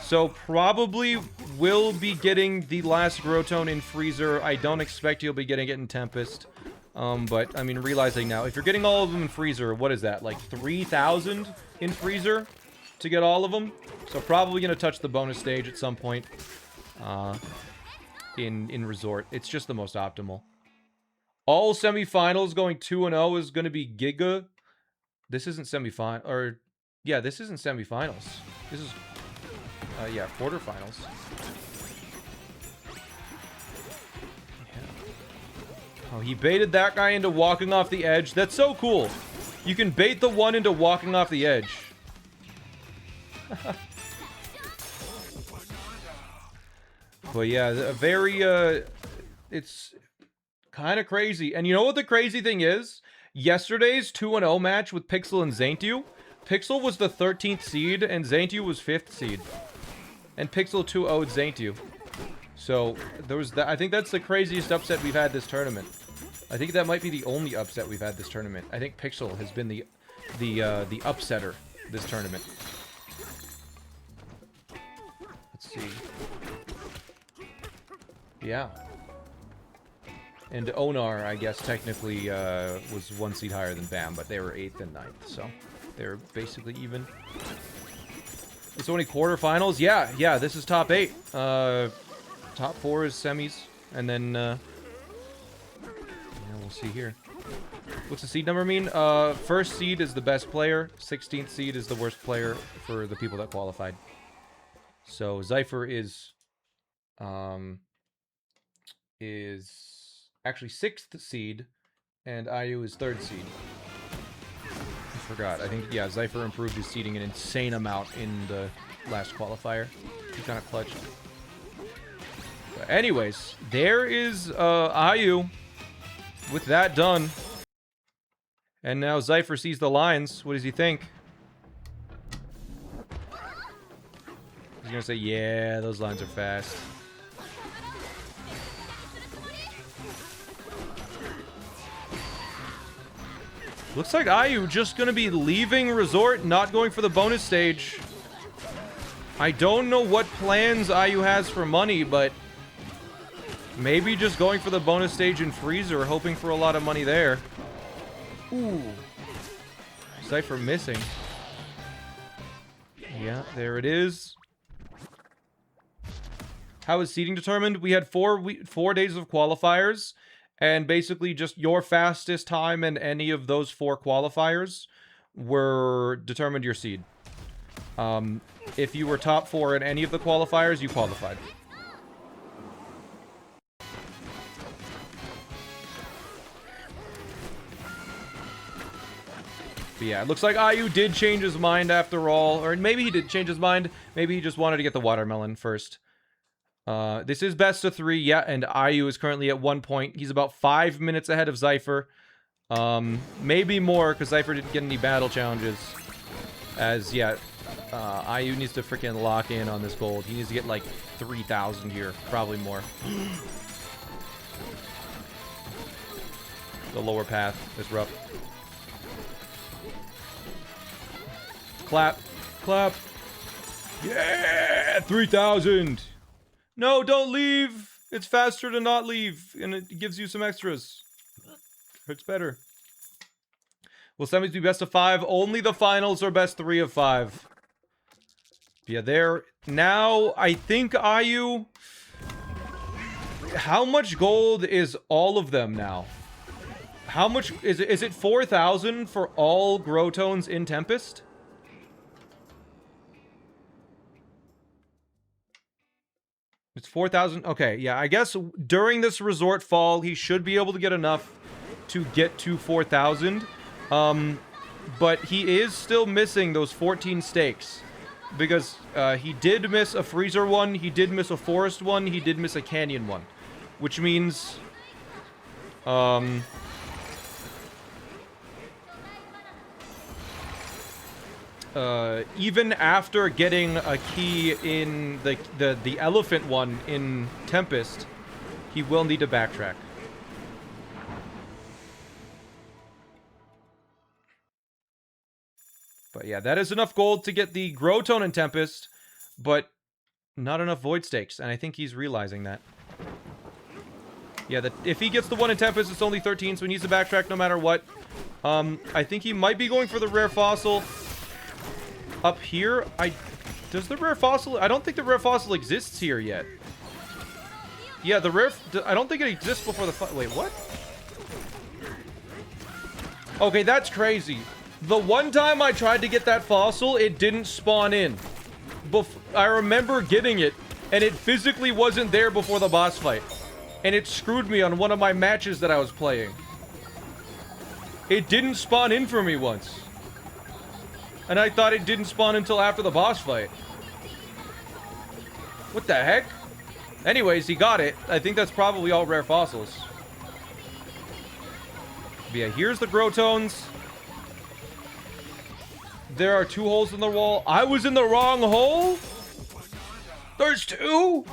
So probably will be getting the last Grotone in Freezer. I don't expect he'll be getting it in Tempest. But, I mean, realizing now, if you're getting all of them in Freezer, what is that? Like 3,000 in Freezer to get all of them? So probably going to touch the bonus stage at some point. in Resort. It's just the most optimal. All semifinals going 2-0 is going to be Giga. This isn't semifinal, or yeah, this isn't semifinals. This is yeah, quarterfinals. Oh, he baited that guy into walking off the edge. That's so cool. You can bait the one into walking off the edge. But yeah, a very, it's kind of crazy. And you know what the crazy thing is? Yesterday's 2-0 match with Pixel and Zaintu, Pixel was the 13th seed, and Zaintu was 5th seed. And Pixel 2-0'd Zaintu. So, there was that. I think that's the craziest upset we've had this tournament. I think that might be the only upset we've had this tournament. I think Pixel has been the upsetter this tournament. Let's see. Yeah. And Onar, I guess, technically was 1 seed higher than Bam, but they were 8th and 9th, so they're basically even. It's only quarterfinals? Yeah, this is top 8. Top 4 is semis, and then, yeah, we'll see here. What's the seed number mean? First seed is the best player, 16th seed is the worst player for the people that qualified. So, Zypher is actually 6th seed, and IU is 3rd seed. I forgot. I think, yeah, Zypher improved his seeding an insane amount in the last qualifier. He kind of clutched. But anyways, there is IU with that done. And now Zypher sees the lines. What does he think? He's gonna say, yeah, those lines are fast. Looks like IU just gonna be leaving Resort, not going for the bonus stage. I don't know what plans IU has for money, but maybe just going for the bonus stage in Freezer, hoping for a lot of money there. Ooh. Zypher missing. Yeah, there it is. How is seeding determined? We had 4 days of qualifiers. And basically just your fastest time in any of those 4 qualifiers were determined your seed. If you were top 4 in any of the qualifiers, you qualified. But yeah, it looks like IU did change his mind after all. Or maybe he did change his mind. Maybe he just wanted to get the watermelon first. This is best of 3, yeah, and IU is currently at 1 point. He's about 5 minutes ahead of Zypher. Maybe more, because Zypher didn't get any battle challenges. As, yeah, IU needs to freaking lock in on this gold. He needs to get, like, 3,000 here. Probably more. The lower path is rough. Clap. Clap. Yeah! 3,000! No, don't leave! It's faster to not leave, and it gives you some extras. It's better. Will semis be best of 5? Only the finals are best 3 of 5. Yeah, there. Now, I think IU... How much gold is all of them now? How much... Is it 4,000 for all Growtones in Tempest? It's 4,000. Okay, yeah, I guess during this Resort fall, he should be able to get enough to get to 4,000. But he is still missing those 14 stakes. Because he did miss a Freezer one, he did miss a Forest one, he did miss a Canyon one. Which means... even after getting a key in the elephant one in Tempest, he will need to backtrack. But yeah, that is enough gold to get the Growtone in Tempest, but not enough Void Stakes, and I think he's realizing that. Yeah, if he gets the one in Tempest, it's only 13, so he needs to backtrack no matter what. I think he might be going for the rare fossil. Up here, does the rare fossil... I don't think the rare fossil exists here yet. Yeah, the rare... I don't think it exists before the... Wait, what? Okay, that's crazy. The one time I tried to get that fossil, it didn't spawn in. I remember getting it, and it physically wasn't there before the boss fight. And it screwed me on one of my matches that I was playing. It didn't spawn in for me once. And I thought it didn't spawn until after the boss fight. What the heck? Anyways, he got it. I think that's probably all rare fossils. But yeah, here's the Grotones. There are 2 holes in the wall. I was in the wrong hole? There's 2?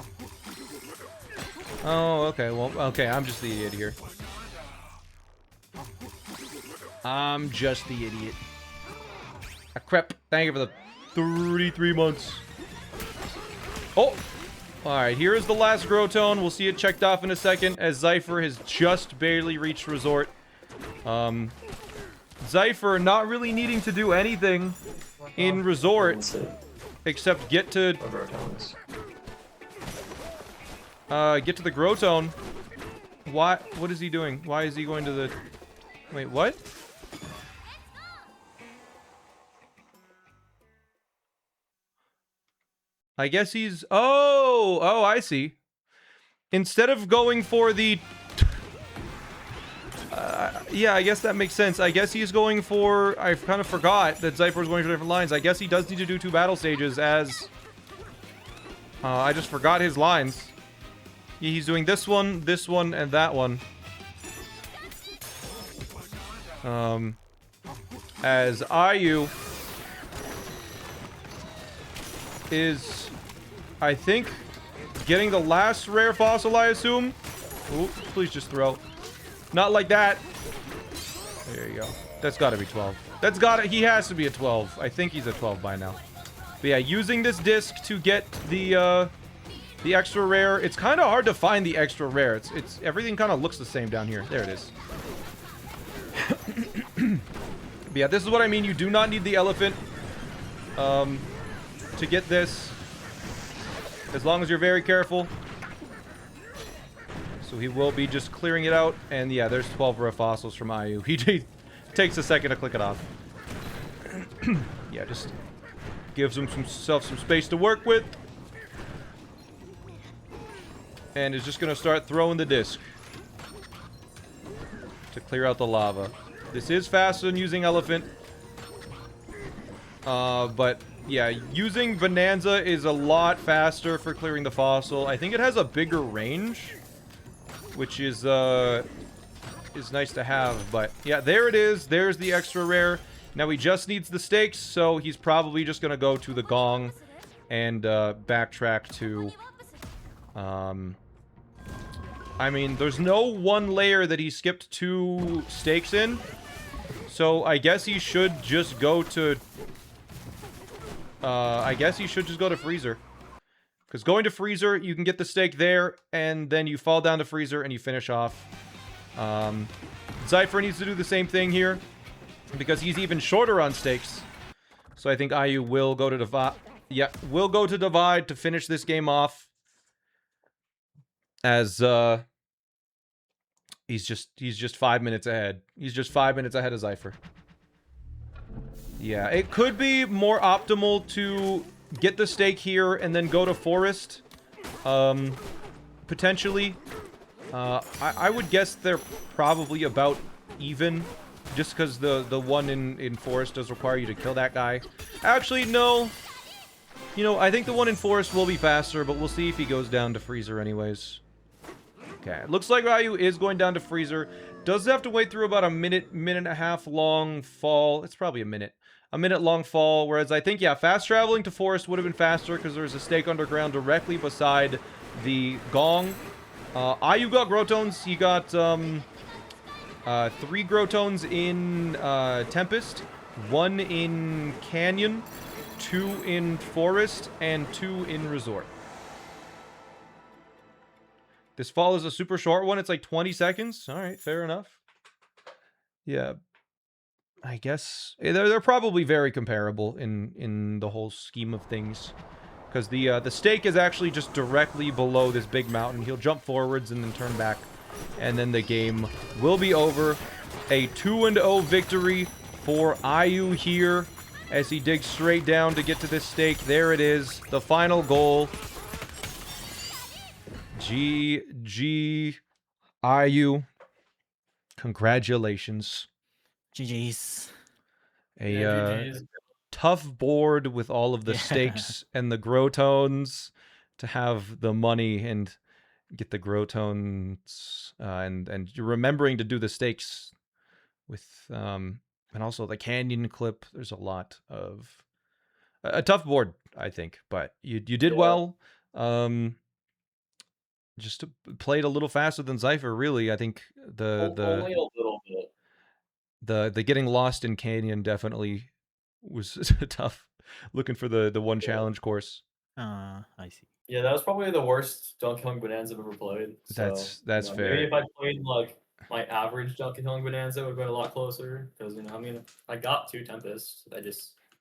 Oh, okay. Well, okay. I'm just the idiot here. I'm just the idiot. Ah, crap. Thank you for the 33 months. Oh! Alright, here is the last Grotone. We'll see it checked off in a second, as Zypher has just barely reached Resort. Zypher not really needing to do anything in Resort, except get to... get to the Grotone. What is he doing? Why is he going to the... Wait, what? I guess he's... Oh, I see. Instead of going for the... yeah, I guess that makes sense. I guess he's going for... I kind of forgot that Zypher was going for different lines. I guess he does need to do 2 battle stages as... I just forgot his lines. He's doing this one, and that one. As Ayu is, I think, getting the last rare fossil, I assume. Ooh, please just throw. Not like that. There you go. That's gotta be 12. That's gotta, he has to be a 12. I think he's a 12 by now. But yeah, using this disc to get the extra rare. It's kind of hard to find the extra rare. It's everything kind of looks the same down here. There it is. But yeah, this is what I mean. You do not need the elephant to get this, as long as you're very careful. So he will be just clearing it out. And yeah, there's 12 rare fossils from Ayu. He takes a second to click it off. Yeah, just gives himself some space to work with. And is just going to start throwing the disc to clear out the lava. This is faster than using elephant. But yeah, using Bananza is a lot faster for clearing the fossil. I think it has a bigger range, which is nice to have. But yeah, there it is. There's the extra rare. Now he just needs the stakes, so he's probably just going to go to the gong and backtrack to... I mean, there's no one layer that he skipped 2 stakes in. So I guess he should just go to... I guess he should just go to Freezer. Because going to Freezer, you can get the stake there, and then you fall down to Freezer and you finish off. Zypher needs to do the same thing here, because he's even shorter on stakes. So I think Ayu will go to Divide. Yeah, will go to Divide to finish this game off. As he's just 5 minutes ahead. He's just 5 minutes ahead of Zypher. Yeah, it could be more optimal to get the stake here and then go to Forest. Potentially. I would guess they're probably about even. Just because the one in Forest does require you to kill that guy. Actually, no. You know, I think the one in Forest will be faster, but we'll see if he goes down to Freezer anyways. Okay, it looks like Ayu is going down to Freezer. Does have to wait through about a minute and a half long fall. It's probably a minute. A minute long fall, whereas I think, yeah, fast traveling to Forest would have been faster because there's a stake underground directly beside the gong. Ayu got Grotones. He got 3 Grotones in Tempest, 1 in Canyon, 2 in Forest, and 2 in Resort. This fall is a super short one. It's like 20 seconds. All right, fair enough. Yeah. I guess they're probably very comparable in the whole scheme of things. because the stake is actually just directly below this big mountain. He'll jump forwards and then turn back, and then the game will be over. A 2-0 victory for IU here as he digs straight down to get to this stake. There it is, the final goal. GG IU. Congratulations. GG's. A GG's. tough board with all of the Yeah. stakes and the growtones to have the money and get the growtones and you're remembering to do the stakes with and also the canyon clip. There's a lot of a tough board, I think, but you did well. Just played a little faster than Zypher, really. I think Only a little bit. the getting lost in canyon definitely was tough. Looking for the one challenge course. I see. Yeah, that was probably the worst Donkey Kong Bonanza I've ever played. So, That's you know, fair. Maybe if I played like my average Donkey Kong Bonanza, it would have been a lot closer. Because I mean, I got 2 Tempests.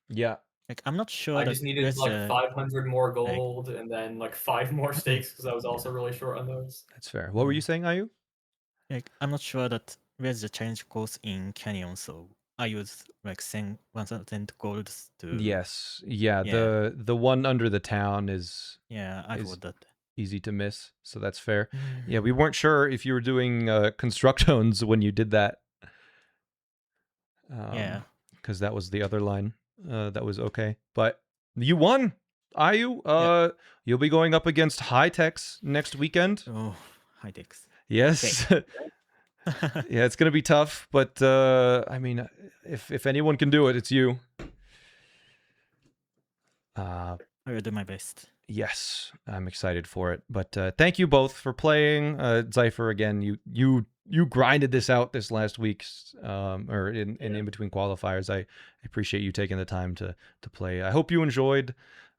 Yeah. Like, I'm not sure I that just needed there's like a, 500 more gold and then like 5 more stakes because I was also really short on those. That's fair. What were you saying, Ayu? like, I'm not sure that there's a challenge course in Canyon, so I use like 1,000 golds to. Yes. Yeah. Yeah. The one under the town is Yeah, I is- got that. easy to miss, so that's fair. Yeah, we weren't sure if you were doing constructones when you did that. Yeah. Because that was the other line. That was okay, but you won, Ayu. You'll be going up against High-Techs next weekend. Oh, high techs. Yes. Yeah, it's gonna be tough, but I mean, if anyone can do it, it's you. I will do my best. Yes, I'm excited for it. But thank you both for playing. Zypher, again, you grinded this out this last week, or in between qualifiers. I appreciate you taking the time to play. I hope you enjoyed,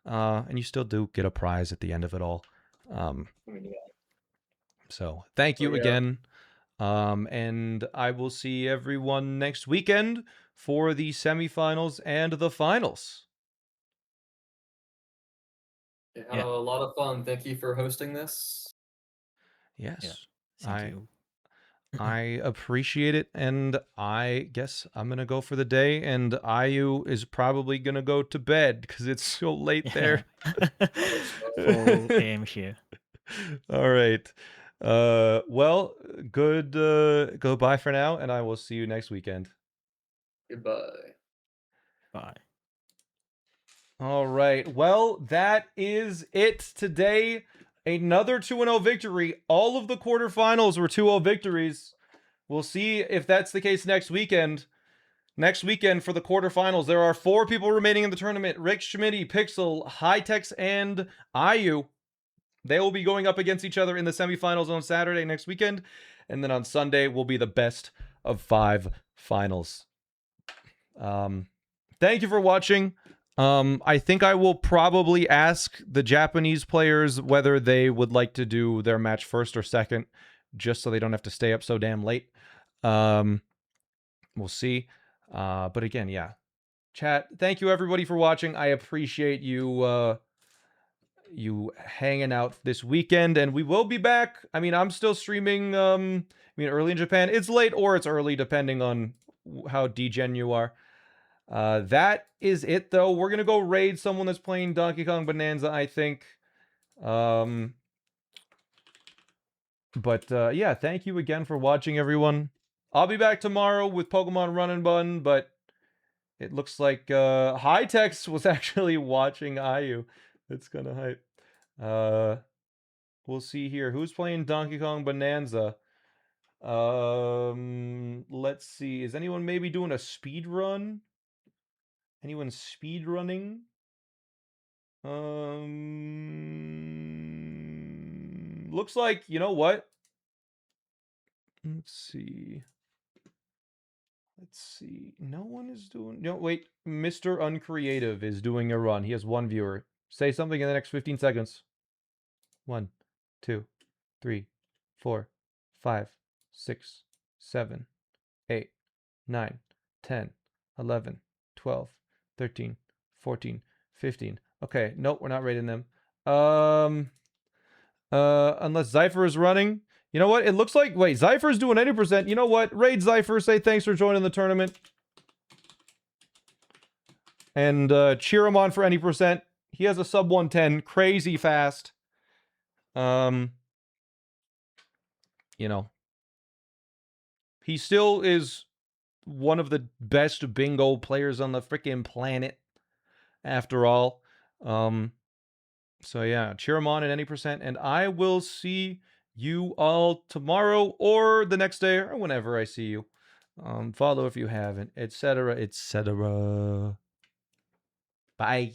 and you still do get a prize at the end of it all. I mean, yeah. So thank you yeah. again. And I will see everyone next weekend for the semifinals and the finals. It had a lot of fun. Thank you for hosting this. Yes. Thank you. I appreciate it, and I guess I'm gonna go for the day, and Ayu is probably gonna go to bed because it's so late there. 4 a.m. here. All right. Well, goodbye for now, and I will see you next weekend. Goodbye. Bye. All right. Well, that is it today. Another 2-0 victory. All of the quarterfinals were 2-0 victories. We'll see if that's the case next weekend. Next weekend for the quarterfinals, there are 4 people remaining in the tournament. Rick, Schmitty, Pixel, High-Techs, and Ayu. They will be going up against each other in the semifinals on Saturday next weekend. And then on Sunday will be the best of 5 finals. Thank you for watching. I think I will probably ask the Japanese players whether they would like to do their match first or second, just so they don't have to stay up so damn late. We'll see. But again, yeah. Chat, thank you everybody for watching. I appreciate you you hanging out this weekend, and we will be back. I mean, I'm still streaming early in Japan. It's late or it's early depending on how degen you are. That is it though. We're gonna go raid someone that's playing Donkey Kong Bonanza, I think. But yeah, thank you again for watching, everyone. I'll be back tomorrow with Pokemon Run and Bun, but it looks like High-Techs was actually watching Ayu. That's kind of hype. We'll see here. Who's playing Donkey Kong Bonanza? Let's see. Is anyone maybe doing a speed run? Anyone speed running? Looks like, you know what? Let's see. No one is doing. No, wait. Mr. Uncreative is doing a run. He has 1 viewer. Say something in the next 15 seconds. 1, 2, 3, 4, 5, 6, 7, 8, 9, 10, 11, 12, 13, 14, 15. Okay, nope, we're not raiding them. Unless Zypher is running. You know what? It looks like, wait, Zypher's doing 80%. You know what? Raid Zypher, say thanks for joining the tournament. And cheer him on for any percent. He has a sub 110, crazy fast. You know. He still is one of the best bingo players on the freaking planet, after all. So yeah, cheer him on at any percent, and I will see you all tomorrow or the next day or whenever I see you. Follow if you haven't, etc., etc. Bye.